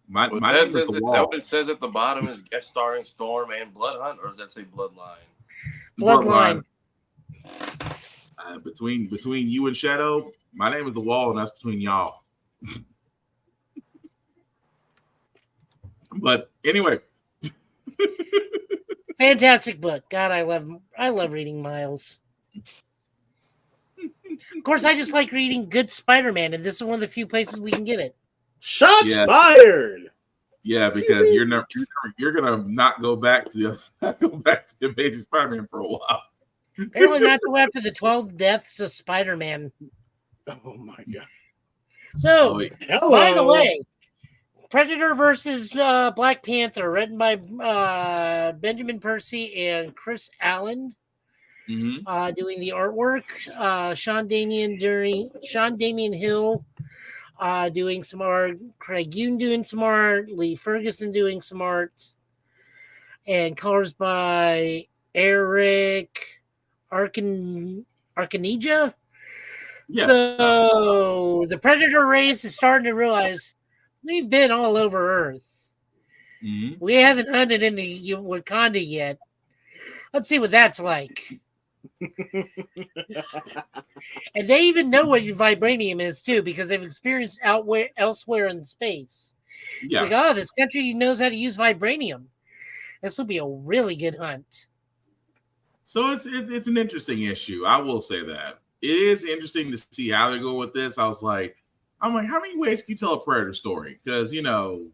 My Is name is that The what Wall. it says at the bottom is guest starring Storm and Blood Hunt, or does that say Bloodline? Bloodline. Between you and Shadow, my name is The Wall, and that's between y'all. But anyway, Fantastic book. God, I love reading Miles. Of course, I just like reading good Spider-Man, and this is one of the few places we can get it. Shots fired. Yeah, because you're gonna not go back to the Amazing Spider-Man for a while. Apparently not till after the 12 deaths of Spider-Man. Oh my god. So, hello. by the way, Predator versus Black Panther, written by Benjamin Percy and Chris Allen, doing the artwork. Sean Damian Hill doing some art. Craig Yoon doing some art. Lee Ferguson doing some art. And colors by Eric Arcanija. Yeah. So the Predator race is starting to realize we've been all over Earth. We haven't hunted in the Wakanda yet. Let's see what that's like. And they even know what vibranium is too, because they've experienced elsewhere in space. Yeah. It's like, oh, this country knows how to use vibranium. This will be a really good hunt. So it's an interesting issue. I will say that it is interesting to see how they go with this. I'm like, how many ways can you tell a Predator story? Because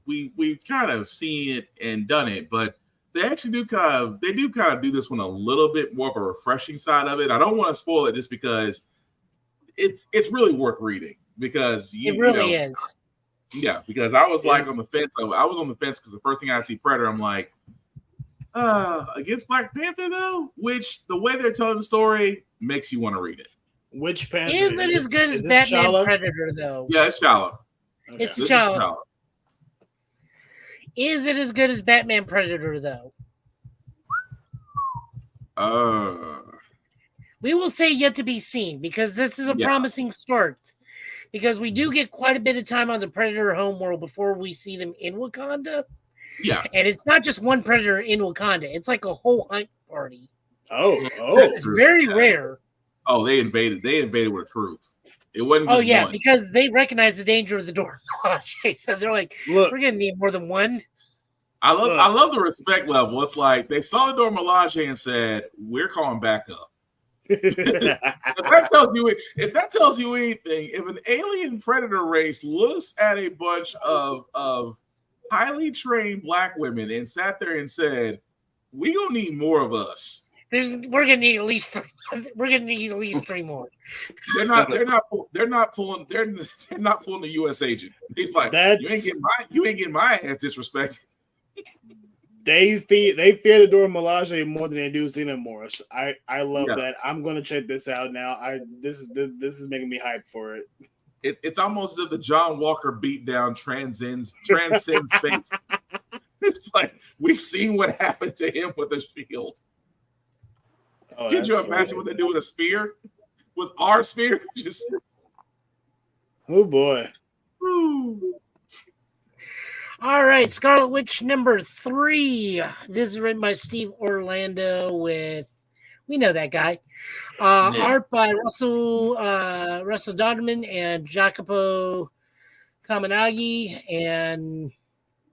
we've kind of seen it and done it, but they actually do kind of do this one a little bit more of a refreshing side of it. I don't want to spoil it just because it's really worth reading because it really is. Yeah, because I was like on the fence. I was on the fence because the first thing I see Predator, I'm like, against Black Panther though, which the way they're telling the story makes you want to read it. Which Panther? Is it as good as Batman T'Challa? Predator though? Yeah, it's T'Challa. Okay. It's This is T'Challa. T'Challa. Is it as good as Batman Predator though? We will say yet to be seen because this is a promising start. Because we do get quite a bit of time on the Predator homeworld before we see them in Wakanda. Yeah. And it's not just one Predator in Wakanda. It's like a whole hunt party. Oh. It's very rare. Oh, they invaded with a troop. It wasn't just one. Because they recognize the danger of the Dora Milaje. So they're like, we're gonna need more than one. I love the respect level. It's like they saw the Dora Milaje and said, we're calling back up. If that tells you anything, if an alien predator race looks at a bunch of highly trained black women and sat there and said, "We gonna need more of us," we're gonna need at least 3. We're gonna need at least 3 more. They're not pulling the U.S. agent. He's like, you ain't getting my ass disrespected. They fear the Dora Milaje more than they do Xenomorphs. I love that. I'm gonna check this out now. This is making me hyped for it. It's almost as if the John Walker beatdown transcends space. It's like we've seen what happened to him with a shield. Oh, Could you imagine what they do with a spear? With our spear? Just oh boy. Woo. All right, Scarlet Witch number 3. This is written by Steve Orlando we know that guy. Art by Russell Dodderman and Jacopo Kamanagi and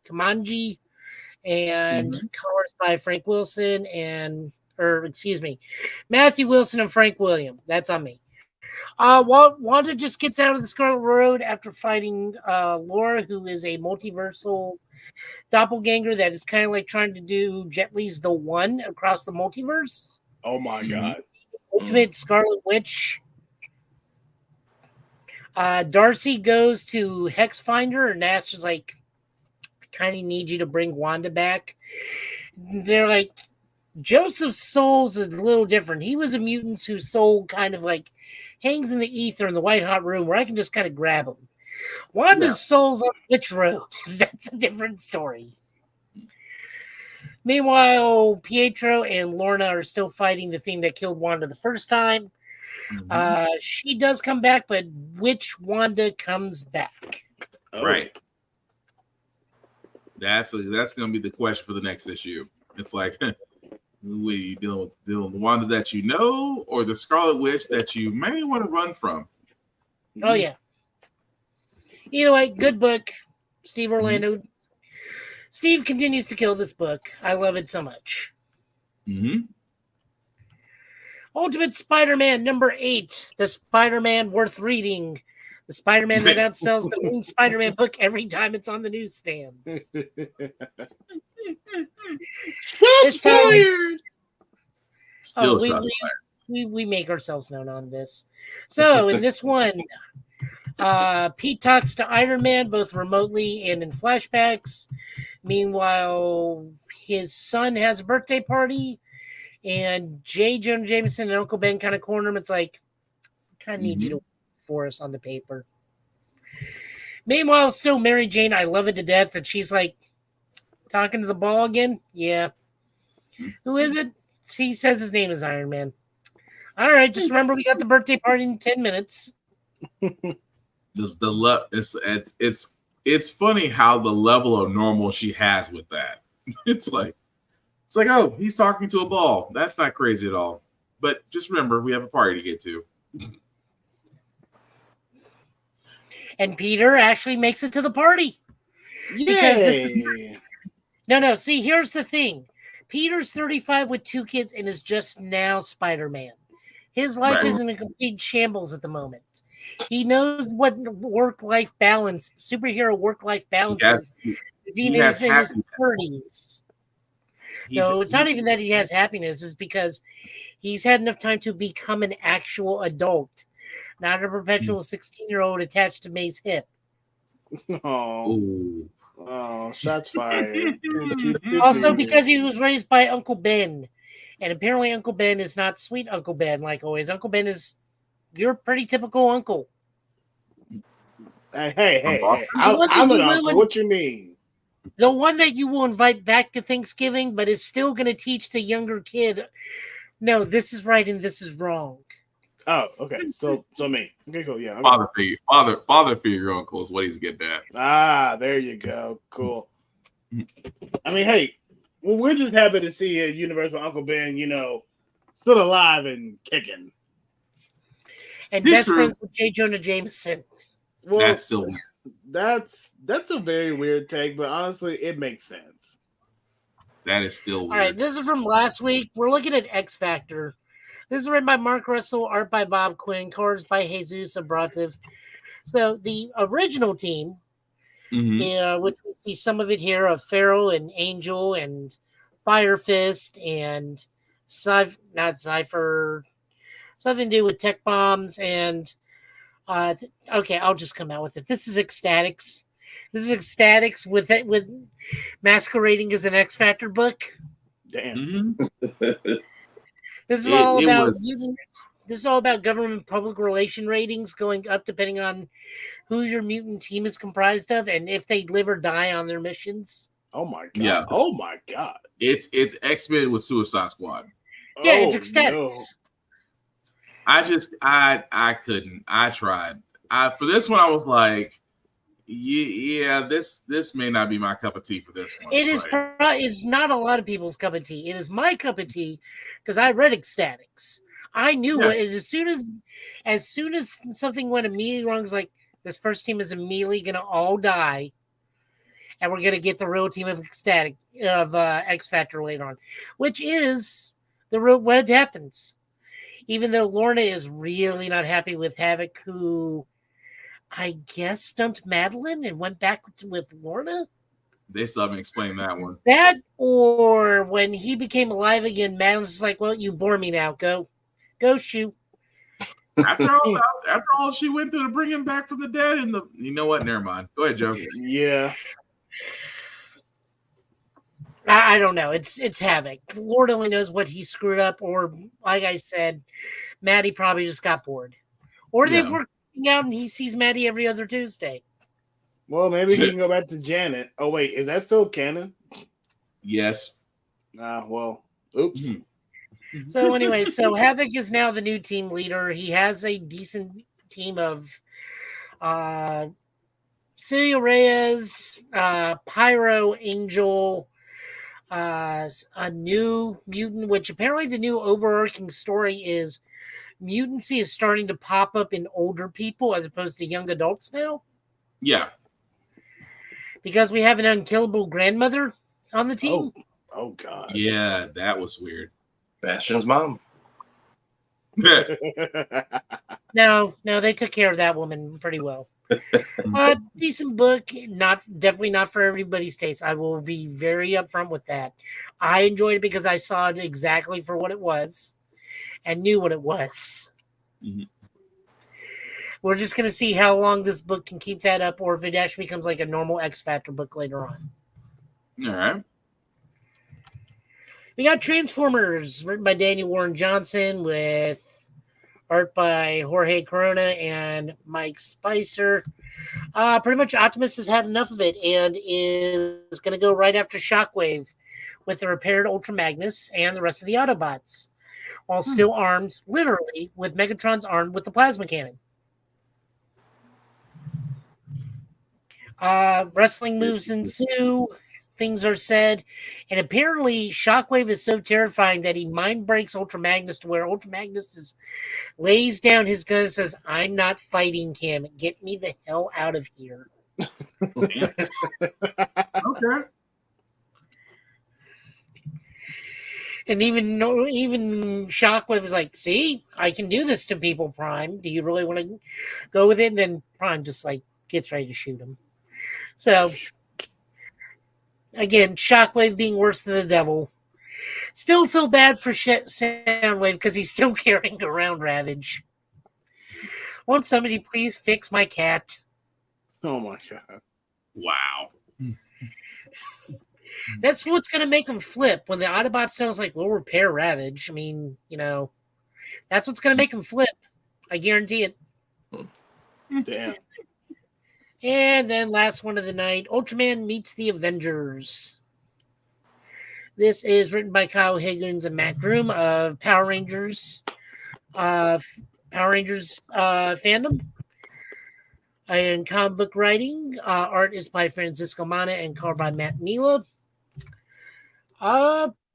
Kamanji, and colors by Frank Wilson Matthew Wilson and Frank William. That's on me. Wanda just gets out of the Scarlet Road after fighting Laura, who is a multiversal doppelganger that is kind of like trying to do Jet Li's The One across the multiverse. Oh my god. Ultimate Scarlet Witch. Darcy goes to Hex Finder, and Nash is like, I kind of need you to bring Wanda back. They're like, Joseph's soul's a little different. He was a mutant whose soul kind of like hangs in the ether in the white hot room where I can just kind of grab him. Wanda's soul's on which road? That's a different story. Meanwhile, Pietro and Lorna are still fighting the thing that killed Wanda the first time. She does come back, but which Wanda comes back? Right. That's going to be the question for the next issue. It's like, we dealing with Wanda that you know, or the Scarlet Witch that you may want to run from. Oh yeah. Either way, good book. Steve Orlando. Steve continues to kill this book. I love it so much. Ultimate Spider-Man number 8. The Spider-Man worth reading. The Spider-Man that outsells the main Spider-Man book every time it's on the newsstands. Shots fired! Still shots fired. We make ourselves known on this. So in this one, Pete talks to Iron Man both remotely and in flashbacks. Meanwhile, his son has a birthday party, and J. Jonah Jameson and Uncle Ben kind of corner him. It's like, I kind of need you to work for us on the paper. Meanwhile, still Mary Jane, I love it to death, and she's like, talking to the ball again? Yeah. Who is it? He says his name is Iron Man. All right, just remember we got the birthday party in 10 minutes. It's funny how the level of normal she has with that. It's like, oh, he's talking to a ball. That's not crazy at all. But just remember, we have a party to get to. And Peter actually makes it to the party. Yay. Because this is no. See, here's the thing. Peter's 35 with 2 kids and is just now Spider-Man. His life is in a complete shambles at the moment. He knows what work-life balance, superhero work-life balance is. He is in his 30s. No, it's not even that he has happiness. It's because he's had enough time to become an actual adult, not a perpetual 16-year-old attached to May's hip. Oh, shots fired. Also, because he was raised by Uncle Ben. And apparently Uncle Ben is not sweet Uncle Ben like always. Uncle Ben is your pretty typical uncle. Hey. I'm an uncle. What you mean? The one that you will invite back to Thanksgiving, but is still going to teach the younger kid, no, this is right and this is wrong. Oh, okay. So me. Okay, cool. Yeah. Father figure uncle is what he's getting at. Ah, there you go. Cool. I mean, hey, well, we're just happy to see a universe where Uncle Ben, still alive and kicking. And best friends with J. Jonah Jameson. Well, that's still weird. That's a very weird take, but honestly, it makes sense. That is still weird. All right, this is from last week. We're looking at X Factor. This is written by Mark Russell, art by Bob Quinn, colors by Jesus Abrativ. So the original team, which we see some of it here of Pharaoh and Angel and Fire Fist and not Cypher, something to do with tech bombs and okay, I'll just come out with it. This is Ecstatics. This is Ecstatics with masquerading as an X Factor book. Damn. This is all about this is all about government public relation ratings going up depending on who your mutant team is comprised of and if they live or die on their missions. Oh my god! Yeah. Oh my god! It's X-Men with Suicide Squad. Yeah, it's Ecstatics. No. I couldn't. I tried. For this one, I was like, yeah, this may not be my cup of tea for this one. It is. It's not a lot of people's cup of tea. It is my cup of tea because I read Ecstatics. I knew what. As soon as something went immediately wrong, it's like this first team is immediately going to all die, and we're going to get the real team of X Factor later on, which is the real what happens. Even though Lorna is really not happy with Havoc, who I guess dumped Madeline and went back with Lorna. They still haven't explained that one. That or when he became alive again, Madeline's like, well, you bore me now. Go shoot. After all she went through to bring him back from the dead, and you know what? Never mind. Go ahead, Joe. Yeah. I don't know. It's Havoc. Lord only knows what he screwed up, or like I said, Maddie probably just got bored, or they've worked working out, and he sees Maddie every other Tuesday. Well, maybe he can go back to Janet. Oh wait, is that still canon? Yes. Well, oops. So anyway, so Havoc is now the new team leader. He has a decent team of Celia Reyes, Pyro, Angel, a new mutant, which apparently the new overarching story is mutancy is starting to pop up in older people as opposed to young adults now. Yeah. Because we have an unkillable grandmother on the team. Oh God. Yeah, that was weird. Bastion's mom. No, they took care of that woman pretty well. Decent book, definitely not for everybody's taste. I will be very upfront with that. I enjoyed it because I saw it exactly for what it was and knew what it was. Mm-hmm. We're just going to see how long this book can keep that up, or if it actually becomes like a normal X Factor book later on. All right. We got Transformers, written by Daniel Warren Johnson, with art by Jorge Corona and Mike Spicer. Pretty much Optimus has had enough of it and is going to go right after Shockwave with the repaired Ultra Magnus and the rest of the Autobots, while still armed, literally, with Megatron's armed with the plasma cannon. Wrestling moves ensue. Things are said, and apparently Shockwave is so terrifying that he mind breaks Ultra Magnus to where Ultra Magnus lays down his gun and says, "I'm not fighting him. Get me the hell out of here." Okay. And even Shockwave is like, "See, I can do this to people, Prime. Do you really want to go with it?" And then Prime just like gets ready to shoot him. So again, Shockwave being worse than the devil. Still feel bad for Soundwave because he's still carrying around Ravage. Won't somebody please fix my cat? Oh my God. Wow. That's what's going to make him flip. When the Autobot sounds like, we'll repair Ravage. I mean, that's what's going to make him flip. I guarantee it. Damn. And then last one of the night, Ultraman meets the Avengers. This is written by Kyle Higgins and Matt Groom of Power Rangers fandom. And comic book writing, art is by Francisco Mana and color by Matt Mila.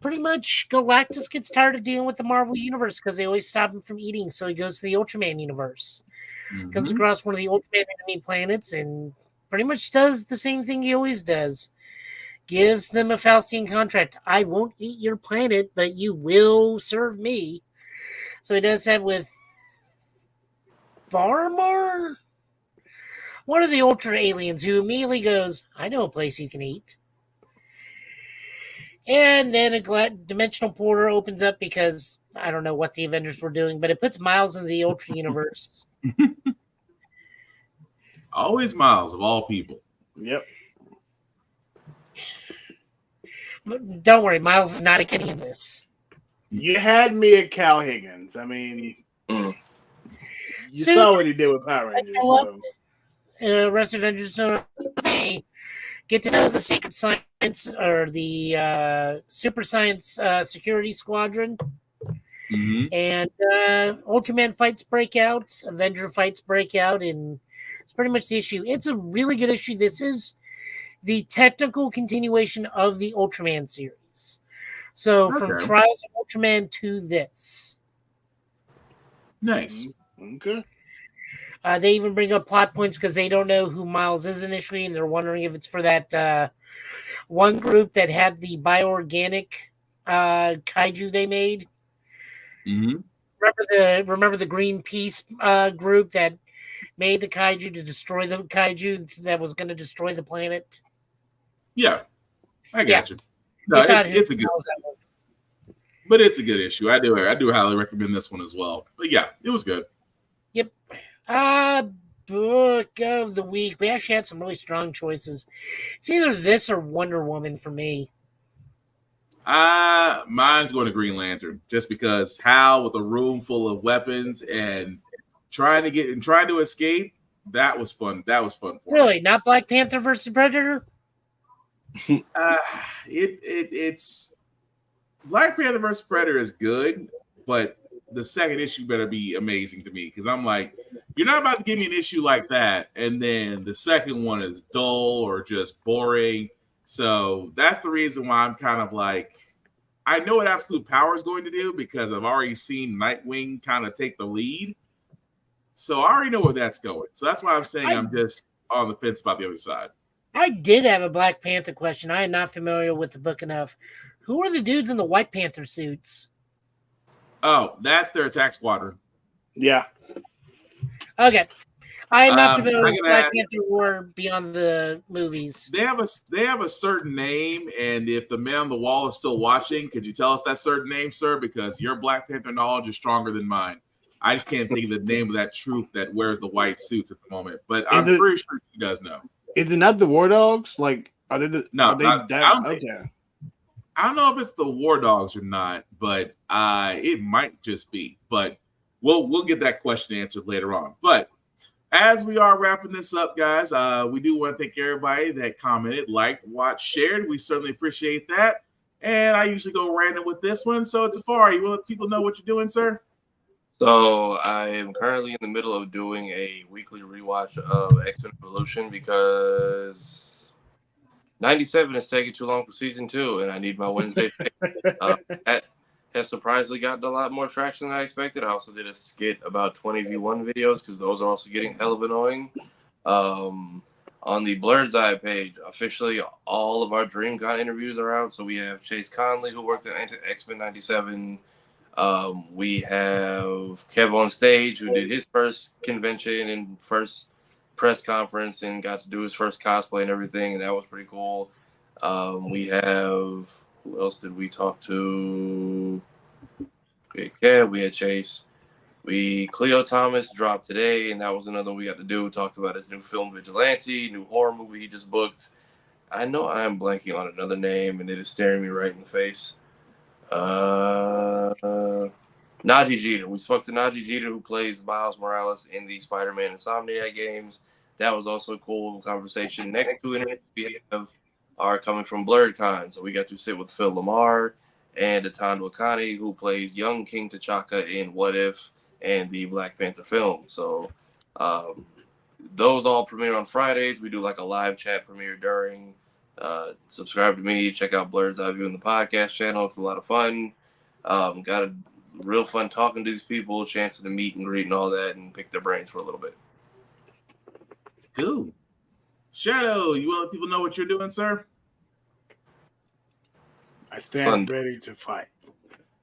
Pretty much Galactus gets tired of dealing with the Marvel Universe because they always stop him from eating, so he goes to the Ultraman universe. Comes across one of the Ultraman enemy planets and pretty much does the same thing he always does. Gives them a Faustian contract. I won't eat your planet, but you will serve me. So he does that with Barmar, one of the Ultra aliens, who immediately goes, "I know a place you can eat." And then a dimensional portal opens up because I don't know what the Avengers were doing, but it puts Miles into the Ultra universe. Always Miles, of all people. Yep. But don't worry, Miles is not a kid in this. You had me at Cal Higgins. I mean, you saw what he did with Power Rangers. So. Rest of Avengers, they get to know the Secret Science or the Super Science Security Squadron. Mm-hmm. And Ultraman fights break out, Avenger fights break out, and it's pretty much the issue. It's a really good issue. This is the technical continuation of the Ultraman series. So from Trials of Ultraman to this. Nice. Okay. They even bring up plot points because they don't know who Miles is initially, and they're wondering if it's for that one group that had the bioorganic kaiju they made. Mm-hmm. Remember the Greenpeace group that made the kaiju to destroy the kaiju that was going to destroy the planet? Yeah, I got you. No, it's a good, but it's a good issue. I do highly recommend this one as well. But yeah, it was good. Yep. Book of the week. We actually had some really strong choices. It's either this or Wonder Woman for me. Mine's going to Green Lantern, just because Hal with a room full of weapons and trying to escape. That was fun. That was fun for Really, not Black Panther versus Predator. It's Black Panther versus Predator is good, but the second issue better be amazing to me because I'm like, you're not about to give me an issue like that, and then the second one is dull or just boring. So that's the reason why I'm kind of like, I know what Absolute Power is going to do because I've already seen Nightwing kind of take the lead. So I already know where that's going. So that's why I'm saying I'm just on the fence about the other side. I did have a Black Panther question. I am not familiar with the book enough. Who are the dudes in the White Panther suits? Oh, that's their attack squadron. Yeah. Okay. I am not familiar I'm with gonna Black ask- Panther War beyond the movies. They have a certain name, and if the man on the wall is still watching, could you tell us that certain name, sir? Because your Black Panther knowledge is stronger than mine. I just can't think of the name of that troop that wears the white suits at the moment, but I'm pretty sure he does know. Is it not the War Dogs? Like, are they? No, are they I don't think- okay. I don't know if it's the War Dogs or not, but it might just be. But we'll get that question answered later on. But as we are wrapping this up, guys, we do want to thank everybody that commented, liked, watched, shared. We certainly appreciate that. And I usually go random with this one. So, Tafari, you want people to know what you're doing, sir? So I am currently in the middle of doing a weekly rewatch of X-Men Evolution because 97 is taking too long for season 2, and I need my Wednesday fix. That has surprisingly gotten a lot more traction than I expected. I also did a skit about 20v1 videos because those are also getting hell of annoying. On the Blurred's Eye page, officially all of our DreamCon interviews are out. So we have Chase Conley, who worked at X-Men 97. We have Kev on stage, who did his first convention and first press conference and got to do his first cosplay and everything, and that was pretty cool. We have, who else did we talk to? We had Kev, we had Chase. Cleo Thomas dropped today, and that was another one we got to do. Talked about his new film Vigilante, new horror movie he just booked. I know I am blanking on another name, and it is staring me right in the face. Najee Jeter. We spoke to Najee Jeter, who plays Miles Morales in the Spider-Man Insomniac games. That was also a cool conversation. Next two interviews we have are coming from BlurredCon. So we got to sit with Phil Lamar and Atan Wakani, who plays young King T'Chaka in What If and the Black Panther film. So those all premiere on Fridays. We do like a live chat premiere during. Subscribe to me. Check out Blurred's Eye View in the podcast channel. It's a lot of fun. Got a real fun talking to these people, chance to meet and greet and all that, and pick their brains for a little bit. Cool. Shadow, you want to let people know what you're doing, sir? I stand ready to fight.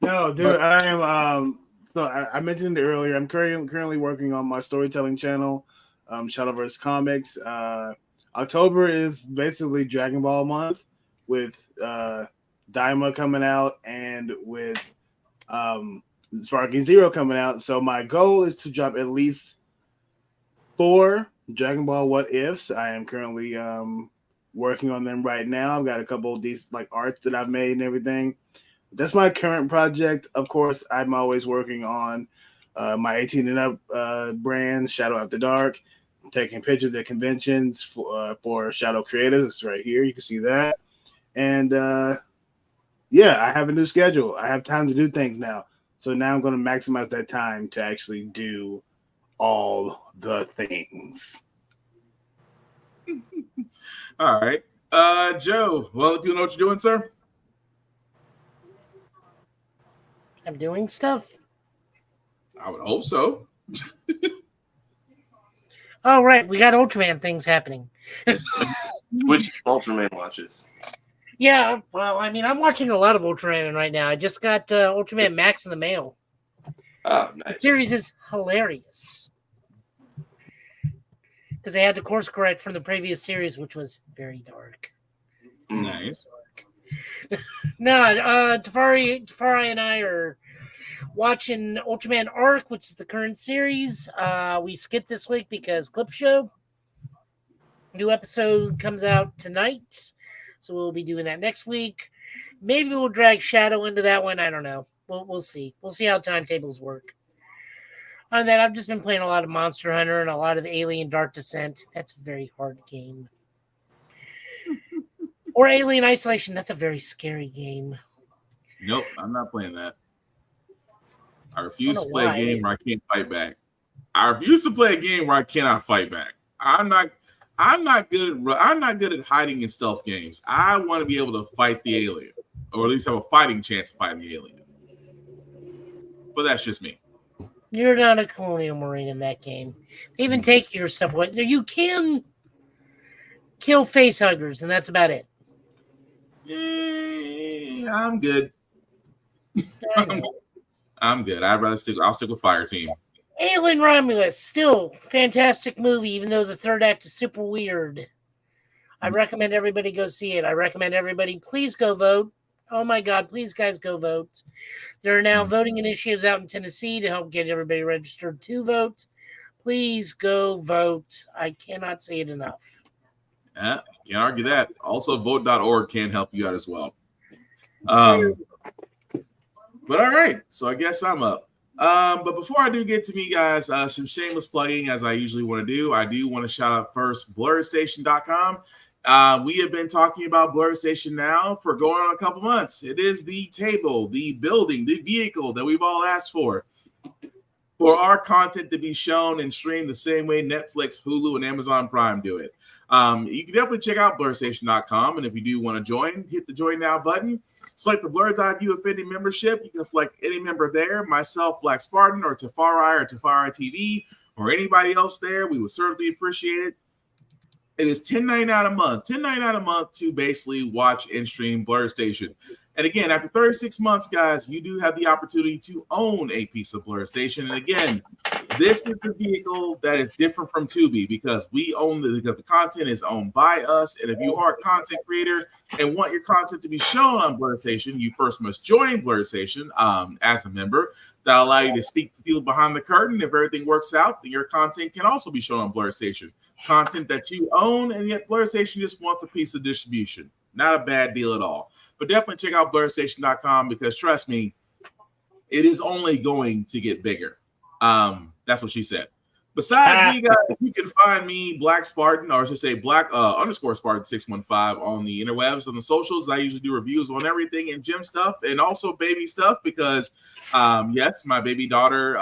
No, dude, I am. So I mentioned it earlier. I'm currently working on my storytelling channel, Shadowverse Comics. October is basically Dragon Ball month with Daima coming out and with Sparking Zero coming out. So my goal is to drop at least 4 Dragon Ball What Ifs. I am currently working on them right now. I've got a couple of these like arts that I've made and everything. That's my current project. Of course, I'm always working on my 18 and up brand, Shadow After Dark. I'm taking pictures at conventions for Shadow Creators. It's right here. You can see that. And yeah, I have a new schedule. I have time to do things now. So now I'm going to maximize that time to actually do all the things. All right. Joe, well, if you know what you're doing, sir? I'm doing stuff. I would hope so. Oh, right. We got Ultraman things happening. Which Ultraman watches? Yeah, well, I mean, I'm watching a lot of Ultraman right now. I just got Ultraman Max in the mail. Oh, nice. The series is hilarious. Because they had to course correct from the previous series, which was very dark. Nice. No, Tafari and I are watching Ultraman Arc, which is the current series. We skipped this week because Clip Show. New episode comes out tonight. So we'll be doing that next week. Maybe we'll drag Shadow into that one. I don't know. We'll see. We'll see how timetables work. On that, I've just been playing a lot of Monster Hunter and a lot of Alien Dark Descent. That's a very hard game. Or Alien Isolation. That's a very scary game. Nope, I'm not playing that. I refuse to play a game where I can't fight back. I refuse to play a game where I cannot fight back. I'm not good at hiding in stealth games. I want to be able to fight the alien, or at least have a fighting chance of fighting the alien. But that's just me. You're not a colonial marine in that game. They even take your stuff away. You can kill face huggers, and that's about it. I'm good. I'm good. I'll stick with Fire Team. Alien Romulus, still fantastic movie, even though the third act is super weird. I recommend everybody go see it. I recommend everybody please go vote. Oh my God, please guys go vote. There are now voting initiatives out in Tennessee to help get everybody registered to vote. Please go vote. I cannot say it enough. Can't argue that. Also, vote.org can help you out as well. But all right, so I guess I'm up. But before I do get to me, guys, some shameless plugging, as I usually want to do. I do want to shout out first BlurStation.com. We have been talking about Blur Station now for going on a couple months. It is the table, the building, the vehicle that we've all asked for our content to be shown and streamed the same way Netflix, Hulu, and Amazon Prime do it. You can definitely check out BlurStation.com, and if you do want to join, hit the Join Now button. Select the Blur's Eye View Affinity membership. You can select any member there, myself, Black Spartan, or Tafari, or Tafari TV, or anybody else there. We would certainly appreciate it. It is $10.99 a month. $10.99 a month to basically watch and stream Blur Station. And again, after 36 months, guys, you do have the opportunity to own a piece of Blur Station. And again, this is the vehicle that is different from Tubi because because the content is owned by us. And if you are a content creator and want your content to be shown on Blur Station, you first must join Blur Station as a member. That'll allow you to speak to people behind the curtain. If everything works out, then your content can also be shown on Blur Station. Content that you own, and yet Blur Station just wants a piece of distribution. Not a bad deal at all. But definitely check out BlurStation.com because trust me, it is only going to get bigger. That's what she said. Besides me, guys, you can find me, Black Spartan, or I should say Black _Spartan 615 on the interwebs, on the socials. I usually do reviews on everything and gym stuff and also baby stuff because, yes, my baby daughter,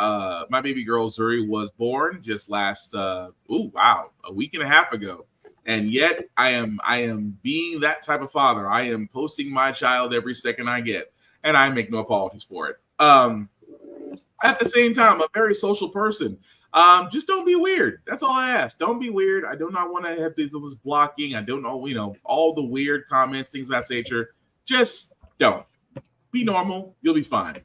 my baby girl Zuri was born just last, a week and a half ago. And yet I am being that type of father. I am posting my child every second I get, and I make no apologies for it. At the same time, I'm a very social person. Just don't be weird. That's all I ask. Don't be weird. I do not want to have this blocking. I don't know, all the weird comments, things of that nature. Just don't. Be normal. You'll be fine.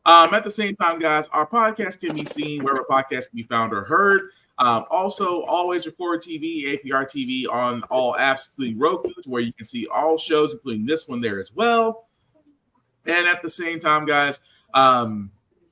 At the same time, guys, our podcast can be seen wherever podcasts can be found or heard. Also, always record TV, APR TV on all apps, including Roku, where you can see all shows, including this one there as well. And at the same time, guys,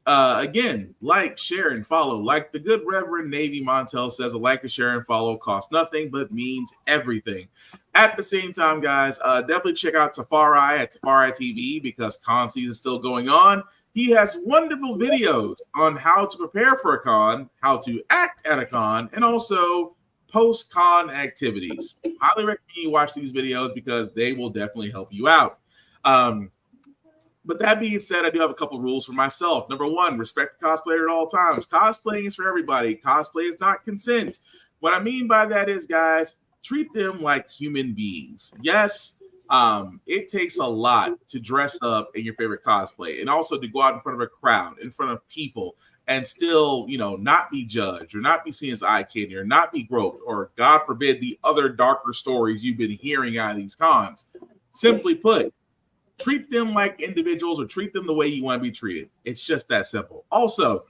again, like, share, and follow. Like the good Reverend Navy Montel says, a like, a share, and follow costs nothing, but means everything. At the same time, guys, definitely check out Tafari at Tafari TV because con season is still going on. He has wonderful videos on how to prepare for a con, how to act at a con, and also post-con activities. Highly recommend you watch these videos because they will definitely help you out. But that being said, I do have a couple rules for myself. Number one, respect the cosplayer at all times. Cosplaying is for everybody. Cosplay is not consent. What I mean by that is, guys, treat them like human beings. Yes, it takes a lot to dress up in your favorite cosplay and also to go out in front of a crowd, in front of people, and still, not be judged or not be seen as eye candy or not be groped or, God forbid, the other darker stories you've been hearing out of these cons. Simply put, treat them like individuals or treat them the way you want to be treated. It's just that simple. Also,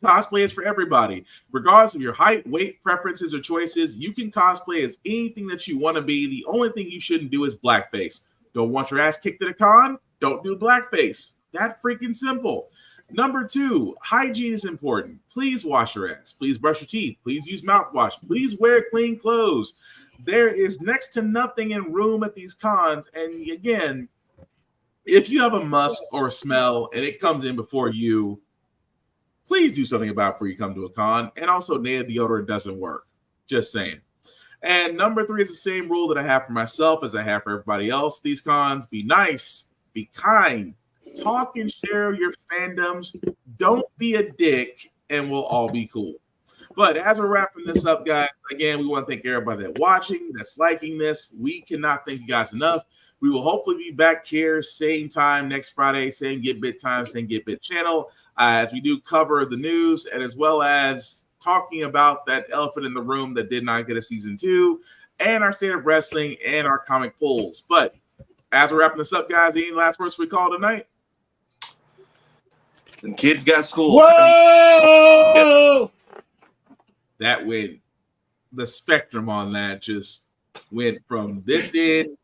cosplay is for everybody. Regardless of your height, weight, preferences, or choices, you can cosplay as anything that you want to be. The only thing you shouldn't do is blackface. Don't want your ass kicked at a con? Don't do blackface. That freaking simple. Number two, hygiene is important. Please wash your ass. Please brush your teeth. Please use mouthwash. Please wear clean clothes. There is next to nothing in room at these cons. And again, if you have a musk or a smell and it comes in before you, please do something about it before you come to a con. And also, native deodorant doesn't work. Just saying. And number 3 is the same rule that I have for myself as I have for everybody else. These cons, be nice, be kind, talk and share your fandoms. Don't be a dick, and we'll all be cool. But as we're wrapping this up, guys, again, we want to thank everybody that's watching, that's liking this. We cannot thank you guys enough. We will hopefully be back here same time next Friday, same Get Bit time, same Get Bit channel, as we do cover the news and as well as talking about that elephant in the room that did not get a season 2 and our state of wrestling and our comic polls. But as we're wrapping this up, guys, any last words we call tonight? The kids got school. Whoa! That went, the spectrum on that just went from this end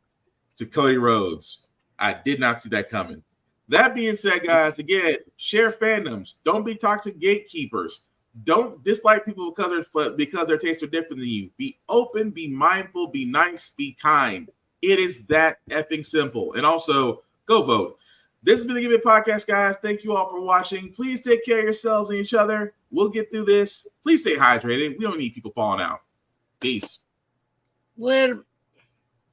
to Cody Rhodes. I did not see that coming. That being said, guys, again, share fandoms. Don't be toxic gatekeepers. Don't dislike people because their tastes are different than you. Be open, be mindful, be nice, be kind. It is that effing simple. And also, go vote. This has been the Give It Podcast, guys. Thank you all for watching. Please take care of yourselves and each other. We'll get through this. Please stay hydrated. We don't need people falling out. Peace. Later.